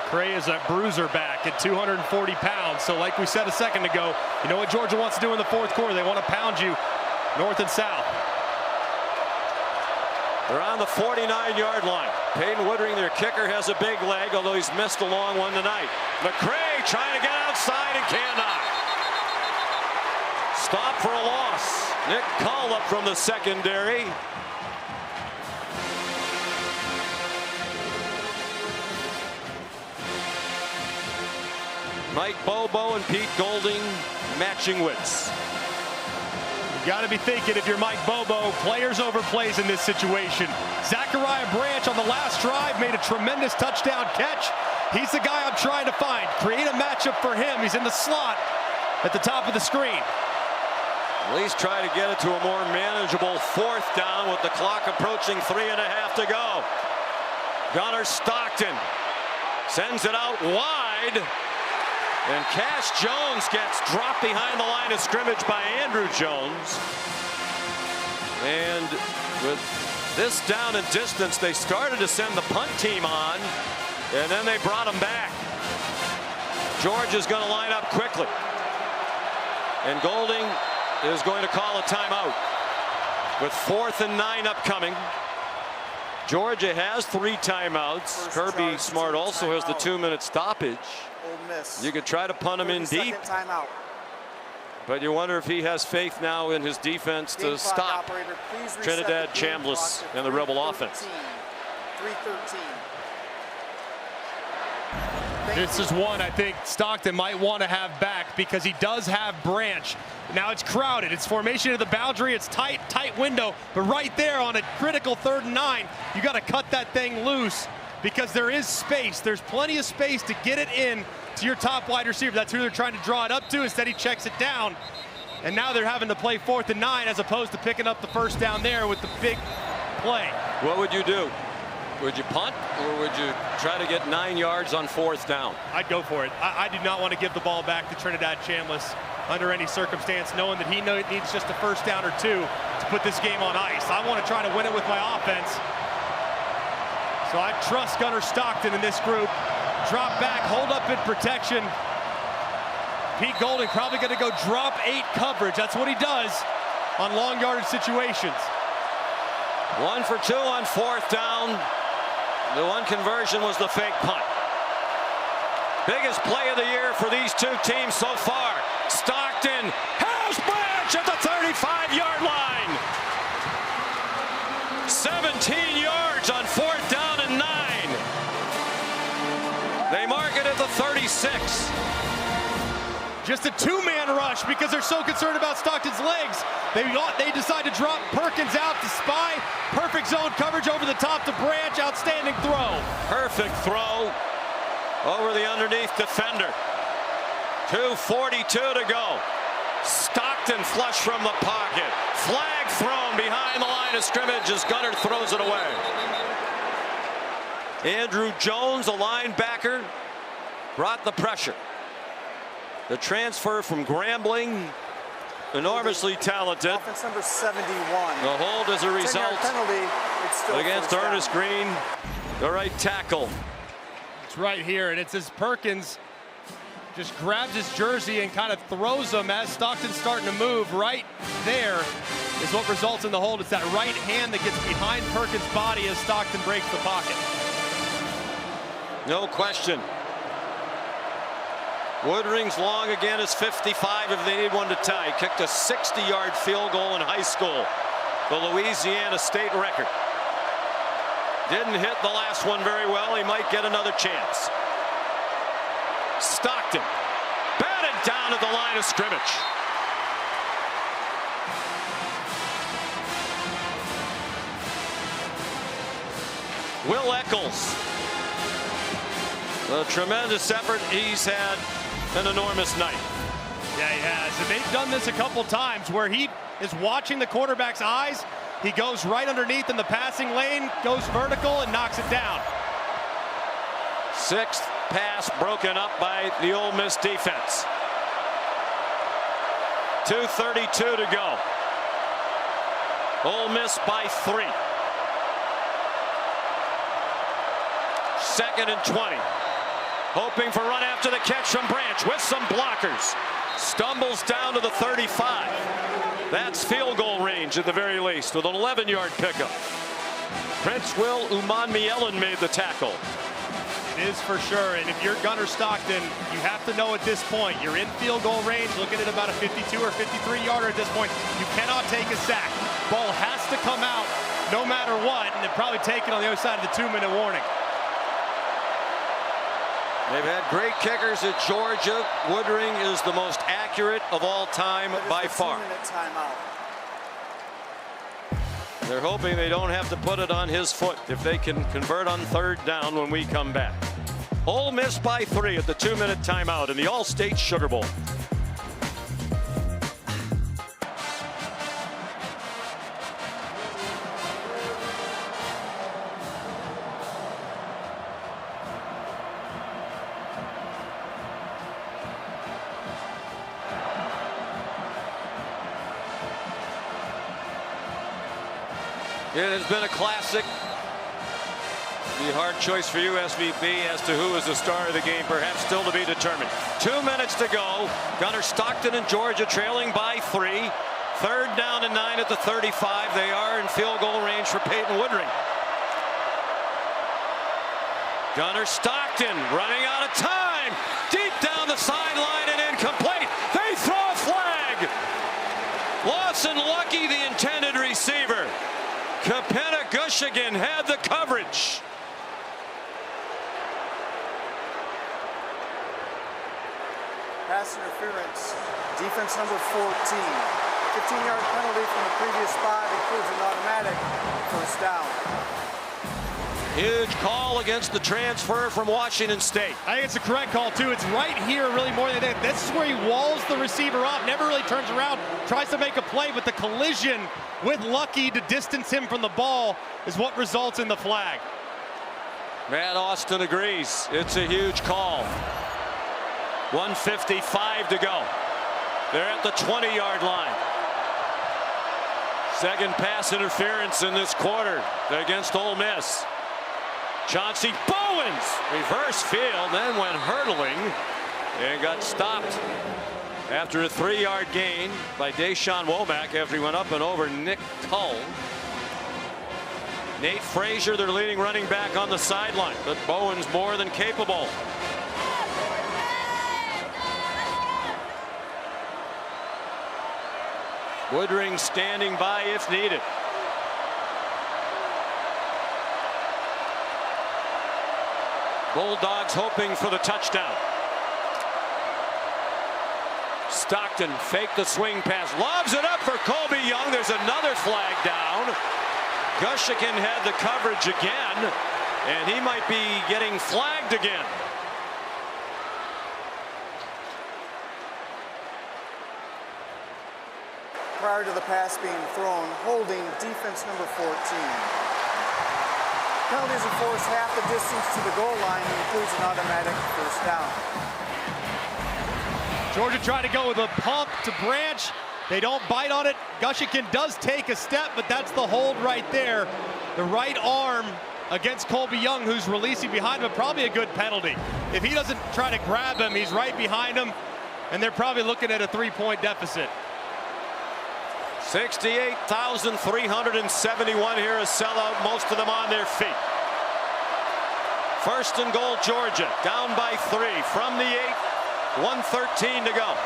McCray is a bruiser back at 240 pounds. So like we said a second ago, you know what Georgia wants to do in the fourth quarter? They want to pound you north and south. They're on the 49-yard line. Peyton Woodring, their kicker, has a big leg, although he's missed a long one tonight. McCray trying to get outside and cannot. Stop for a loss. Nick Cull up from the secondary. Mike Bobo and Pete Golding matching wits. You got to be thinking, if you're Mike Bobo, players over plays in this situation. Zachariah Branch on the last drive made a tremendous touchdown catch. He's the guy I'm trying to find. Create a matchup for him. He's in the slot at the top of the screen. At least try to get it to a more manageable fourth down with the clock approaching 3.5 to go. Gunnar Stockton sends it out wide. And Cash Jones gets dropped behind the line of scrimmage by Andrew Jones. And with this down and distance, they started to send the punt team on, and then they brought him back. Georgia's going to line up quickly. And Golding is going to call a timeout with 4th and 9 upcoming. Georgia has 3 timeouts. Kirby Smart also has the 2-minute stoppage. You could try to punt him in deep, but you wonder if he has faith now in his defense to stop Trinidad Chambliss and the Rebel offense. 3:13. This is one I think Stockton might want to have back because he does have Branch. Now it's crowded. It's formation of the boundary. It's tight window. But right there on a critical 3rd and 9, you got to cut that thing loose because there is space. There's plenty of space to get it in to your top wide receiver. That's who they're trying to draw it up to. Instead, he checks it down. And now they're having to play 4th and 9 as opposed to picking up the first down there with the big play. What would you do? Would you punt, or would you try to get 9 yards on 4th down? I'd go for it. I do not want to give the ball back to Trinidad Chambliss under any circumstance, knowing that he needs just a first down or 2 to put this game on ice. I want to try to win it with my offense. So I trust Gunnar Stockton in this group. Drop back, hold up in protection. Pete Golding probably going to go drop 8 coverage. That's what he does on long yardage situations. 1 for 2 on 4th down. The one conversion was the fake punt. Biggest play of the year for these two teams so far. Stockton has Branch at the 35-yard line. 17 yards on 4th down and 9. They mark it at the 36. Just a 2-man rush because they're so concerned about Stockton's legs. They decide to drop Perkins out to spy. Perfect zone coverage over the top to Branch. Outstanding throw. Perfect throw over the underneath defender. 2:42 to go. Stockton flush from the pocket. Flag thrown behind the line of scrimmage as Gunnar throws it away. Andrew Jones, a linebacker, brought the pressure. The transfer from Grambling, enormously talented. Offense number 71. The hold as a result penalty, it's still against Ernest Green, the right tackle. It's right here, and it's as Perkins just grabs his jersey and kind of throws him as Stockton's starting to move. Right there is what results in the hold. It's that right hand that gets behind Perkins' body as Stockton breaks the pocket. No question. Woodring's long again is 55 if they need one to tie. He kicked a 60-yard field goal in high school, the Louisiana state record. Didn't hit the last one very well. He might get another chance. Stockton batted down at the line of scrimmage. Will Eccles, a tremendous effort. He's had an enormous night. Yeah, he has. And they've done this a couple times where he is watching the quarterback's eyes. He goes right underneath in the passing lane, goes vertical, and knocks it down. 6th pass broken up by the Ole Miss defense. 2:32 to go. Ole Miss by 3. 2nd and 20. Hoping for run after the catch from Branch with some blockers. Stumbles down to the 35. That's field goal range at the very least with an 11-yard pickup. Prince Will Umanmielen made the tackle. It is for sure, and if you're Gunnar Stockton, you have to know at this point, you're in field goal range, looking at about a 52 or 53-yarder at this point. You cannot take a sack. Ball has to come out no matter what, and they'll probably take it on the other side of the 2-minute warning. They've had great kickers at Georgia. Woodring is the most accurate of all time by far. 2-minute timeout. They're hoping they don't have to put it on his foot if they can convert on 3rd down when we come back. Ole Miss by 3 at the 2-minute timeout in the All-State Sugar Bowl. It has been a classic. The hard choice for you, SVP, as to who is the star of the game, perhaps still to be determined. 2 minutes to go. Gunnar Stockton and Georgia trailing by 3. 3rd down and 9 at the 35. They are in field goal range for Peyton Woodring. Gunnar Stockton running out of time. Deep down the sideline and incomplete. They throw a flag. Lawson Lucky, the intended receiver. Kapena Gushigan had the coverage. Pass interference, defense number 14. 15-yard penalty from the previous spot includes an automatic first down. Huge call against the transfer from Washington State. I think it's a correct call, too. It's right here, really, more than that. This is where he walls the receiver up, never really turns around, tries to make a play, but the collision with Lucky to distance him from the ball is what results in the flag. Matt Austin agrees. It's a huge call. 1:55 to go. They're at the 20-yard line. Second pass interference in this quarter against Ole Miss. Chauncey Bowens, reverse field, then went hurtling and got stopped after a 3-yard gain by Deshaun Womack after he went up and over Nick Tull. Nate Frazier, their leading running back, on the sideline, but Bowens more than capable. Woodring standing by if needed. Bulldogs hoping for the touchdown. Stockton faked the swing pass, lobs it up for Colby Young. There's another flag down. Gushikin had the coverage again, and he might be getting flagged again. Prior to the pass being thrown, holding defense number 14. Penalties enforced half the distance to the goal line and includes an automatic first down. Georgia tried to go with a pump to Branch. They don't bite on it. Gushikin does take a step, but that's the hold right there. The right arm against Colby Young, who's releasing behind him, probably a good penalty. If he doesn't try to grab him, he's right behind him, and they're probably looking at a 3-point deficit. 68,371 here, a sellout, most of them on their feet. First and goal, Georgia, down by 3 from the 8, 1:13 to go.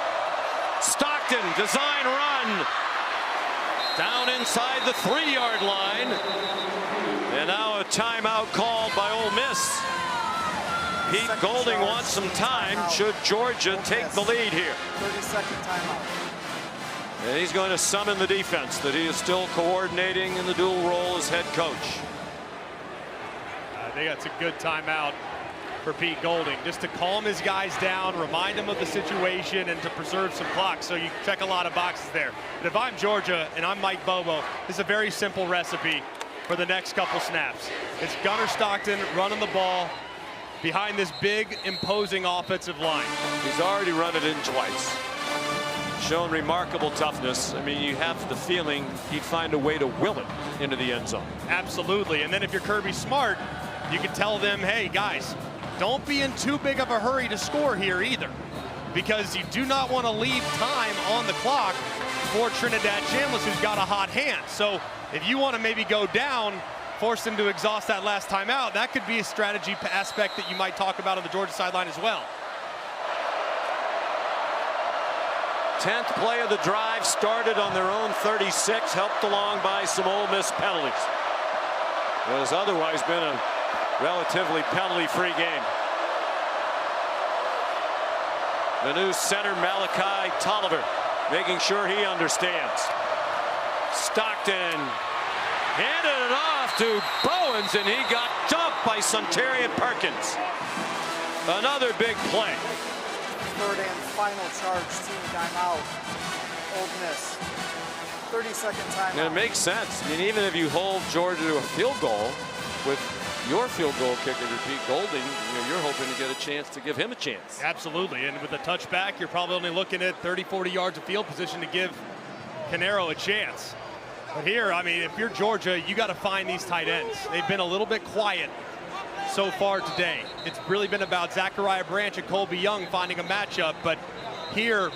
Stockton, design run, down inside the 3-yard line. And now a timeout called by Ole Miss. Pete Golding wants some time should Georgia take the lead here. 30-second timeout. And he's going to summon the defense that he is still coordinating in the dual role as head coach. I think that's a good timeout for Pete Golding, just to calm his guys down, remind them of the situation, and to preserve some clock. So you check a lot of boxes there. But if I'm Georgia and I'm Mike Bobo, this is a very simple recipe for the next couple snaps. It's Gunnar Stockton running the ball behind this big, imposing offensive line. He's already run it in twice. Shown remarkable toughness. I mean, you have the feeling he'd find a way to will it into the end zone. Absolutely. And then if you're Kirby Smart, you can tell them, hey, guys, don't be in too big of a hurry to score here either, because you do not want to leave time on the clock for Trinidad Chambliss, who's got a hot hand. So if you want to maybe go down, force them to exhaust that last time out, that could be a strategy aspect that you might talk about on the Georgia sideline as well. 10th play of the drive, started on their own 36, helped along by some Ole Miss penalties. It has otherwise been a relatively penalty-free game. The new center, Malachi Tolliver, making sure he understands. Stockton handed it off to Bowens, and he got dumped by Sunterian Perkins. Another big play. Third and final charge, team timeout. Ole Miss. 30-second timeout. And it makes sense. I mean, even if you hold Georgia to a field goal with your field goal kicker, Pete Golding, you're hoping to get a chance to give him a chance. Absolutely. And with the touchback, you're probably only looking at 30-40 yards of field position to give Canero a chance. But here, I mean, if you're Georgia, you got to find these tight ends. They've been a little bit quiet so far today. It's really been about Zachariah Branch and Colby Young finding a matchup, but here,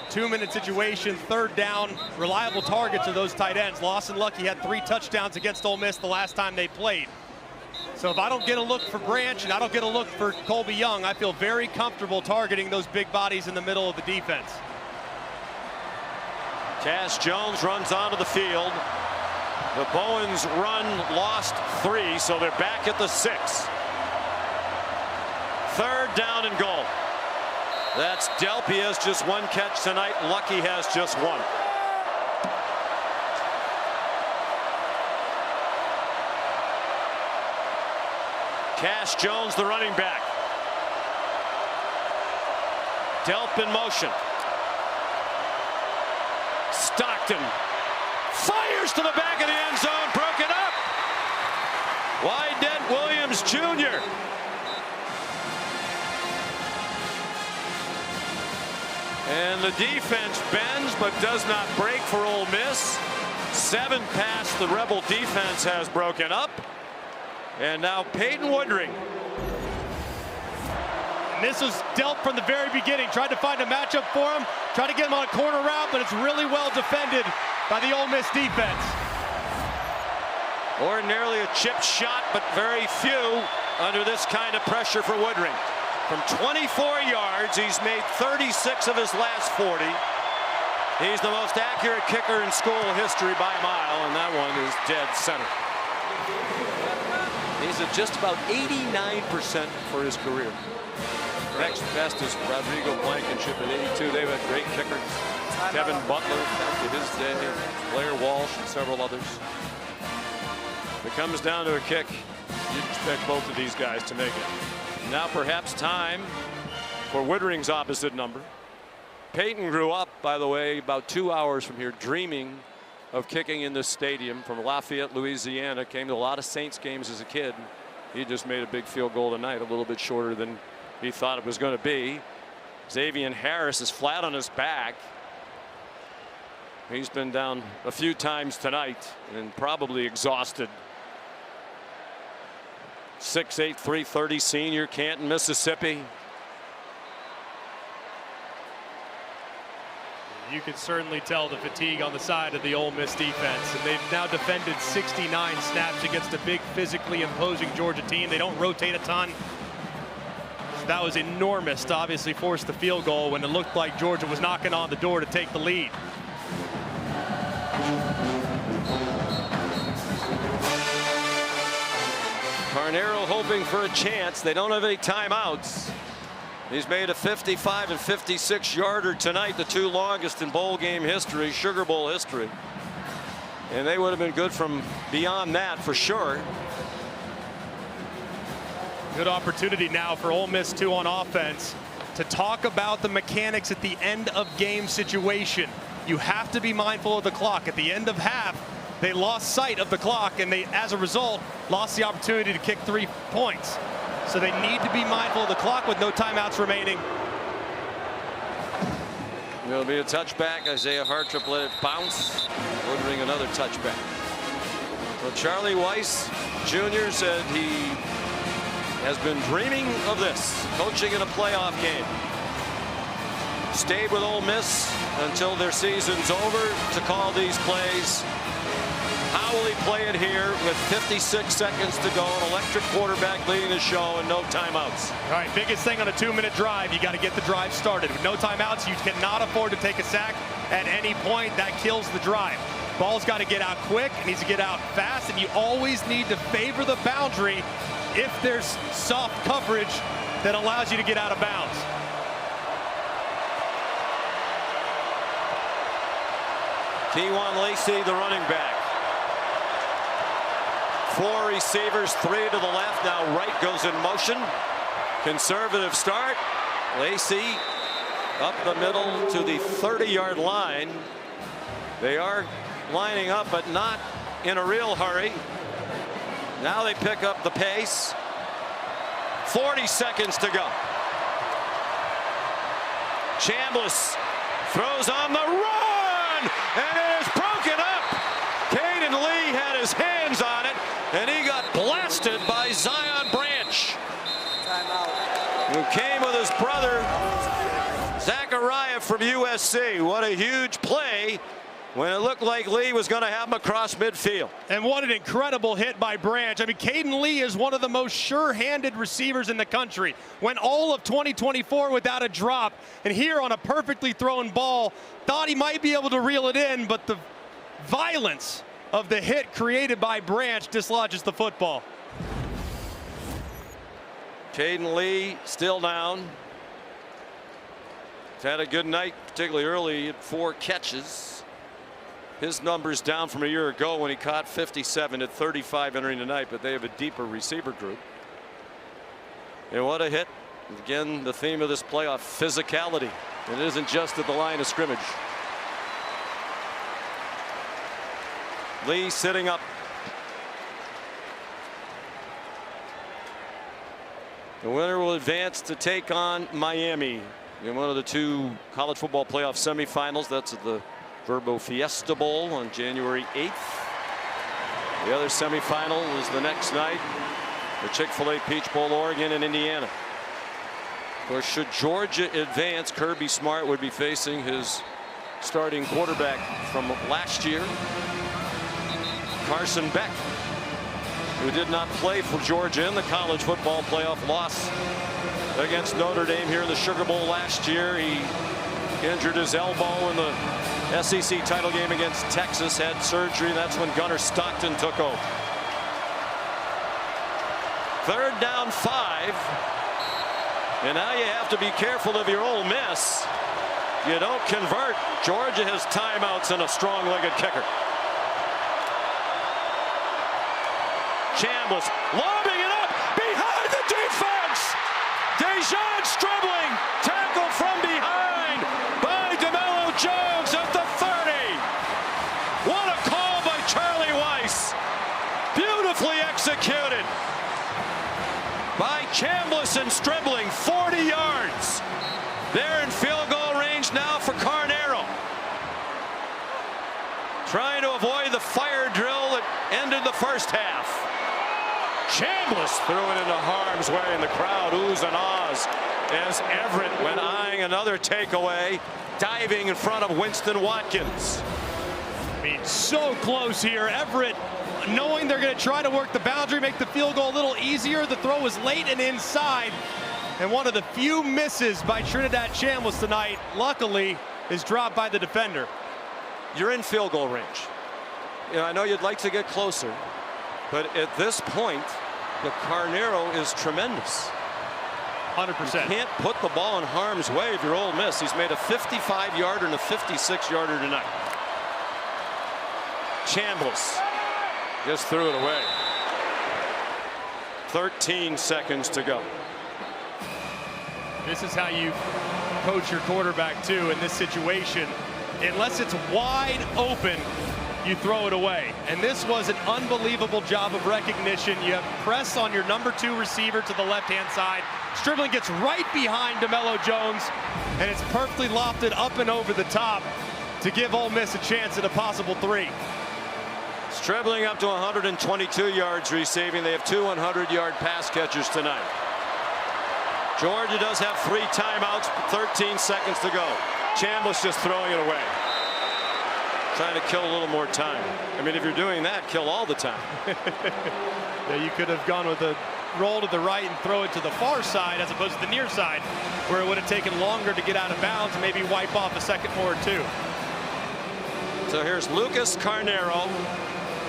2-minute situation, third down, reliable targets are those tight ends. Lawson Lucky had 3 touchdowns against Ole Miss the last time they played. So if I don't get a look for Branch and I don't get a look for Colby Young, I feel very comfortable targeting those big bodies in the middle of the defense. Cass Jones runs onto the field. The Bowens run lost 3, so they're back at the 6. Third down and goal. That's Delp. He has just 1 catch tonight. Lucky has just 1. Cash Jones, the running back. Delp in motion. Stockton fires to the back of the end zone, broken up. Wydent Williams Jr. And the defense bends but does not break for Ole Miss. 7 past the Rebel defense has broken up. And now Peyton Woodring. And this was Delp from the very beginning. Tried to find a matchup for him. Tried to get him on a corner route, but it's really well defended by the Ole Miss defense. Ordinarily a chip shot, but very few under this kind of pressure for Woodring. From 24 yards, he's made 36 of his last 40. He's the most accurate kicker in school history by a mile, and that one is dead center. He's at just about 89% for his career. Next best is Rodrigo Blankenship at 82. They've had great kickers. Kevin Butler back to his day, Blair Walsh, and several others. If it comes down to a kick, you'd expect both of these guys to make it. Now perhaps time for Woodring's opposite number. Peyton grew up, by the way, about 2 hours from here, dreaming of kicking in this stadium. From Lafayette, Louisiana. Came to a lot of Saints games as a kid. He just made a big field goal tonight, a little bit shorter than he thought it was going to be. Xavier Harris is flat on his back. He's been down a few times tonight and probably exhausted. 6'8", 330 senior, Canton, Mississippi. You can certainly tell the fatigue on the side of the Ole Miss defense. And they've now defended 69 snaps against a big, physically imposing Georgia team. They don't rotate a ton. So that was enormous to obviously force the field goal when it looked like Georgia was knocking on the door to take the lead. Carnero hoping for a chance. They don't have any timeouts. He's made a 55 and 56 yarder tonight, the 2 longest in bowl game history, Sugar Bowl history. And they would have been good from beyond that for sure. Good opportunity now for Ole Miss 2 on offense to talk about the mechanics at the end of game situation. You have to be mindful of the clock. At the end of half, they lost sight of the clock, and they, as a result, lost the opportunity to kick 3 points. So they need to be mindful of the clock with no timeouts remaining. There'll be a touchback. Isaiah Hartrip let it bounce. Woodring another touchback. Well, Charlie Weiss Jr. said he has been dreaming of this, coaching in a playoff game. Stayed with Ole Miss until their season's over to call these plays. How will he play it here with 56 seconds to go? An electric quarterback leading the show and no timeouts. All right, biggest thing on a 2-minute drive, you got to get the drive started. With no timeouts, you cannot afford to take a sack at any point. That kills the drive. Ball's got to get out quick. It needs to get out fast, and you always need to favor the boundary if there's soft coverage that allows you to get out of bounds. Kewan Lacey, the running back. 4 receivers, 3 to the left. Now Wright goes in motion. Conservative start. Lacey up the middle to the 30-yard line. They are lining up, but not in a real hurry. Now they pick up the pace. 40 seconds to go. Chambliss throws on the run, and it is broken up. Caden Lee had his hands on it, and he got blasted by Zion Branch, who came with his brother Zachariah from USC. What a huge play when it looked like Lee was going to have him across midfield. And what an incredible hit by Branch. I mean, Caden Lee is one of the most sure-handed receivers in the country. Went all of 2024 without a drop. And here on a perfectly thrown ball, thought he might be able to reel it in, but the violence of the hit created by Branch dislodges the football. Caden Lee still down. He's had a good night, particularly early. He had 4 catches. His numbers down from a year ago when he caught 57 at 35 entering tonight, but they have a deeper receiver group. And what a hit. Again, the theme of this playoff, physicality. It isn't just at the line of scrimmage. Lee sitting up. The winner will advance to take on Miami in one of the 2 college football playoff semifinals. That's at the Verbo Fiesta Bowl on January 8th. The other semifinal is the next night, the Chick-fil-A Peach Bowl, Oregon and Indiana. Of course, should Georgia advance, Kirby Smart would be facing his starting quarterback from last year, Carson Beck, who did not play for Georgia in the college football playoff loss against Notre Dame here in the Sugar Bowl last year. He injured his elbow in the SEC title game against Texas, had surgery. That's when Gunnar Stockton took over. 3rd down 5. And now you have to be careful of your Ole Miss. You don't convert. Georgia has timeouts and a strong-legged kicker. Chambliss lobbing it up behind the defense. Dejon Stribling, tackle from behind by DeMello Jones at the 30. What a call by Charlie Weiss. Beautifully executed by Chambliss and Stribling. 40 yards. They're in field goal range now for Carnero. Trying to avoid the fire drill that ended the first half. Chambliss threw it into harm's way, and the crowd oohs and ahs as Everett went eyeing another takeaway, diving in front of Winston Watkins. I mean, so close here. Everett, knowing they're going to try to work the boundary, make the field goal a little easier. The throw was late and inside, and one of the few misses by Trinidad Chambliss tonight, luckily, is dropped by the defender. You're in field goal range. You know, I know you'd like to get closer, but at this point, the Carnero is tremendous. 100%. You can't put the ball in harm's way if you're Ole Miss. He's made a 55-yarder and a 56-yarder tonight. Chambliss just threw it away. 13 seconds to go. This is how you coach your quarterback, too, in this situation. Unless it's wide open, you throw it away. And this was an unbelievable job of recognition. You have press on your number 2 receiver to the left-hand side. Stribling gets right behind DeMello Jones, and it's perfectly lofted up and over the top to give Ole Miss a chance at a possible 3. Stribling up to 122 yards receiving. They have 2 100-yard pass catchers tonight. Georgia does have 3 timeouts, 13 seconds to go. Chambliss just throwing it away. Trying to kill a little more time. I mean, if you're doing that, kill all the time. Yeah, you could have gone with a roll to the right and throw it to the far side as opposed to the near side, where it would have taken longer to get out of bounds and maybe wipe off a second or 2. So here's Lucas Carnero.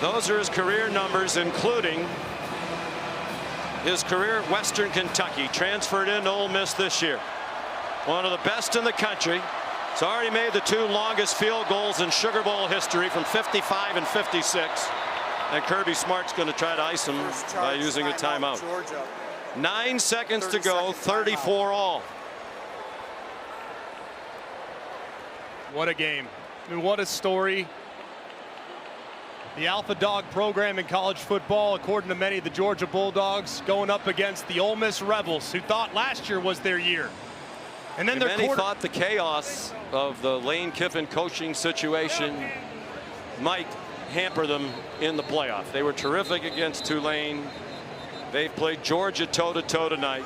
Those are his career numbers, including his career at Western Kentucky. Transferred into Ole Miss this year. One of the best in the country. He's already made the 2 longest field goals in Sugar Bowl history from 55 and 56. And Kirby Smart's going to try to ice him by using a timeout. 9 seconds to go, 34 all. What a game. I mean, what a story. The Alpha Dog program in college football, according to many, the Georgia Bulldogs going up against the Ole Miss Rebels, who thought last year was their year. And then many thought the chaos of the Lane Kiffin coaching situation might hamper them in the playoff. They were terrific against Tulane. They've played Georgia toe-to-toe tonight.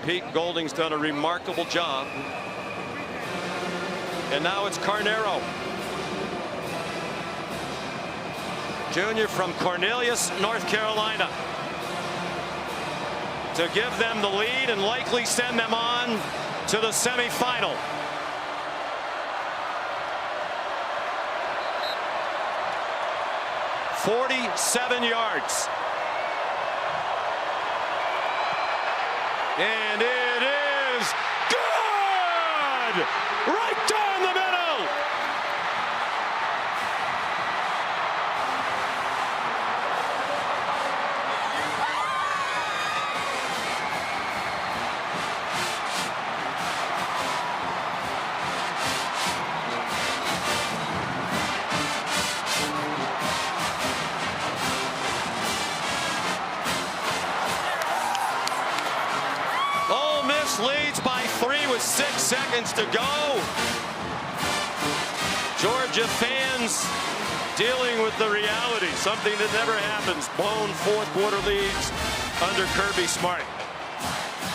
Pete Golding's done a remarkable job. And now it's Carnero, junior from Cornelius, North Carolina, to give them the lead and likely send them on to the semifinal. "47 yards. And it is good! Right down the middle! Miss leads by 3 with 6 seconds to go. Georgia fans dealing with the reality, something that never happens. Blown fourth quarter leads under Kirby Smart.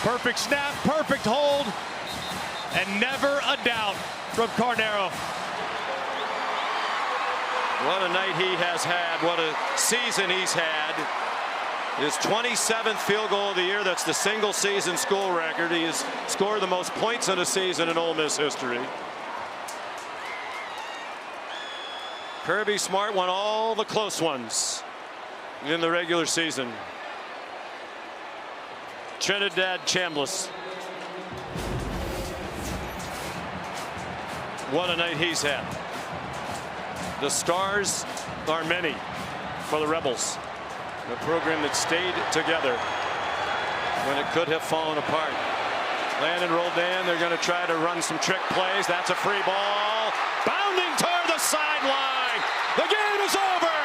Perfect snap, perfect hold, and never a doubt from Carnero. What a night he has had. What a season he's had. His 27th field goal of the year. That's the single season school record. He has scored the most points in a season in Ole Miss history. Kirby Smart won all the close ones in the regular season. Trinidad Chambliss. What a night he's had. The stars are many for the Rebels. A program that stayed together when it could have fallen apart. Landon Roldan, they're going to try to run some trick plays. That's a free ball. Bounding toward the sideline. The game is over.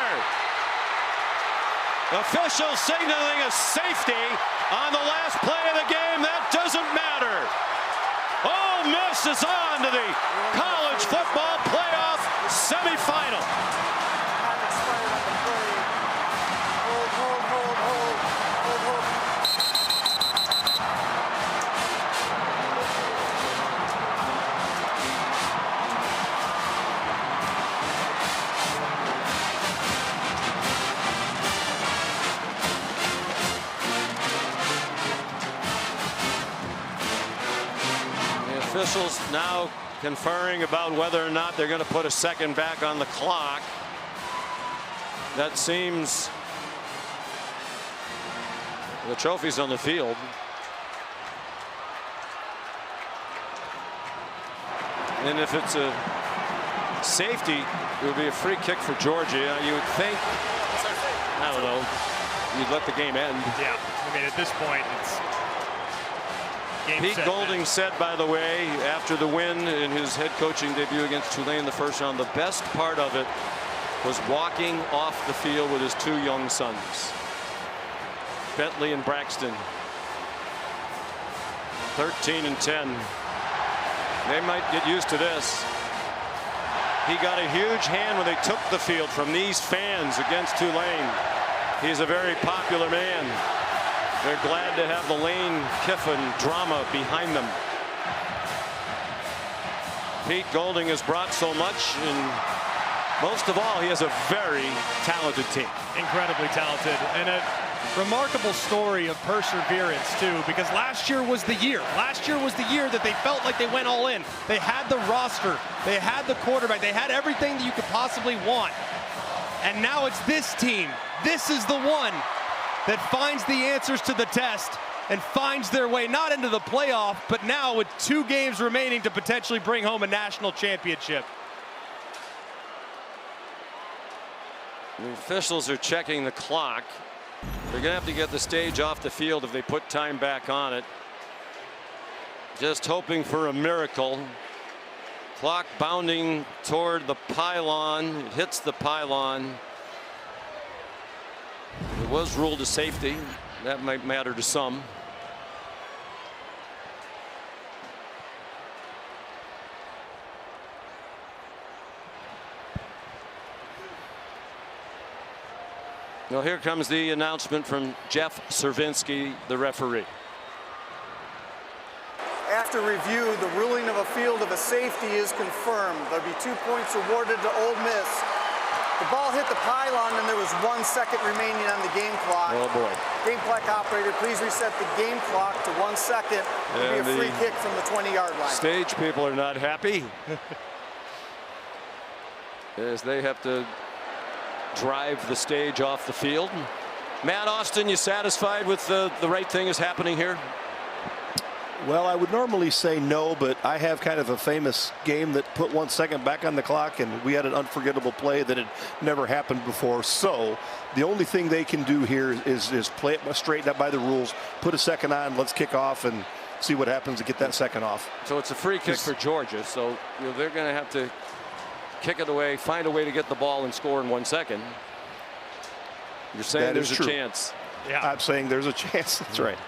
Officials signaling a safety on the last play of the game. That doesn't matter. Ole Miss is on to the college football playoff semifinal. Officials now conferring about whether or not they're going to put a second back on the clock. That seems the trophy's on the field. And if it's a safety, it would be a free kick for Georgia. You would think, I don't know, you'd let the game end. Yeah, I mean, at this point, it's Pete Golding said, by the way, after the win in his head coaching debut against Tulane in the first round, the best part of it was walking off the field with his 2 young sons, Bentley and Braxton, 13 and 10. They might get used to this. He got a huge hand when they took the field from these fans against Tulane. He's a very popular man. They're glad to have the Lane Kiffin drama behind them. Pete Golding has brought so much, and most of all, he has a very talented team. Incredibly talented, and a remarkable story of perseverance too, because last year was the year. Last year was the year that they felt like they went all in. They had the roster, they had the quarterback, they had everything that you could possibly want. And now it's this team. This is the one that finds the answers to the test and finds their way not into the playoff, but now with 2 games remaining to potentially bring home a national championship. The officials are checking the clock. They're going to have to get the stage off the field if they put time back on it. Just hoping for a miracle. Clock bounding toward the pylon. It hits the pylon. It was ruled a safety. That might matter to some. Well, here comes the announcement from Jeff Cervinsky, the referee. After review, the ruling of a field of a safety is confirmed. There'll be 2 points awarded to Ole Miss. The ball hit the pylon and there was 1 second remaining on the game clock. Oh boy. Game clock operator, please reset the game clock to 1 second. It'll be a free kick from the 20-yard line. Stage people are not happy as they have to drive the stage off the field. Matt Austin, you satisfied with the right thing is happening here? Well, I would normally say no, but I have kind of a famous game that put 1 second back on the clock, and we had an unforgettable play that had never happened before. So the only thing they can do here is play it straight up by the rules, put a second on, let's kick off and see what happens to get that second off. So it's a free kick for Georgia. So they're going to have to kick it away, find a way to get the ball and score in 1 second. You're saying there's a chance. Yeah, I'm saying there's a chance. That's right.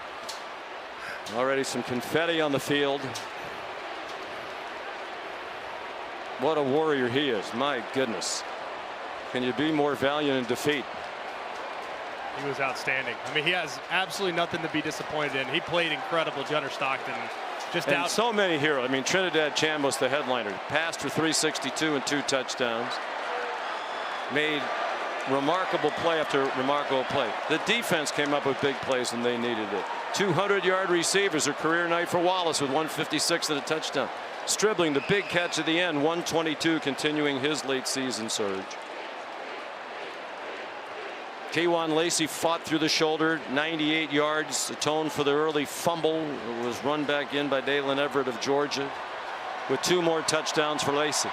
Already some confetti on the field. What a warrior he is. My goodness. Can you be more valiant in defeat? He was outstanding. I mean, he has absolutely nothing to be disappointed in. He played incredible, Jenner Stockton. Just and out. So many heroes. I mean, Trinidad Chambliss, the headliner, passed for 362 and 2 touchdowns. Made remarkable play after remarkable play. The defense came up with big plays when they needed it. 200-yard receivers, a career night for Wallace with 156 and a touchdown. Stribling, the big catch at the end, 122, continuing his late season surge. K'Wan Lacey fought through the shoulder, 98 yards, atoned for the early fumble. It was run back in by Dalen Everett of Georgia, with 2 more touchdowns for Lacey.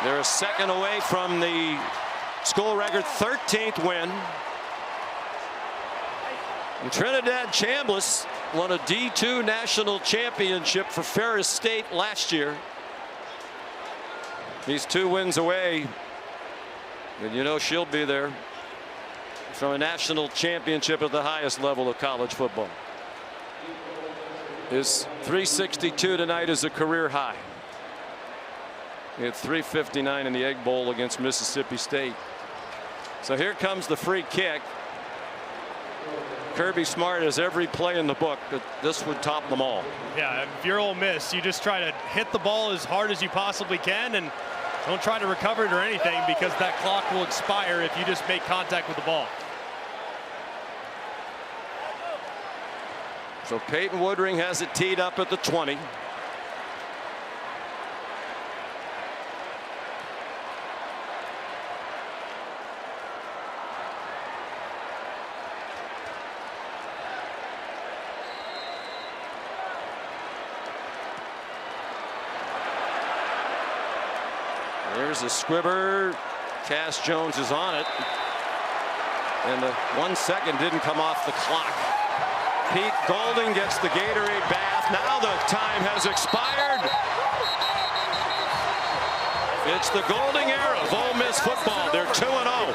They're a second away from the school record 13th win. And Trinidad Chambliss won a D2 national championship for Ferris State last year. He's 2 wins away. And you know she'll be there from a national championship at the highest level of college football. His 362 tonight is a career high. He had 359 in the Egg Bowl against Mississippi State. So here comes the free kick. Kirby Smart has every play in the book that this would top them all. Yeah, if you're Ole Miss, you just try to hit the ball as hard as you possibly can and don't try to recover it or anything, because that clock will expire if you just make contact with the ball. So Peyton Woodring has it teed up at the 20. There's a squibber. Cass Jones is on it. And the 1 second didn't come off the clock. Pete Golding gets the Gatorade bath. Now the time has expired. It's the Golding era of Ole Miss football. They're 2-0.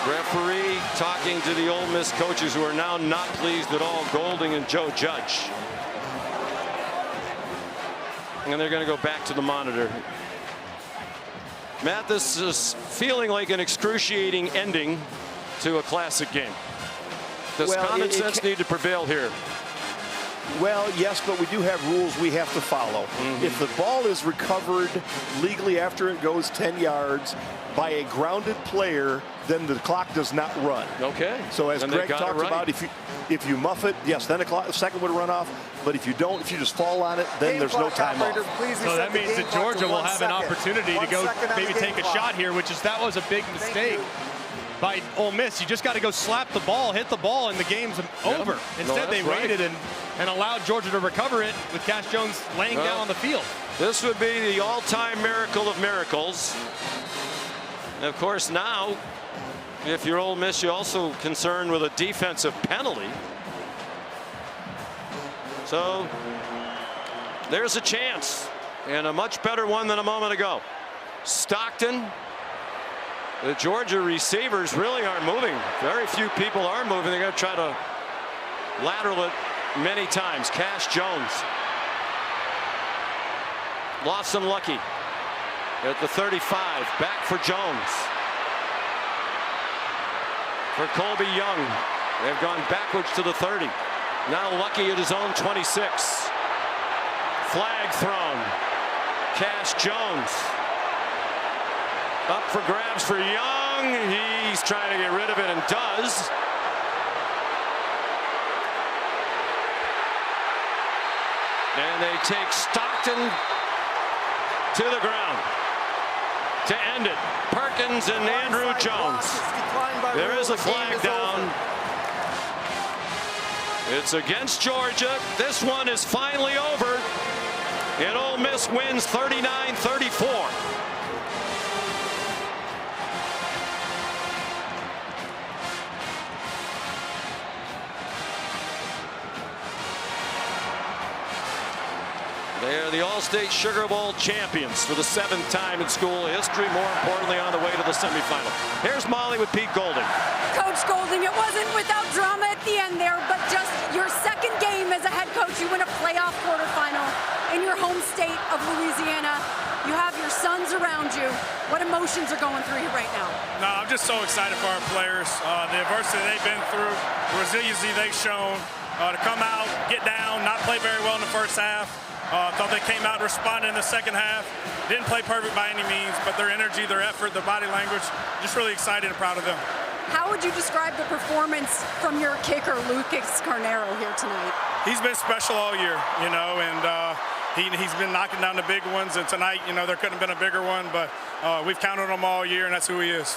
Referee talking to the Ole Miss coaches, who are now not pleased at all, Golding and Joe Judge. And they're going to go back to the monitor. Matt, this is feeling like an excruciating ending to a classic game. Does common sense need to prevail here? Well, yes, but we do have rules we have to follow. If the ball is recovered legally after it goes 10 yards by a grounded player, then the clock does not run. Okay. So as Greg talked about, if you muff it, yes, then the second would run off. But if you don't, if you just fall on it, then there's no time off. So that means that Georgia will have an opportunity to go maybe take a shot here, that was a big mistake by Ole Miss. You just got to go slap the ball, hit the ball, and the game's over. Instead, they waited and allowed Georgia to recover it with Cass Jones laying down on the field. This would be the all-time miracle of miracles. And of course, now, if you're Ole Miss, you're also concerned with a defensive penalty. So there's a chance, and a much better one than a moment ago. Stockton. The Georgia receivers really aren't moving. Very few people are moving. They're going to try to lateral it many times. Cash Jones. Lawson Lucky at the 35. Back for Jones. For Colby Young. They've gone backwards to the 30. Now Lucky at his own 26. Flag thrown. Cash Jones. Up for grabs for Young. He's trying to get rid of it and does. And they take Stockton to the ground to end it. Perkins and Andrew Jones. There is a flag down. It's against Georgia. This one is finally over. And Ole Miss wins 39-34. They're the All-State Sugar Bowl champions for the 7th time in school history. More importantly, on the way to the semifinal. Here's Molly with Pete Golding. Coach Golding, it wasn't without drama at the end there, but just your second game as a head coach. You win a playoff quarterfinal in your home state of Louisiana. You have your sons around you. What emotions are going through you right now? No, I'm just so excited for our players. The adversity they've been through, the resiliency they've shown. To come out, get down, not play very well in the first half. Thought they came out and responded in the second half. Didn't play perfect by any means, but their energy, their effort, their body language, just really excited and proud of them. How would you describe the performance from your kicker, Lucas Carnero, here tonight? He's been special all year, you know, and he's been knocking down the big ones. And tonight, you know, there couldn't have been a bigger one, but we've counted on him all year, and that's who he is.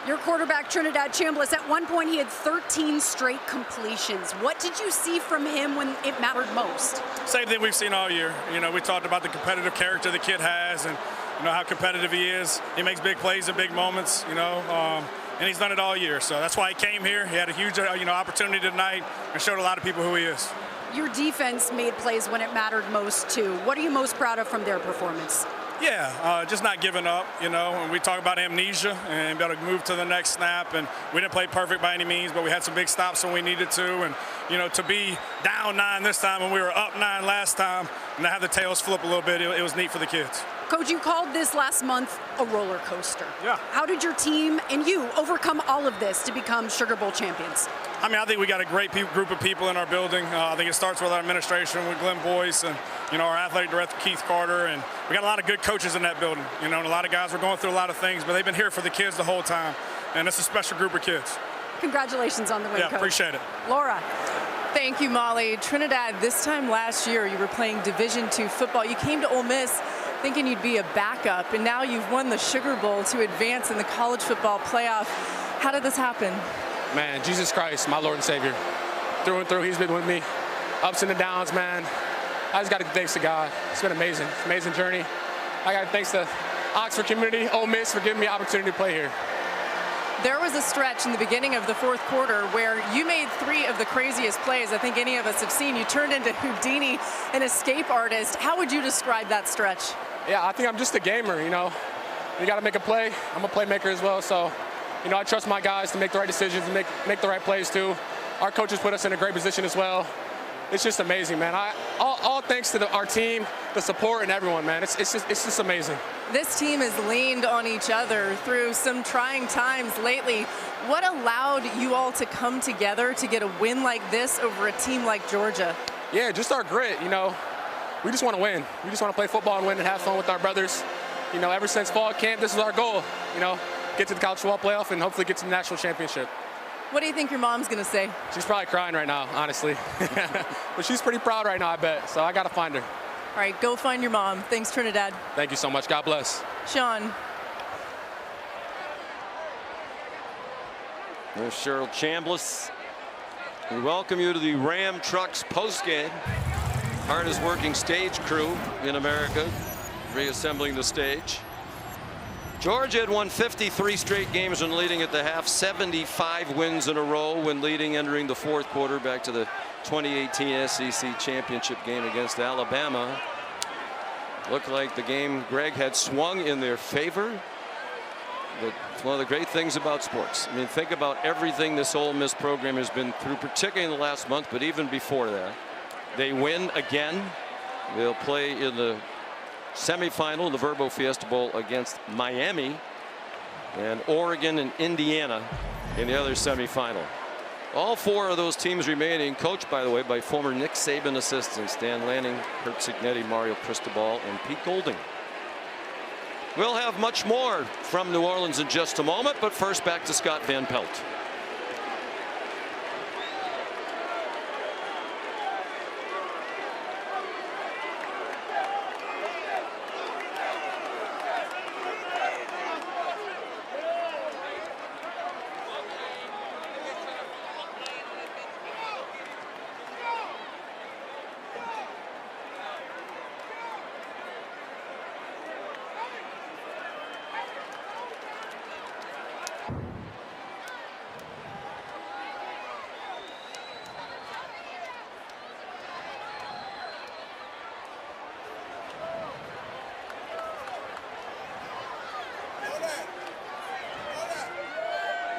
Your quarterback, Trinidad Chambliss, at one point he had 13 straight completions. What did you see from him when it mattered most? Same thing we've seen all year. You know, we talked about the competitive character the kid has and, you know, how competitive he is. He makes big plays in big moments, you know, and he's done it all year. So that's why he came here. He had a huge, you know, opportunity tonight and showed a lot of people who he is. Your defense made plays when it mattered most, too. What are you most proud of from their performance? Yeah, just not giving up, you know, and we talk about amnesia and be able to move to the next snap, and we didn't play perfect by any means, but we had some big stops when we needed to, and, you know, to be down 9 this time when we were up 9 last time, and to have the tails flip a little bit, it was neat for the kids. Coach, you called this last month a roller coaster. Yeah. How did your team and you overcome all of this to become Sugar Bowl champions? I mean, I think we got a great group of people in our building. I think it starts with our administration, with Glenn Boyce and, you know, our athletic director, Keith Carter. And we got a lot of good coaches in that building, you know, and a lot of guys were going through a lot of things, but they've been here for the kids the whole time. And it's a special group of kids. Congratulations on the win, Yeah, Coach. appreciate it. Laura. Thank you, Molly. Trinidad, this time last year, you were playing Division II football. You came to Ole Miss thinking you'd be a backup, and now you've won the Sugar Bowl to advance in the college football playoff. How did this happen? Man, Jesus Christ, my Lord and Savior. Through and through, he's been with me. Ups and the downs, man. I just got to thanks to God. It's been amazing. Amazing journey. I got to thanks to Oxford community, Ole Miss, for giving me the opportunity to play here. There was a stretch in the beginning of the fourth quarter where you made 3 of the craziest plays I think any of us have seen. You turned into Houdini, an escape artist. How would you describe that stretch? Yeah, I think I'm just a gamer, you know. You got to make a play. I'm a playmaker as well, so, you know, I trust my guys to make the right decisions and make the right plays too. Our coaches put us in a great position as well. It's just amazing, man. All thanks to our team, the support, and everyone, man. It's just amazing. This team has leaned on each other through some trying times lately. What allowed you all to come together to get a win like this over a team like Georgia? Yeah, just our grit, you know. We just want to win. We just want to play football and win and have fun with our brothers. You know, ever since fall camp, this is our goal, you know, get to the college football playoff and hopefully get to the national championship. What do you think your mom's going to say? She's probably crying right now, honestly. But she's pretty proud right now, I bet. So I got to find her. All right, go find your mom. Thanks, Trinidad. Thank you so much. God bless. Sean. There's Cheryl Chambliss. We welcome you to the Ram Trucks postgame. Hardest working stage crew in America, reassembling the stage. Georgia had won 53 straight games when leading at the half, 75 wins in a row when leading entering the fourth quarter, back to the 2018 SEC championship game against Alabama. Looked like the game, Greg, had swung in their favor. But it's one of the great things about sports. I mean, think about everything this Ole Miss program has been through, particularly in the last month, but even before that. They win again. They'll play in the semifinal, the Verbo Fiesta Bowl, against Miami, and Oregon and Indiana in the other semifinal. All 4 of those teams remaining, coached, by the way, by former Nick Saban assistants Dan Lanning, Kurt Cignetti, Mario Cristobal, and Pete Golding. We'll have much more from New Orleans in just a moment, but first back to Scott Van Pelt.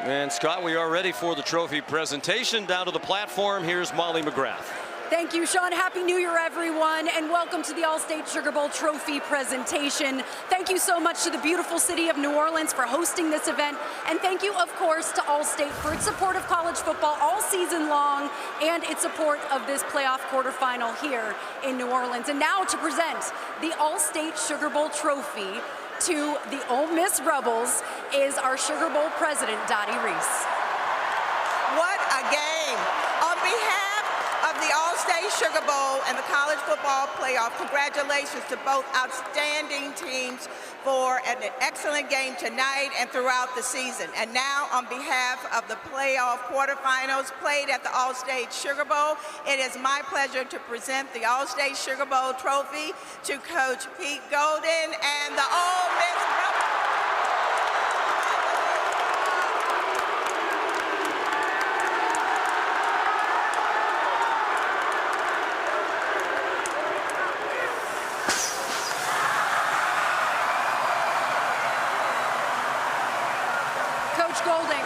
And Scott, we are ready for the trophy presentation. Down to the platform, here's Molly McGrath. Thank you, Sean. Happy New Year, everyone, and welcome to the All-State Sugar Bowl trophy presentation. Thank you so much to the beautiful city of New Orleans for hosting this event, and thank you, of course, to All-State for its support of college football all season long and its support of this playoff quarterfinal here in New Orleans. And now to present the All-State Sugar Bowl trophy to the Ole Miss Rebels is our Sugar Bowl president, Dottie Reese. What a game. On behalf of the All-State Sugar Bowl and the College Football Playoff, congratulations to both outstanding teams for an excellent game tonight and throughout the season. And now, on behalf of the playoff quarterfinals played at the All-State Sugar Bowl, it is my pleasure to present the All-State Sugar Bowl trophy to Coach Pete Golden and the Ole Miss Rebels. Golding,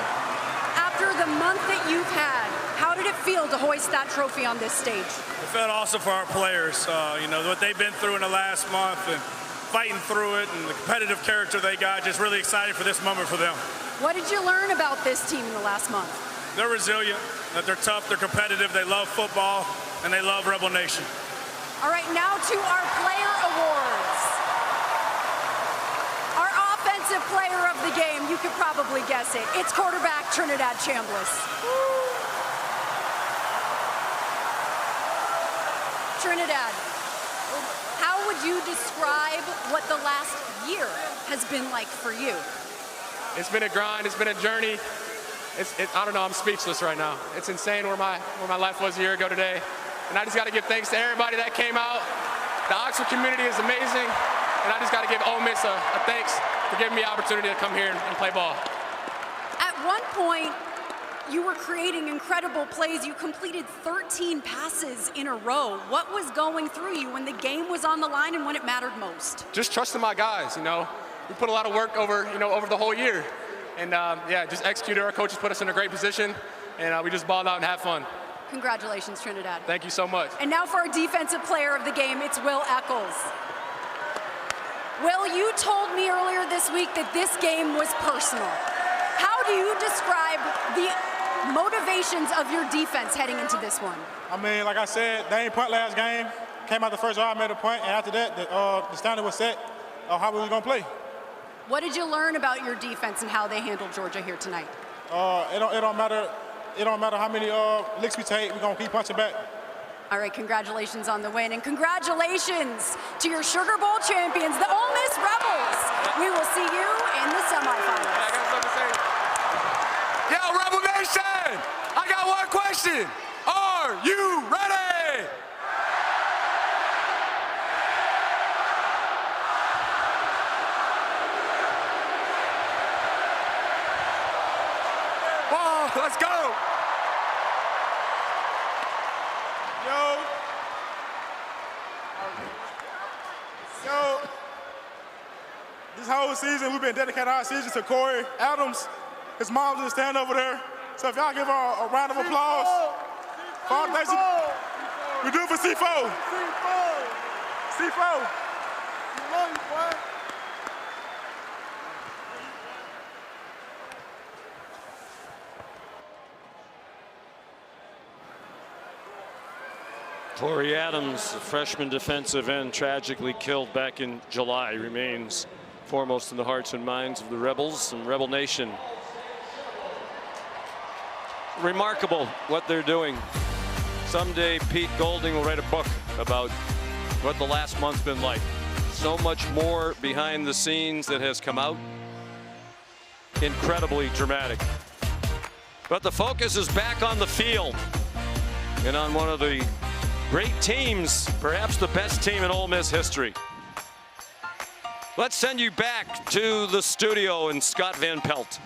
after the month that you've had, how did it feel to hoist that trophy on this stage? It felt awesome for our players. You know, what they've been through in the last month and fighting through it and the competitive character they got, just really excited for this moment for them. What did you learn about this team in the last month? They're resilient, that they're tough, they're competitive, they love football, and they love Rebel Nation. All right, now to our player awards. Our offensive player of the game, you could probably guess it. It's quarterback Trinidad Chambliss. Trinidad, how would you describe what the last year has been like for you? It's been a grind, it's been a journey. I don't know, I'm speechless right now. It's insane where my life was a year ago today. And I just got to give thanks to everybody that came out. The Oxford community is amazing. And I just got to give Ole Miss a thanks for giving me the opportunity to come here and play ball. At one point, you were creating incredible plays. You completed 13 passes in a row. What was going through you when the game was on the line and when it mattered most? Just trusting my guys, you know. We put a lot of work over the whole year. And yeah, just executed. Our coaches put us in a great position, and we just balled out and had fun. Congratulations, Trinidad. Thank you so much. And now for our defensive player of the game, it's Will Eccles. Will, you told me earlier this week that this game was personal. How do you describe the motivations of your defense heading into this one? I mean, like I said, they ain't punt last game. Came out the first drive, made a point, and after that, the standard was set of how we was gonna play. What did you learn about your defense and how they handled Georgia here tonight? It don't matter. It don't matter how many licks we take. We're gonna keep punching back. All right, congratulations on the win, and congratulations to your Sugar Bowl champions, the Ole Miss Rebels. We will see you in the semifinals. Yo, Rebel Nation, I got one question. Are you ready? Whoa, let's go. Yo, this whole season we've been dedicating our season to Corey Adams. His mom's just standing over there. So if y'all give her a round of applause for all the things we do for C4. C4. You love you, boy. Corey Adams, a freshman defensive end, tragically killed back in July, remains foremost in the hearts and minds of the Rebels and Rebel Nation. Remarkable what they're doing. Someday Pete Golding will write a book about what the last month's been like. So much more behind the scenes that has come out. Incredibly dramatic. But the focus is back on the field and on one of the great teams, perhaps the best team in Ole Miss history. Let's send you back to the studio and Scott Van Pelt.